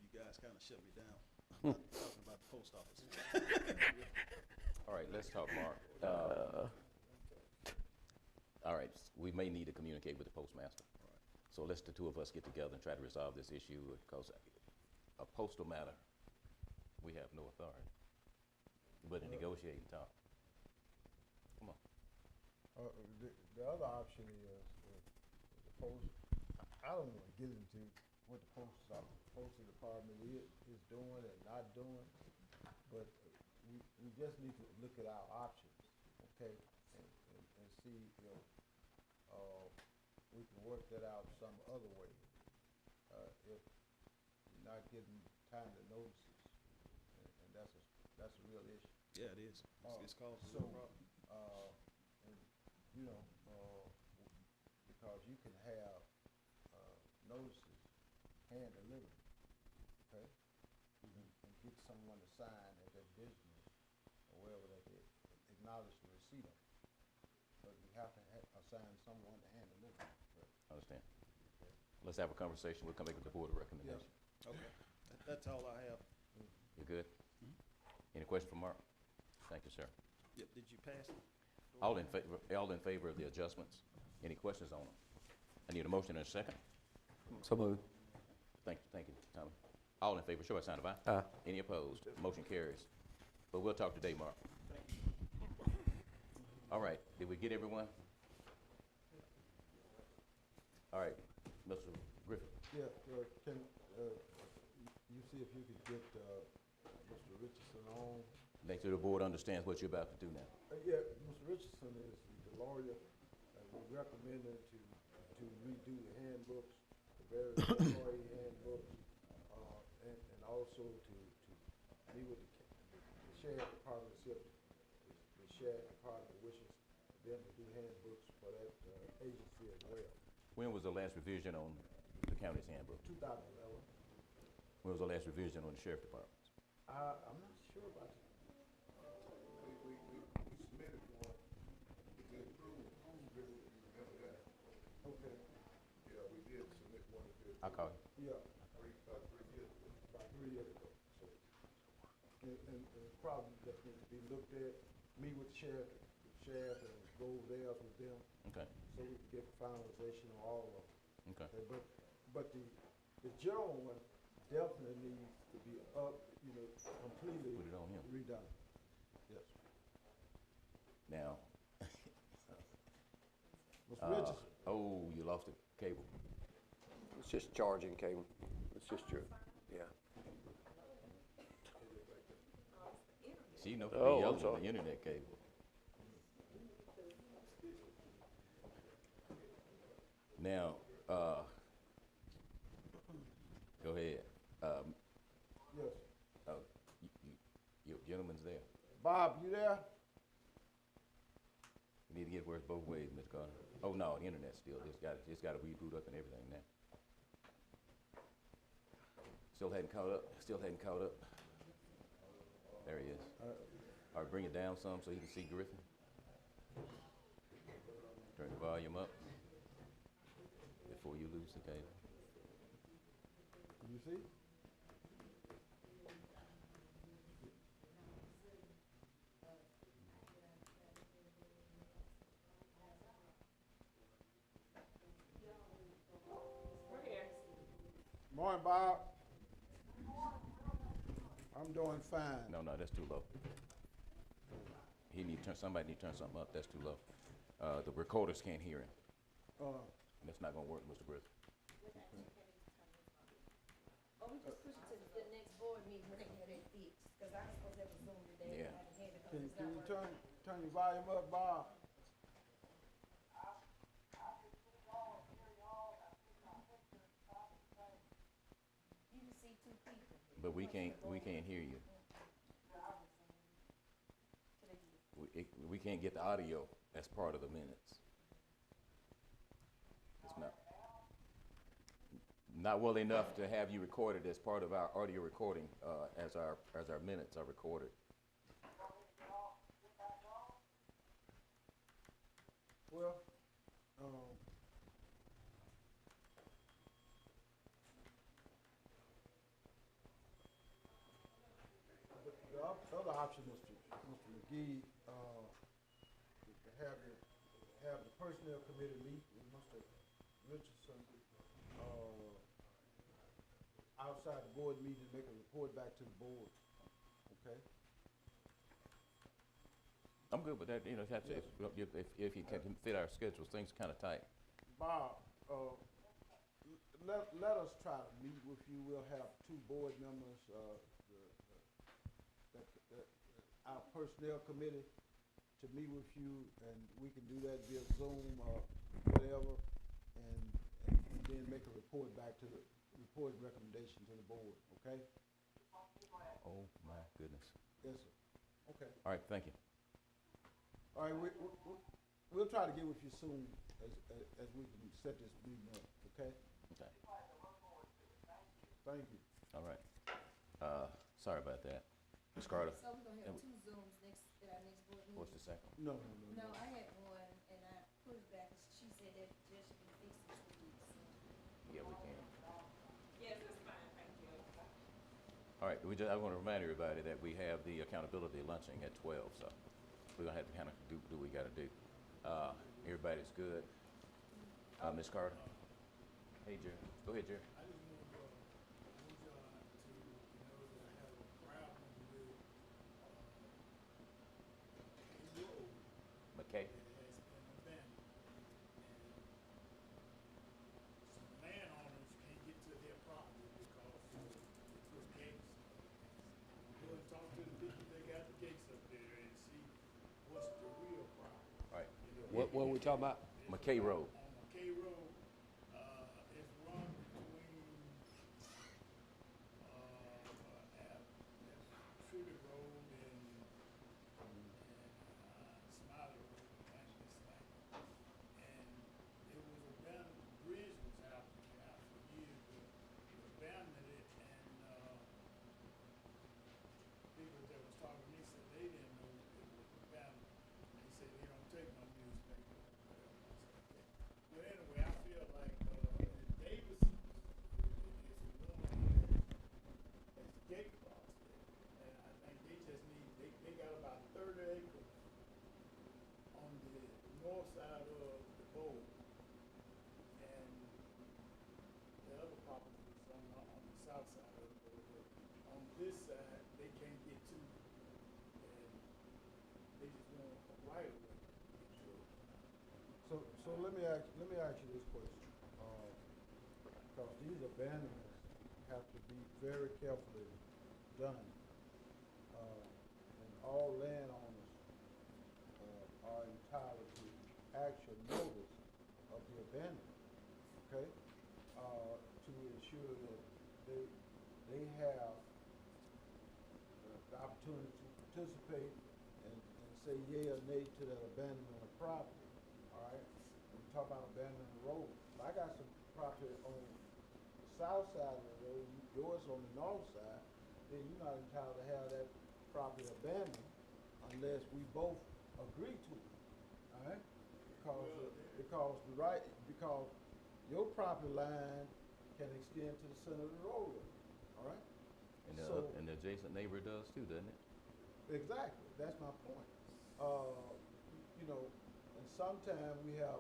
F: You guys kind of shut me down. Talking about the post office.
B: All right, let's talk, Mark. All right, we may need to communicate with the postmaster. So let's the two of us get together and try to resolve this issue, because a postal matter, we have no authority. But in negotiating, Tom. Come on.
P: The other option is the post. I don't want to get into what the postal department is doing and not doing, but we just need to look at our options, okay, and see if we can work that out some other way. If you're not getting timely notices, and that's a real issue.
F: Yeah, it is. It's causing a real problem.
P: And, you know, because you can have notices hand delivered, okay? And get someone to sign at their business or wherever that they acknowledge the receipt of it. But you have to assign someone to hand deliver it.
B: Understand. Let's have a conversation. We'll come back with the board of recommendation.
F: Okay, that's all I have.
B: You good? Any question for Mark? Thank you, sir.
F: Yep, did you pass it?
B: All in favor of the adjustments? Any questions on them? I need a motion and a second.
C: So moved.
B: Thank you, Tommy. All in favor, show by sign of aye.
C: Aye.
B: Any opposed? Motion carries. But we'll talk today, Mark. All right, did we get everyone? All right, Mr. Griffin.
P: Yeah, can, you see if you could get, Mr. Richardson on,
B: Make sure the board understands what you're about to do now.
P: Yeah, Mr. Richardson is the lawyer, and we recommended to redo the handbooks, the various employee handbooks, and also to meet with the sheriff department, see if the sheriff department wishes them to do handbooks for that agency as well.
B: When was the last revision on the county's handbook?
P: 2011.
B: When was the last revision on the sheriff department?
P: I'm not sure about that.
J: We submitted one, we approved, remember that?
P: Okay.
J: Yeah, we did submit one.
B: I'll call you.
P: Yeah,
J: 3 years ago.
P: about 3 years ago. So, and it's probably just need to be looked at, meet with the sheriff and go over there with them.
B: Okay.
P: So we can get finalization on all of them.
B: Okay.
P: But the general one definitely needs to be up, completely
B: Put it on him.
P: redone. Yes.
B: Now,
P: Mr. Richardson,
B: oh, you lost the cable.
C: It's just charging cable. It's just your, yeah.
B: She knows to
C: Oh,
B: be
C: I'm
B: yelling
C: sorry.
B: the internet cable. Now, go ahead.
P: yes.
B: Your gentleman's there.
P: Bob, you there?
B: You need to get it works both ways, Ms. Carter. Oh, no, the internet's still, it's got to reboot up and everything now. Still hadn't caught up. There he is. All right, bring it down some so you can see Griffin. Turn the volume up before you lose the cable.
P: You see? Morning, Bob. I'm doing fine.
B: No, that's too low. Somebody need to turn something up, that's too low. The recorders can't hear him. That's not gonna work, Mr. Griffin.
A: Oh, we just pushed it to the next board meeting when they get it fixed, cause I was supposed to have a Zoom today.
B: Yeah.
A: I haven't had it 'cause
P: Can
A: it's not
P: you
A: working.
P: turn your volume up, Bob?
A: You can see two people.
B: But we can't hear you. We can't get the audio as part of the minutes. It's not well enough to have you recorded as part of our audio recording, as our minutes are recorded.
P: Well, the other option, Mr. McGee, is to have the personnel committee meet with Mr. Richardson, outside the board meeting, and make a report back to the board, okay?
B: I'm good with that, if you can fit our schedules, things are kinda tight.
P: Bob, let us try to meet with you. We'll have 2 board members, our personnel committee to meet with you, and we can do that via Zoom or whatever, and then make a report back to the recommendation to the board, okay?
B: Oh, my goodness.
P: Yes, sir. Okay.
B: All right, thank you.
P: All right, we'll try to get with you soon as we can set this meeting up, okay?
B: Okay.
P: Thank you.
B: All right. Sorry about that. Ms. Carter?
A: So we're gonna have 2 Zooms at our next board meeting?
B: What's the second?
P: No.
A: No, I had one and I put it back, and she said that just should be fixed in 2 weeks.
B: Yeah, we can.
K: Yes, that's fine, thank you.
B: All right, I want to remind everybody that we have the accountability luncheon at 12, so we're gonna have to kind of do what we gotta do. Everybody's good. Ms. Carter? Hey, Jerry. Go ahead, Jerry.
H: I just want y'all to know that I have a problem with, a road
B: McKay?
H: that has been abandoned. And some landowners can't get to their property because they put gates. Go and talk to the people that got the gates
C: What are we talking about?
B: McKay Road.
H: On McKay Road, it's run between, Trudy Road and Smiley Road, Evangelist Lane. And it was abandoned, the bridge was out for years, but we abandoned it, and, people that was talking to me said they didn't know it was abandoned. They said they don't take no newspaper or whatever. I said, okay. But anyway, I feel like, Davis is the one that's the gate cross there. And I think they just need, they got about 30 acres on the north side of the bowl. And the other property is on the south side of the bowl. But on this side, they can't get to it. And they just want a right of way to get to it.
P: So let me ask you this question, because these abandonments have to be very carefully done. And all landowners, are entitled to actual notice of the abandonment, okay? To ensure that they have the opportunity to participate and say yea or nay to that abandonment of property, all right? When we talk about abandoning the road, if I got some property on the south side of the road, yours on the north side, then you're not entitled to have that property abandoned unless we both agree to it, all right? Because your property line can extend to the center of the roadway, all right?
B: And the adjacent neighbor does too, doesn't it?
P: Exactly, that's my point. You know, and sometimes we have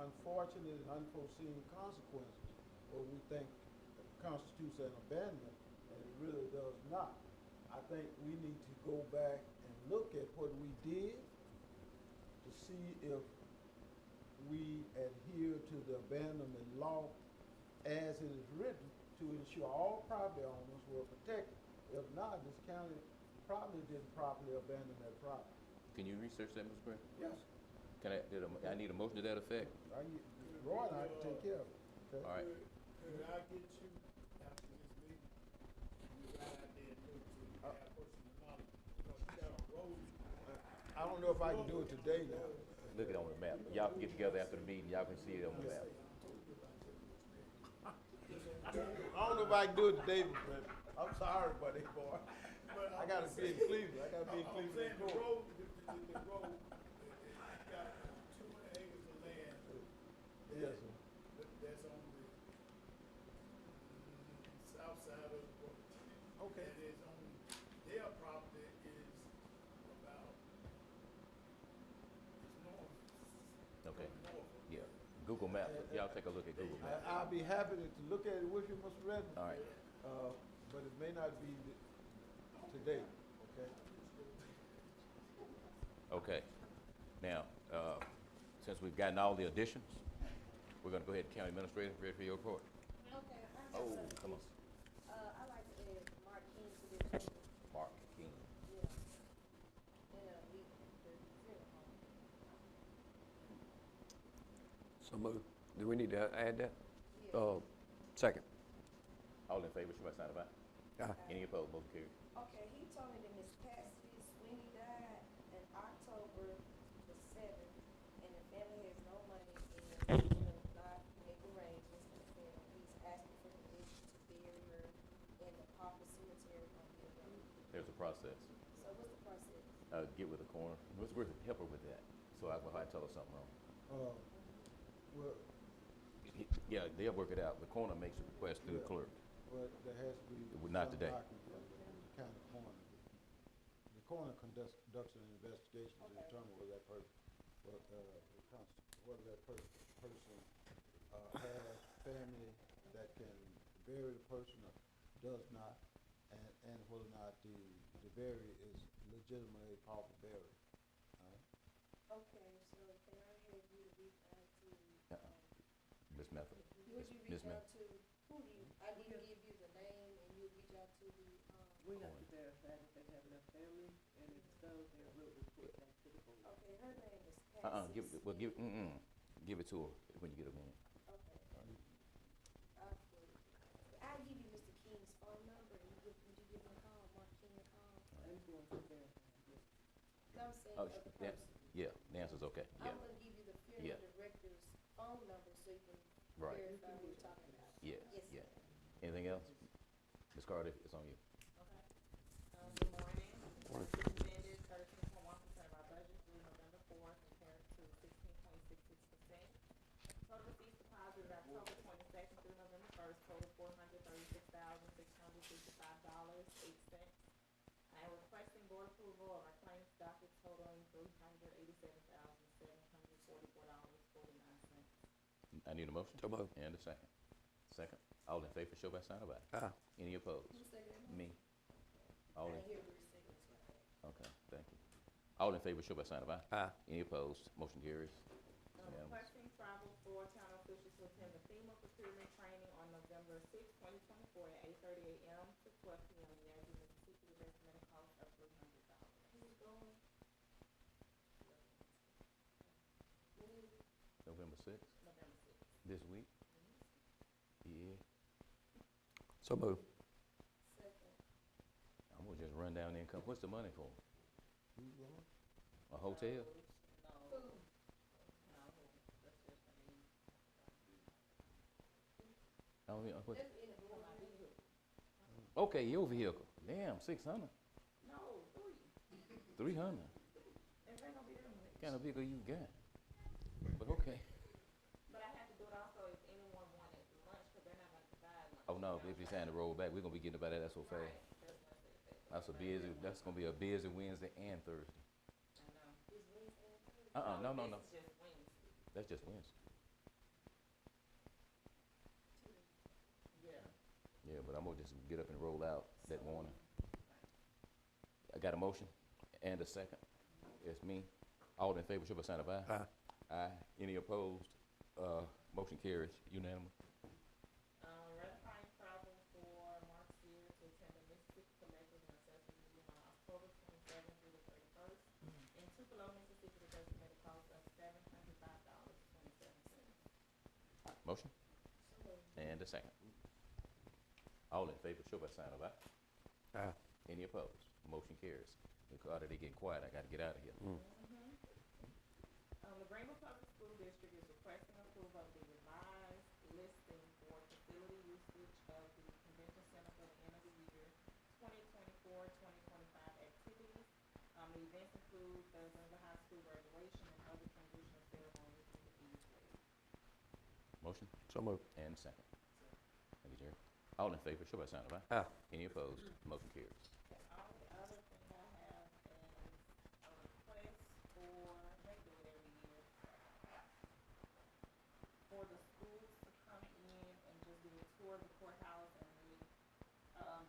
P: unfortunate and unforeseen consequences where we think it constitutes an abandonment, and it really does not. I think we need to go back and look at what we did to see if we adhere to the abandonment law as it is written to ensure all property owners were protected. If not, this county probably didn't properly abandon that property.
B: Can you research that, Mr. Graham?
P: Yes.
B: I need a motion to that effect?
P: Roy and I can take care of it. Okay?
B: All right.
H: Could I get you after this meeting? You right out there and do it to have personal knowledge, because you got a road.
P: I don't know if I can do it today now.
B: Look it on the map. Y'all can get together after the meeting, y'all can see it on the map.
P: I don't know if I can do it today, but I'm sorry, buddy, boy. I gotta be in Cleveland. I gotta be in Cleveland.
H: The road, the road, it's got 200 acres of land.
P: Yes, sir.
H: That's on the south side of the road.
P: Okay.
H: And it's on, their property is about, it's north.
B: Okay.
H: North.
B: Yeah. Google Maps. Y'all take a look at Google Maps.
P: I'll be happy to look at it with you, Mr. Redden.
B: All right.
P: But it may not be today, okay?
B: Okay. Now, since we've gotten all the additions, we're gonna go ahead and County Administrator, ready for your report.
A: Okay, I have
B: Oh,
A: some.
B: come on.
A: I like to add Mark King to this meeting.
B: Mark King.
A: Yeah. And, we, the funeral home.
C: So moved. Do we need to add that?
A: Yeah.
C: Second.
B: All in favor, show by sign of aye.
C: Aye.
B: Any opposed, motion carried.
A: Okay, he told me that Miss Patsy Sweeney died in October the 7th, and the family has no money and will not make arrangements for the funeral. He's asking for permission to bury her in the Poplar Cemetery on Hill Road.
B: There's a process.
A: So what's the process?
B: Get with the coroner. What's worth help her with that? So I tell her something wrong.
P: Well,
B: Yeah, they'll work it out. The coroner makes a request through the clerk.
P: well, there has to be.
B: Not
P: some
B: today.
P: document from the county coroner. The coroner conducts an investigation to determine whether that person, whether that person has family that can bury the person or does not, and whether or not the burial is legitimately proper burial.
A: Okay, so can I have you to reach out to,
B: Miss Method.
A: would you
B: Miss
A: reach
B: Method.
A: out to, who do you, I need to give you the name and you reach out to the,
Q: We have to verify that they have enough family, and if so, they will report back to the board.
A: okay, her name is
B: Give it, well, give it to her when you get a minute.
A: Okay. I'll give you Mr. King's phone number, and would you give him a call, Mark King a call? No, I'm saying
B: Oh,
A: of the
B: yeah,
A: person.
B: yeah, Nancy's okay, yeah,
A: I'm gonna give you the
B: Yeah.
A: funeral director's phone number so you can
B: Right.
A: verify what we're talking about.
B: yes,
A: Yes,
B: yeah.
A: sir.
B: Anything else? Ms. Carter, it's on you.
K: Okay. Good morning. Recommended 13.1% of our budget through November 4th compared to 16.66%. Total receipts deposited October 22nd through November 1st total $436,665.08. I am requesting board approval of our claims docket totaling $387,744.49.
B: I need a motion.
C: So moved.
B: And a second. Second. All in favor, show by sign of aye.
C: Aye.
B: Any opposed?
A: Who seconded it?
B: Me.
A: I
B: All in,
A: didn't hear Bruce second, that's why I asked.
B: okay, thank you. All in favor, show by sign of aye.
C: Aye.
B: Any opposed? Motion carries. Unanimous.
K: Requesting travel for town officials to attend the FEMA procurement training on November 6, 2024 at 8:30 a.m. to 12 p.m. in Yazoo, Mississippi, with estimated cost of $300.
A: Who's going? When is it?
B: November sixth,
K: November 6.
B: this week? Yeah.
C: So moved.
A: Second.
B: I'm gonna just run down there and come. What's the money for? A hotel?
A: Food.
B: I don't mean, what?
A: That's in the board.
B: Okay, your vehicle. Damn, 600.
K: No,
B: 300.
K: It ain't gonna be that much.
B: What kind of vehicle you got? But okay.
K: But I have to do it also if anyone wanted lunch, because they're not gonna provide lunch.
B: Oh no, if it's time to roll back, we're gonna be getting about that so fast.
K: Right, that's what I said.
B: That's gonna be a busy Wednesday and Thursday.
K: I know.
A: Is Wednesday and Thursday?
B: No.
K: This is just Wednesday.
B: That's just Wednesday.
K: Yeah.
B: Yeah, but I'm gonna just get up and roll out that morning. I got a motion and a second. It's me. All in favor, show by sign of aye.
C: Aye.
B: Aye. Any opposed? Motion carries unanimous.
K: Ratifying travel for Mark Sear to attend the Mississippi Collectors and Assessors Meeting on October 27th through the 31st in Tupelo, Mississippi, with estimated cost of $705.27.
B: Motion and a second. All in favor, show by sign of aye.
C: Aye.
B: Any opposed? Motion carries. Carter, they getting quiet. I gotta get out of here.
K: The Greenville Public School District is requesting approval of the revised listing for facility usage of the Convention Center for the end of the year 2024-2025 activities. The events include the Greenville High School graduation and other transitional ceremonies with the fees waived.
B: Motion
C: So moved.
B: and second. Thank you, Jerry. All in favor, show by sign of aye.
C: Aye.
B: Any opposed? Motion carries.
K: All the other thing I have is a request for, they do it every year, for the schools to come in and just do a tour of the courthouse, and the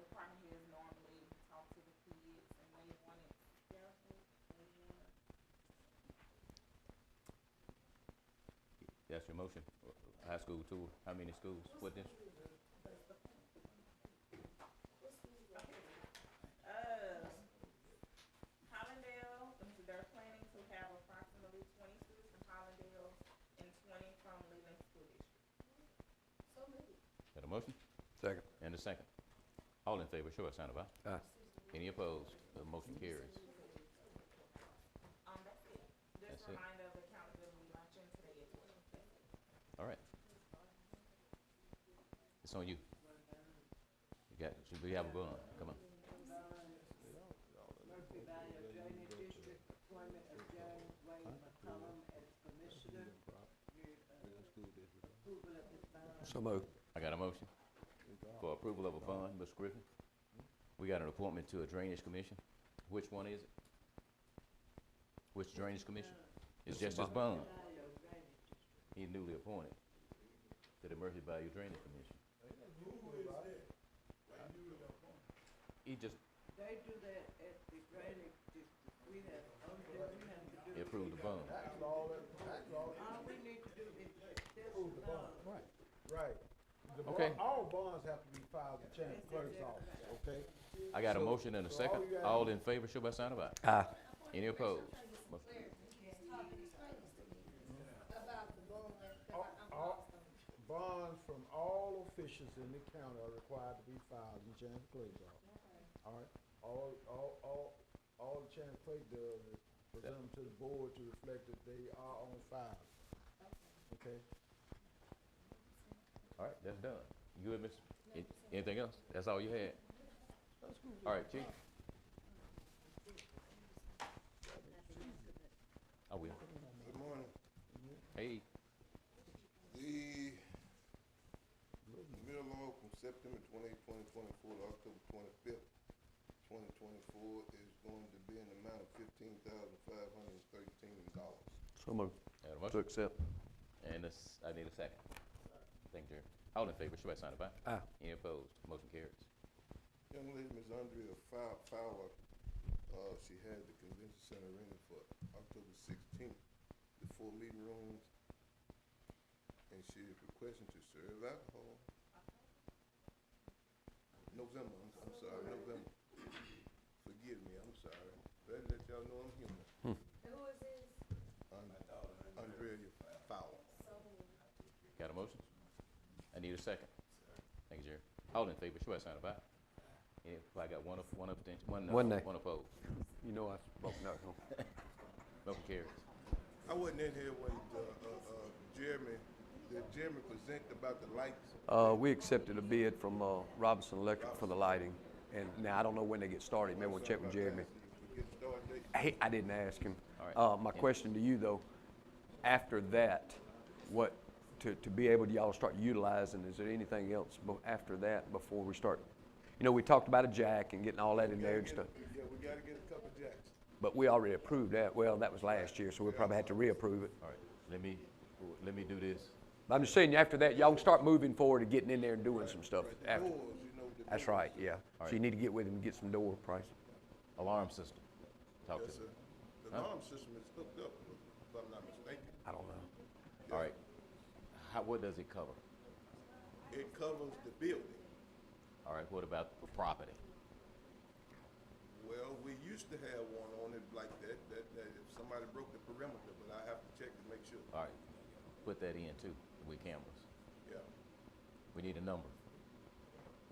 K: department heads normally talk to the kids, and they wanted scheduled for,
B: That's your motion. High school tour. How many schools? What district?
K: Hollandale, they're planning to have approximately 20 students from Hollandale and 20 from Leland School District.
A: So many.
B: Got a motion
C: Second.
B: and a second. All in favor, show by sign of aye.
C: Aye.
B: Any opposed? The motion carries.
K: That's it.
B: That's
K: Just
B: it.
K: a reminder of the accountability luncheon today as well. That's it.
B: All right. It's on you. Should we have a bun? Come on.
Q: Murphy Valley Drainage District appointment of James Wayne McCollum as commissioner. Approval of this bond.
C: So moved.
B: I got a motion for approval of a bond, Ms. Griffin. We got an appointment to a drainage commission. Which one is it? Which drainage commission? It's just this bond. He's newly appointed to the Murphy Bayou Drainage Commission.
H: Who is that? Why you do it?
B: He just
Q: They do that at the drainage district. We have, only thing we have to do.
B: approved the bond.
Q: All we need to do is accept the bond.
B: Right.
P: Right. The
B: Okay.
P: All bonds have to be filed with Chamber Clerk's office, okay?
B: I got a motion and a second.
P: all you gotta
B: All
P: do-
B: in favor, show by sign of aye.
C: Aye.
B: Any opposed?
A: Trying to get some clarity. He's talking, he's
P: bonds from all officials in the county are required to be filed in Chance Clay's office. All right, all the Chance Clay does is present them to the board to reflect that they are on file. Okay?
B: All right, that's done. You good, Miss? Anything else? That's all you had? All right, Chief. I will.
J: Good morning.
B: Hey,
J: The middle loan from September 28, 2024 to October 25th, 2024 is going to be in the amount of $15,513.
C: So moved.
B: got a motion?
C: To accept.
B: And this, I need a second. Thank you, Jerry. All in favor, show by sign of aye.
C: Aye.
B: Any opposed? Motion carries.
J: Young lady, Ms. Andrea Fowler, she had the convention center rented for October 16th, the 4 meeting rooms, and she is requesting to serve alcohol. November, I'm sorry, November. Forgive me, I'm sorry. Better let y'all know I'm human.
A: Who is this?
J: Andrea Fowler.
B: Got a motion? I need a second. Thank you, Jerry. All in favor, show by sign of aye. Yeah, I got one abstention, one no,
C: One nay.
B: one opposed.
C: You know I spoke no.
B: Motion carries.
J: I wasn't in here when Jeremy present about the lights.
C: We accepted a bid from Robinson Electric for the lighting, and now I don't know when they get started. Maybe we'll check with Jeremy.
J: Get started date.
C: Hey, I didn't ask him.
B: All right.
C: My question to you though, after that, what to be able to y'all start utilizing? Is there anything else after that before we start? You know, we talked about a jack and getting all that in there and stuff,
J: Yeah, we gotta get a couple jacks.
C: but we already approved that. Well, that was last year, so we'll probably have to reapprove it.
B: All right, let me do this.
C: But I'm just saying, after that, y'all can start moving forward and getting in there and doing some stuff
J: The
C: after.
J: doors, you know, the
C: That's
J: doors.
C: right, yeah.
B: All
C: So you
B: right.
C: need to get with him and get some door prices.
B: Alarm system. Talk
J: Yes,
B: to
J: sir.
B: me.
J: The alarm system is hooked up, if I'm not mistaken.
C: I don't know.
B: All right. What does it cover?
J: It covers the building.
B: All right, what about the property?
J: Well, we used to have one on it like that if somebody broke the perimeter, but I have to check to make sure.
B: All right, put that in too, with cameras.
J: Yeah.
B: We need a number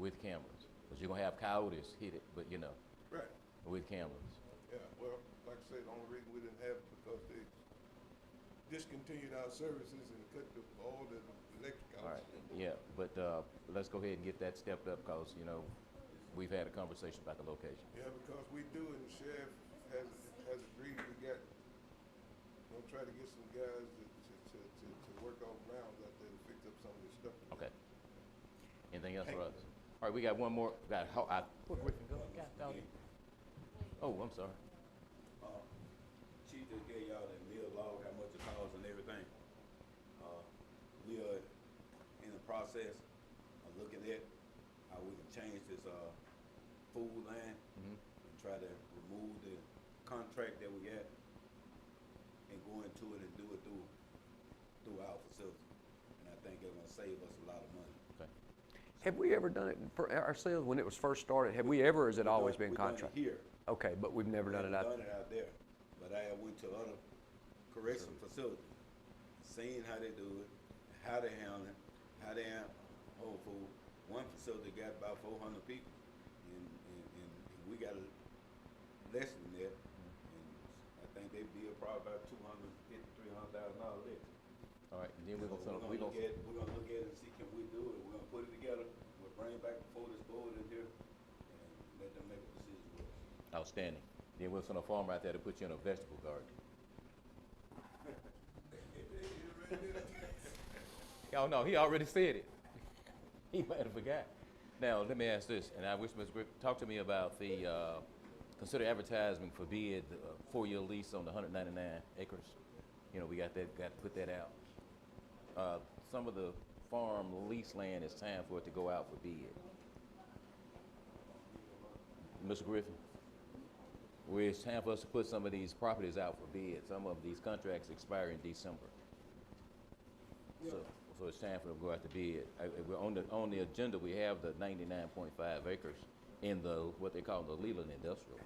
B: with cameras, because you're gonna have coyotes hit it, but you know,
J: Right.
B: with cameras.
J: Yeah, well, like I said, the only reason we didn't have it because they discontinued our services and cut all the electric out.
B: All right, yeah, but let's go ahead and get that stepped up, because, you know, we've had a conversation about the location.
J: Yeah, because we do, and the sheriff has agreed, we'll try to get some guys to work off grounds out there to fix up some of this stuff.
B: Okay. Anything else for us? All right, we got one more, where'd Griffin go? God, dog. Oh, I'm sorry.
M: Chief just gave y'all the meal log, how much it costs and everything. We are in the process of looking at how we can change this, food line and try to remove the contract that we got and go into it and do it through our facility. And I think it's gonna save us a lot of money.
B: Okay.
C: Have we ever done it for ourselves when it was first started? Have we ever, or has it always been
M: We done
C: contract?
M: it here.
C: Okay, but we've never done it out.
M: Done it out there, but I went to other correction facilities, seen how they do it, how they handle it, how they handle whole food. One facility got about 400 people, and we got less than that, and I think they bill probably about $250,000 to $300,000 less.
B: All right, and then we're
M: So
B: gonna,
M: we're gonna look at it and see can we do it. We're gonna put it together. We'll bring it back before this board in here and let them make a decision with us.
B: outstanding. Then we'll send a farmer out there to put you in a vegetable garden. Oh, no, he already said it. He might have forgot. Now, let me ask this, and I wish Ms. Griffin, talk to me about the, consider advertisement for bid, 4-year lease on the 199 acres. You know, we got to put that out. Some of the farm lease land, it's time for it to go out for bid. Mr. Griffin, where it's time for us to put some of these properties out for bid. Some of these contracts expire in December. So it's time for them to go out to bid. We're on the agenda, we have the 99.5 acres in the, what they call the Leland Industrial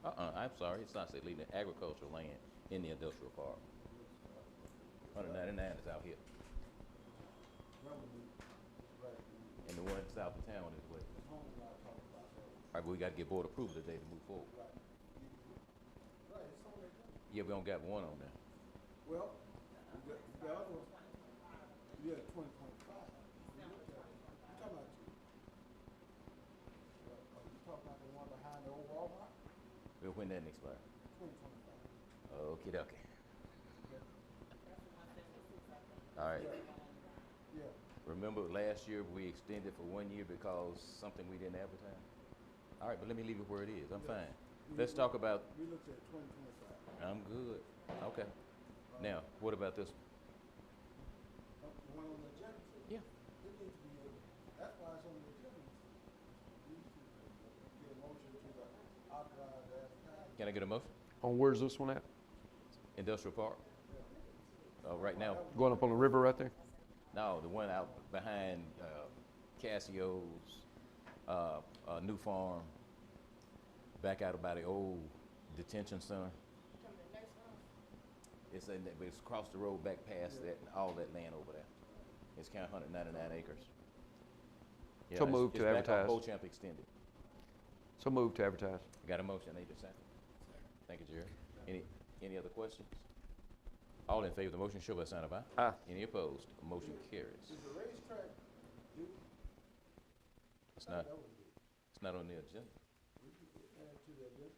B: Park. I'm sorry, it's not say Leland, agricultural land in the industrial park. 199 is out here.
F: revenue, right,
B: And the one south of town is what?
F: the home I talked about that.
B: All right, but we gotta get board approval today to move forward.
F: Right. Right, it's on there.
B: Yeah, we don't got one on there.
F: Well, the other one, yeah, 2025. You talking about, you talking about the one behind the old Walmart?
B: Well, when that expire?
F: 2025.
B: Okay, okay. All right.
F: Yeah.
B: Remember last year we extended for 1 year because something we didn't advertise? All right, but let me leave it where it is. I'm fine. Let's talk about,
F: We looked at 2025.
B: I'm good. Okay. Now, what about this?
F: The one on the agenda?
B: Yeah.
F: It needs to be, that's why it's on the agenda. We need to get a motion to authorize the advertising.
B: Can I get a motion?
C: On where's this one at?
B: Industrial Park? Right now?
C: Going up on the river right there?
B: No, the one out behind Cassio's, New Farm, back out by the old detention center. It's across the road back past that, all that land over there. It's kind of 199 acres. Yeah,
C: So move to
B: It's back
C: advertise.
B: on Beauchamp Extended.
C: So move to advertise.
B: Got a motion, I need a second. Thank you, Jerry. Any other questions? All in favor of the motion, show by sign of aye.
C: Aye.
B: Any opposed? Motion carries.
F: Is the racetrack due?
B: It's not,
F: That was due.
B: it's not on the agenda.
F: We could add to the agenda.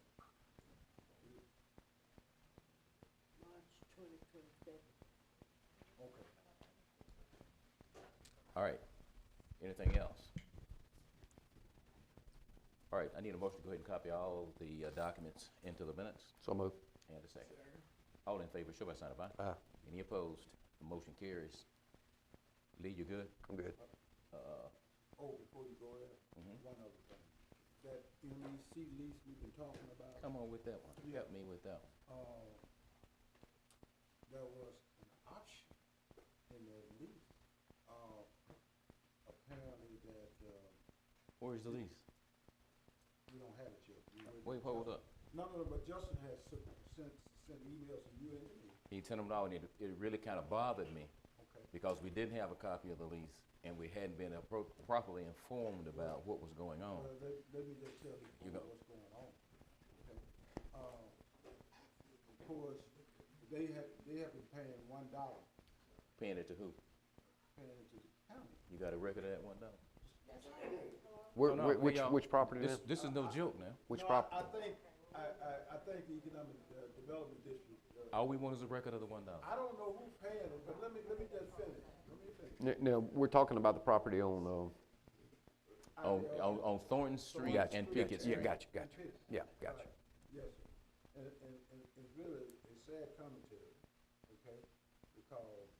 Q: March 2027.
F: Okay.
B: All right. Anything else? All right, I need a motion to go ahead and copy all the documents into the minutes.
C: So move.
B: And a second. All in favor, show by sign of aye.
C: Aye.
B: Any opposed? The motion carries. Lee, you good?
C: I'm good.
F: Oh, before you go there, one other thing. That MEC lease we've been talking about.
B: Come on with that one. Help me with that one.
F: There was an option in the lease, apparently that,
B: Where's the lease?
F: we don't have it yet.
B: Wait, hold up.
F: No, but Justin has sent emails to you and to me.
B: He sent them all, and it really kind of bothered me
F: Okay.
B: because we didn't have a copy of the lease, and we hadn't been properly informed about what was going on.
F: Well, let me just tell you
B: You go.
F: what's going on. Okay. Of course, they have been paying $1,
B: Paying it to who?
F: paying it to the county.
B: You got a record of that $1?
C: Where,
B: No, no,
C: which,
B: y'all-
C: which property is
B: This is no joke now.
C: Which
F: No,
C: property?
F: I think the Economic Development District,
B: All we want is a record of the $1.
F: I don't know who's paying it, but let me just finish. Let me finish.
C: Now, we're talking about the property on,
B: On Thornton Street
C: Gotcha,
B: and Pickett
C: gotcha. Yeah,
B: Street.
C: gotcha, gotcha. Yeah, gotcha.
F: Yes, sir. And it's really a sad commentary, okay? Because,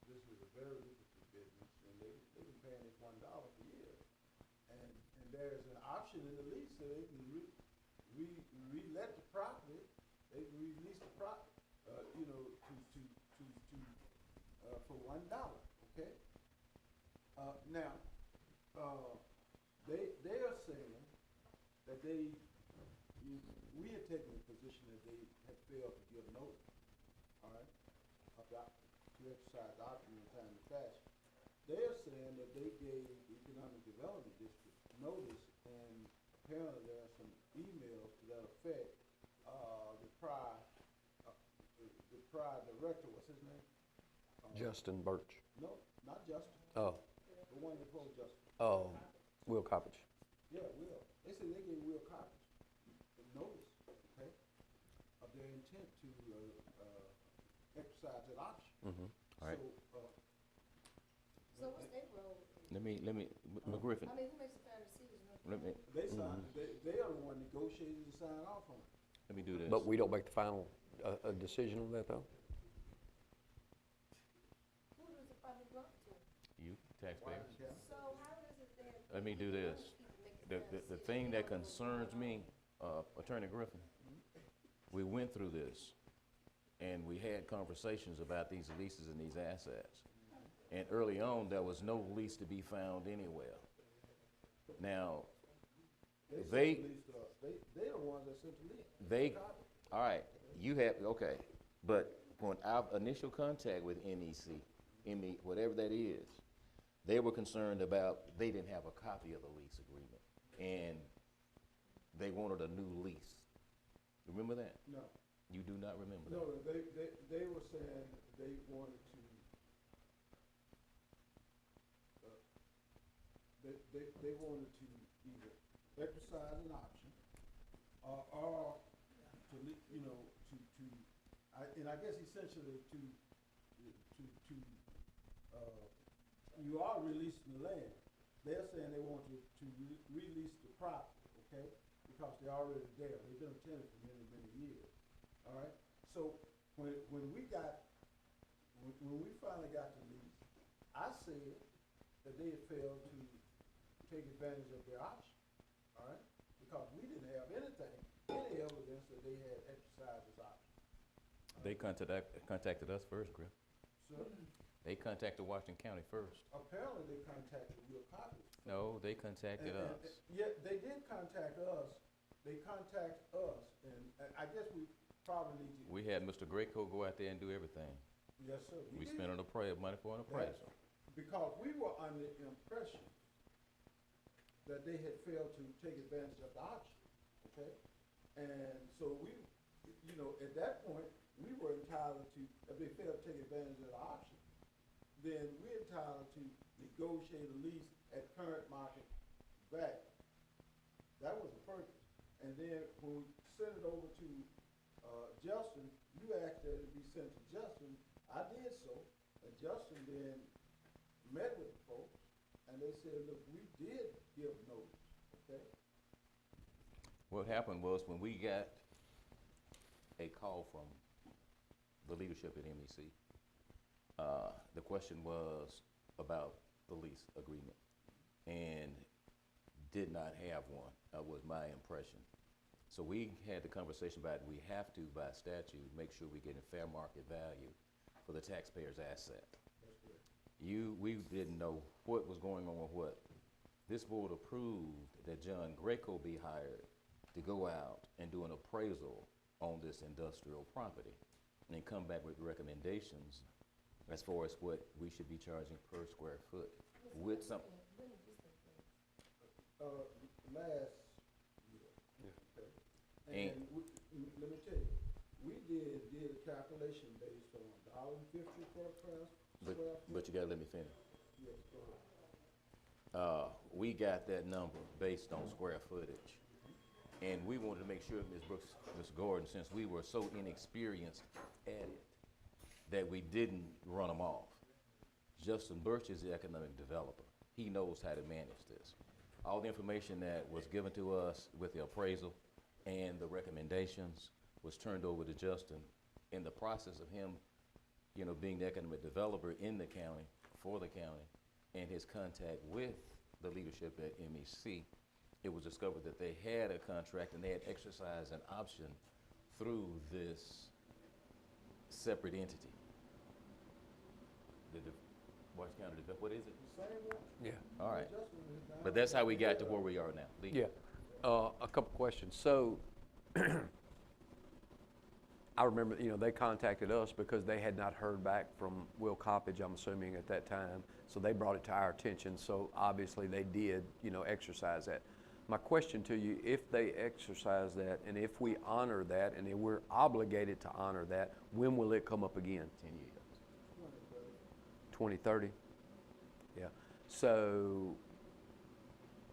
F: this is a very lucrative business, and they've been paying this $1 for years. And there's an option in the lease, so they can re-let the property, they can release the property, for $1, okay? Now, they are saying that we had taken the position that they had failed to give notice, all right, to exercise the option in a timely fashion. They're saying that they gave the Economic Development District notice, and apparently there are some emails to that effect. The prior director, what's his name?
C: Justin Birch.
F: No, not Justin,
C: Oh,
F: the one before Justin.
C: Will Coppage.
F: Yeah, Will. They said they gave Will Coppage the notice, okay, of their intent to exercise that option.
B: All right.
A: So what's their role?
B: Let me, McGriffin,
A: I mean, who makes the final decision?
B: let me,
F: They signed, they are the one negotiating to sign off on it.
B: let me do this.
C: But we don't make the final, a decision on that, though?
A: Who does the project belong to?
B: You, taxpayers.
A: So how does it then?
B: Let me do this. The thing that concerns me, Attorney Griffin, we went through this, and we had conversations about these leases and these assets. And early on, there was no lease to be found anywhere. Now, they,
F: They're the ones that sent the lease.
B: they, all right, you have, okay, but when our initial contact with NEC, whatever that is, they were concerned about, they didn't have a copy of the lease agreement, and they wanted a new lease. Remember that?
F: No.
B: You do not remember that?
F: No, they were saying they wanted to, they wanted to either exercise an option, or to, and I guess essentially you are releasing the land. They're saying they want to release the property, okay? Because they're already there. They've been a tenant for many, many years. All right? So when we finally got the lease, I said that they had failed to take advantage of their option. All right? Because we didn't have any evidence that they had exercised this option.
B: They contacted us first, Griff.
F: So
B: They contacted Washington County first.
F: apparently they contacted Will Coppins.
B: No, they contacted
F: And-
B: us.
F: Yeah, they did contact us. They contacted us, and I guess we probably need to.
B: We had Mr. Greco go out there and do everything.
F: Yes, sir.
B: We
F: did.
B: spent money for an appraisal.
F: Because we were under the impression that they had failed to take advantage of the option, okay? And so we, at that point, we were entitled to, if they failed to take advantage of the option, then we're entitled to negotiate a lease at current market value. That was the purpose. And then when we sent it over to Justin, you asked that it be sent to Justin. I did so, and Justin then met with the folks, and they said, look, we did give notice, okay?
B: What happened was when we got a call from the leadership at MEC, the question was about the lease agreement, and did not have one, was my impression. So we had the conversation about we have to, by statute, make sure we get a fair market value for the taxpayer's asset. We didn't know what was going on with what. This board approved that John Greco be hired to go out and do an appraisal on this industrial property, and then come back with recommendations as far as what we should be charging per square foot with some.
F: Last year. Okay.
B: And-
F: And let me tell you, we did a calculation based on $1.50 per square
B: But
F: foot.
B: you gotta let me finish.
F: Yes, go ahead.
B: We got that number based on square footage. And we wanted to make sure, Ms. Brooks, Ms. Gordon, since we were so inexperienced at it, that we didn't run them off. Justin Birch is the economic developer. He knows how to manage this. All the information that was given to us with the appraisal and the recommendations was turned over to Justin. In the process of him, being the economic developer in the county, for the county, and his contact with the leadership at MEC, it was discovered that they had a contract and they had exercised an option through this separate entity. The Washington County, what is it?
F: Same one?
C: Yeah.
B: All right.
F: Justin is down
B: But that's how we got to
F: there.
B: where we are now. Lee?
C: Yeah, a couple questions. So, I remember, they contacted us because they had not heard back from Will Coppage, I'm assuming, at that time. So they brought it to our attention. So obviously they did, exercise that. My question to you, if they exercise that, and if we honor that, and if we're obligated to honor that, when will it come up again?
B: 10 years.
C: 2030? Yeah. So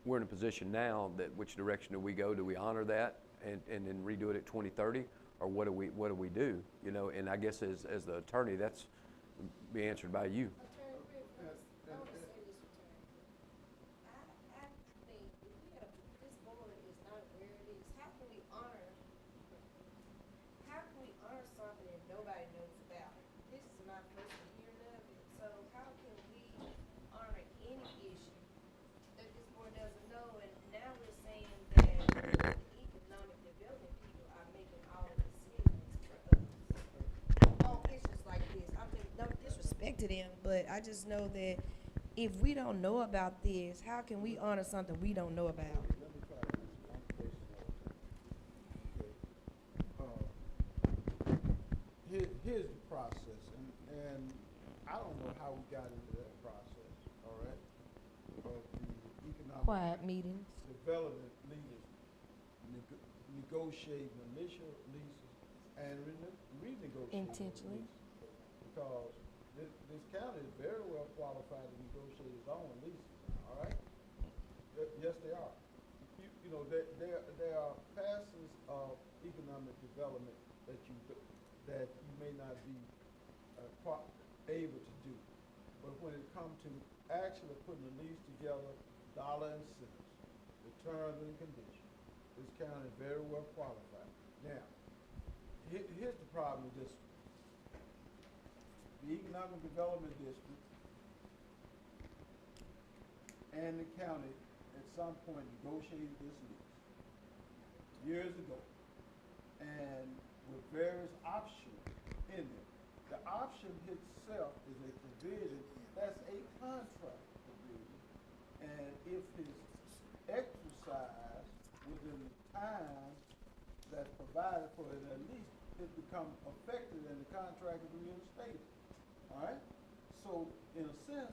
C: we're in a position now that which direction do we go? Do we honor that and then redo it at 2030? Or what do we do? And I guess as the attorney, that's be answered by you.
A: Attorney Griffin, I want to say this, Attorney. I think if this board is not where it is, how can we honor something that nobody knows about? This is my first year of it, so how can we honor any issue that this board doesn't know? And now we're saying that the economic development people are making all the decisions for us on issues like this. I'm just, no disrespect to them, but I just know that if we don't know about this, how can we honor something we don't know about?
F: Let me try to answer one question at a time. Okay. Here's the process, and I don't know how how we got into that process, all right? Of the economic
A: Quiet meetings.
F: development leaders negotiating initial leases and renegotiating those
A: Intentionally.
F: leases. Because this county is very well qualified to negotiate its own leases, all right? Yes, they are. You know, there are facets of economic development that you may not be able to do. But when it comes to actually putting a lease together, dollar and cents, the terms and conditions, this county is very well qualified. Now, here's the problem with this. The Economic Development District and the county at some point negotiated this lease years ago, and with various options in it. The option itself is a provision, that's a contract provision, and if it's exercised within the time that's provided for it, at least it becomes effective and the contract is reinstated. All right? So, in a sense,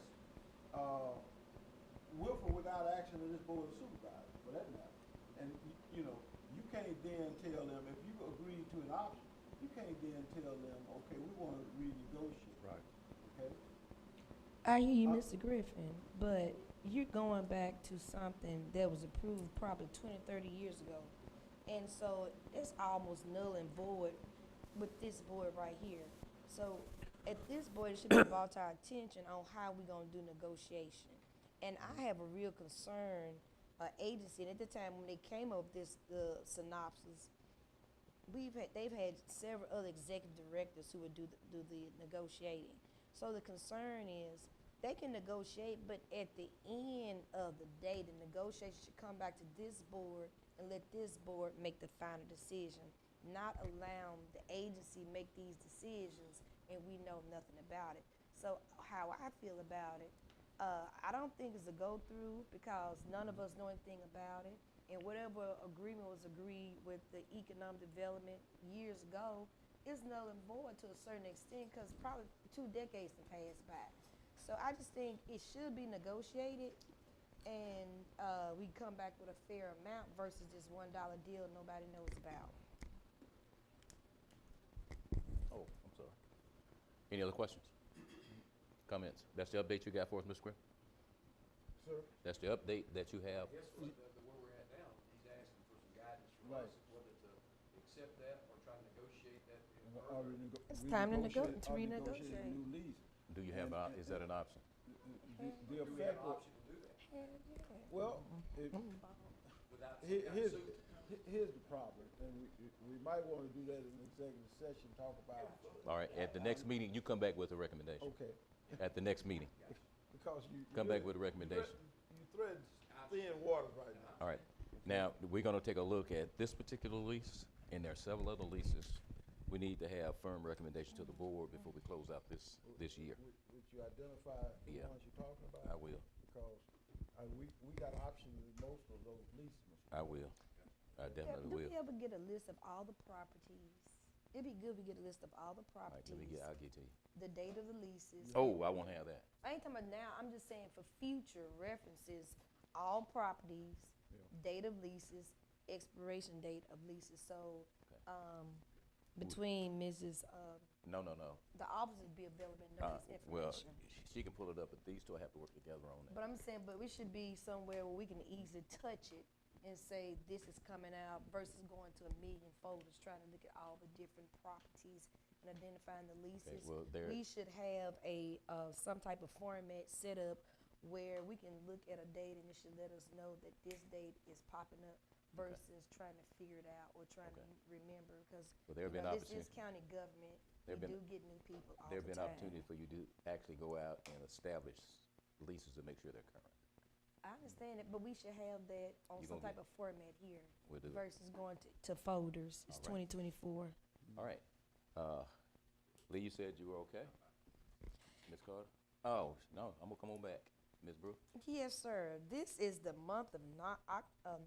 F: with or without action of this board of supervisors, for that matter. And, you know, you can't then tell them, if you agree to an option, you can't then tell them, okay, we want to renegotiate.
C: Right.
F: Okay?
A: I hear you, Mr. Griffin, but you're going back to something that was approved probably 20, 30 years ago. And so it's almost null and void with this board right here. So at this board, it should be brought to our attention on how we're going to do negotiation. And I have a real concern, agency, and at the time when they came up with this synopsis, they've had several other executive directors who would do the negotiating. So the concern is they can negotiate, but at the end of the day, the negotiation should come back to this board and let this board make the final decision, not allow the agency make these decisions and we know nothing about it. So how I feel about it, I don't think it's a go-through because none of us know anything about it. And whatever agreement was agreed with the economic development years ago is null and void to a certain extent because probably 2 decades have passed by. So I just think it should be negotiated and we come back with a fair amount versus this $1 deal nobody knows about.
B: Oh, I'm sorry. Any other questions? Comments? That's the update you got for us, Ms. Griffin?
F: Sir?
B: That's the update that you have?
C: Yes, for where we're at now, he's asking for some guidance from
F: Right.
C: us, whether to accept that or try to negotiate that
F: Or
A: It's time to
F: renegotiate
A: renegotiate.
F: a new lease.
B: Do you have, is that an option?
F: The
C: Do we have
F: effect
C: an
F: of,
C: option to do that?
F: well,
C: Without some
F: Here-
C: kind of
F: here's,
C: suit?
F: here's the problem, and we might want to do that in an executive session, talk about,
B: All right, at the next meeting, you come back with a recommendation.
F: okay,
B: At the next meeting,
F: because you.
B: come back with a recommendation.
F: You thread thin waters right now.
B: All right. Now, we're gonna take a look at this particular lease, and there are several other leases. We need to have firm recommendation to the board before we close out this year.
F: Would you identify the
B: Yeah.
F: ones you're talking about?
B: I will.
F: Because we got options with most of those leases.
B: I will. I definitely
A: Do
B: will.
A: we ever get a list of all the properties? It'd be good if we get a list of all the
B: All right,
A: properties,
B: I'll get to you.
A: the date of the leases.
B: Oh, I won't have that.
A: I ain't talking about now, I'm just saying for future references, all properties, date of leases, expiration date of leases. So, between Mrs.,
B: No.
A: the officers be available to know this
B: Well,
A: information.
B: she can pull it up, but these two have to work together on that.
A: But I'm saying, but we should be somewhere where we can easily touch it and say this is coming out versus going to a million folders trying to look at all the different properties and identifying the leases.
B: well, there-
A: We should have a some type of format set up where we can look at a date and it should let us know that this date is popping up versus trying to figure it out or trying to remember because
B: Well, there have been
A: this is
B: opportunities.
A: county government.
B: There
A: We
B: have
A: do
B: been-
A: get new people all
B: There
A: the
B: have been
A: time.
B: opportunities for you to actually go out and establish leases to make sure they're current.
A: I understand it, but we should have that on
B: You
A: some
B: gonna
A: type of format here
B: We'll do it.
A: versus going to folders. It's
B: All right.
A: 2024.
B: All right. Lee, you said you were okay? Ms. Carter? Oh, no, I'm gonna come on back. Ms. Brew?
A: Yes, sir. This is the month of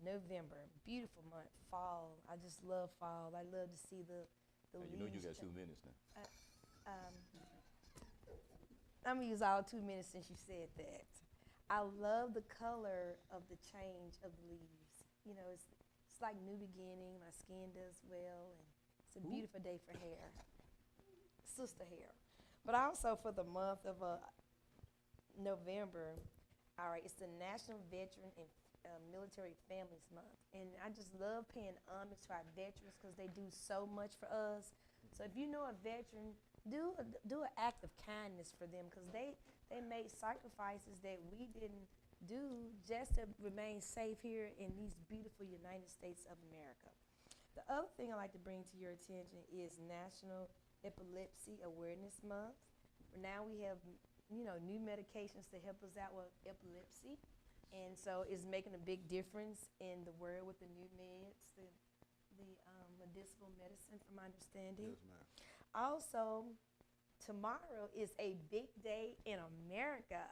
A: November. Beautiful month, fall. I just love fall. I love to see the
B: Hey, you know you
A: leaves
B: got
A: change.
B: 2 minutes now.
A: I'm gonna use all 2 minutes since you said that. I love the color of the change of the leaves. You know, it's like new beginning. My skin does well, and it's a beautiful day for hair, sister hair. But also for the month of November, all right, it's the National Veteran and Military Families Month, and I just love paying homage to our veterans because they do so much for us. So if you know a veteran, do an act of kindness for them because they made sacrifices that we didn't do just to remain safe here in these beautiful United States of America. The other thing I'd like to bring to your attention is National Epilepsy Awareness Month. Now we have, you know, new medications to help us out with epilepsy, and so it's making a big difference in the world with the new meds, the medicinal medicine, from my understanding.
F: Yes, ma'am.
A: Also, tomorrow is a big day in America.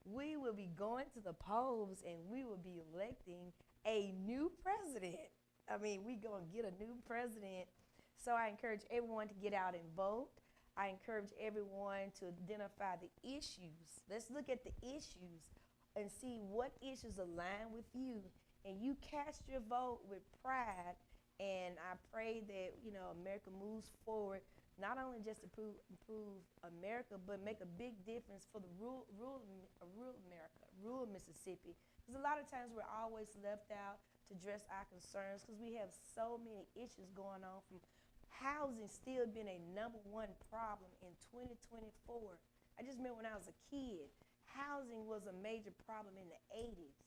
A: We will be going to the polls and we will be electing a new president. I mean, we gonna get a new president. So I encourage everyone to get out and vote. I encourage everyone to identify the issues. Let's look at the issues and see what issues align with you. And you cast your vote with pride. And I pray that, you know, America moves forward, not only just to improve America, but make a big difference for the rural America, rural Mississippi. Because a lot of times we're always left out to address our concerns because we have so many issues going on, from housing still being a #1 problem in 2024. I just remember when I was a kid, housing was a major problem in the 80s.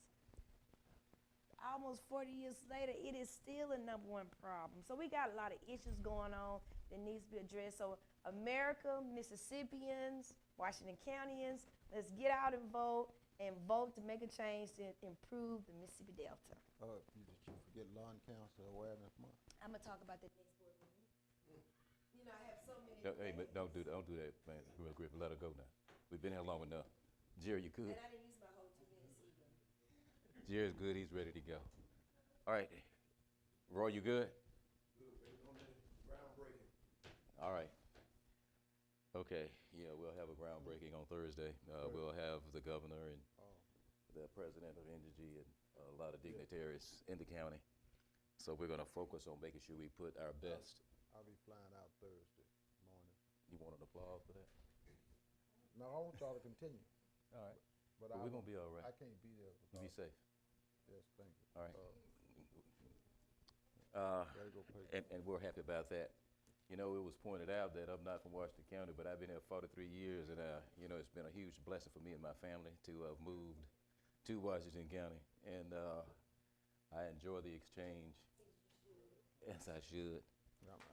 A: Almost 40 years later, it is still a #1 problem. So we got a lot of issues going on that needs to be addressed. So America, Mississippians, Washington Countyans, let's get out and vote to make a change to improve the Mississippi Delta.
F: Did you forget Lawn Council Awareness Month?
A: I'm gonna talk about that next board meeting. You know, I have so many.
B: Hey, but don't do that, man, real quick, let her go now. We've been here long enough. Jerry, you could?
A: And I didn't use my whole 2 minutes either.
B: Jerry's good, he's ready to go. All right, Roy, you good?
J: Groundbreaking.
B: All right. Okay, yeah, we'll have a groundbreaking on Thursday. We'll have the governor and the president of Energy and a lot of dignitaries in the county. So we're gonna focus on making sure we put our best.
F: I'll be flying out Thursday morning.
B: You want an applause for that?
F: No, I want y'all to continue.
B: All right.
F: But
B: We're gonna be all right.
F: I can't be there.
B: You be safe.
F: Yes, thank you.
B: All right.
F: Gotta go pay.
B: And we're happy about that. You know, it was pointed out that I'm not from Washington County, but I've been here 43 years, and you know, it's been a huge blessing for me and my family to have moved to Washington County, and I enjoy the exchange, as I should.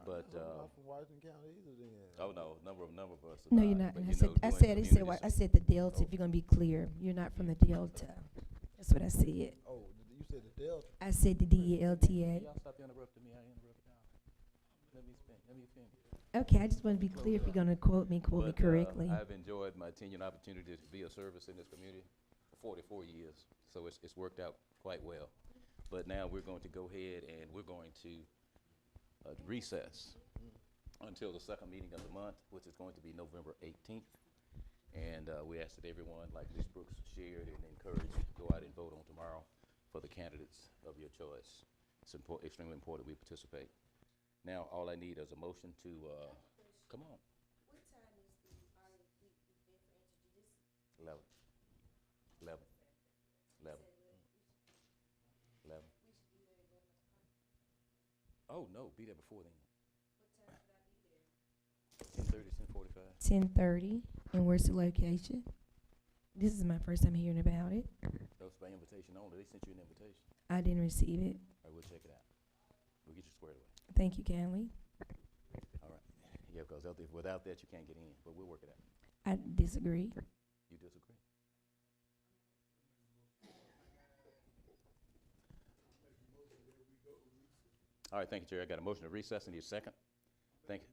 B: But
F: I'm not from Washington County either. Then.
B: oh no, number of us.
A: No,
B: are
A: you're not.
B: but,
A: And
B: you know,
A: I
B: doing
A: said
B: community
A: the Delta. If you're gonna be clear, you're not from the Delta. That's what I said.
F: Oh, you said the Delta?
A: I said the DELTA.
B: Y'all stop interrupting me. I interrupted y'all. Let me finish.
A: Okay, I just want to be clear. If you're gonna quote me correctly.
B: I've enjoyed my tenure and opportunity to be of service in this community for 44 years, so it's worked out quite well. But now we're going to go ahead and we're going to recess until the second meeting of the month, which is going to be November 18th. And we ask that everyone, like Ms. Brooks shared and encouraged, go out and vote on tomorrow for the candidates of your choice. It's extremely important we participate. Now, all I need is a motion to, come on.
A: What time is the event for introducing?
B: 11. 11. 11. 11. Oh, no, be there before then.
A: What time should I be there?
B: 10:30, 10:45.
A: 10:30. And where's the location? This is my first time hearing about it.
B: That was by invitation only. They sent you an invitation.
A: I didn't receive it.
B: All right, we'll check it out. We'll get you squared away.
A: Thank you kindly.
B: All right. Yeah, because without that, you can't get in, but we'll work it out.
A: I disagree.
B: You disagree? All right, thank you, Jerry. I got a motion to recess. I need a second. Thank you.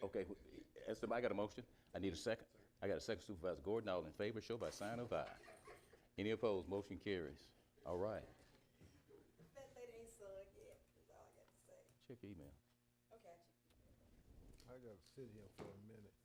B: Okay, I got a motion. I need a second. I got a second, Supervisor Gordon. All in favor, show by sign of aye. Any opposed? Motion carries. All right.
A: That lady ain't sung yet, is all I got to say.
B: Check your email.
A: Okay,
F: I gotta sit here for a minute.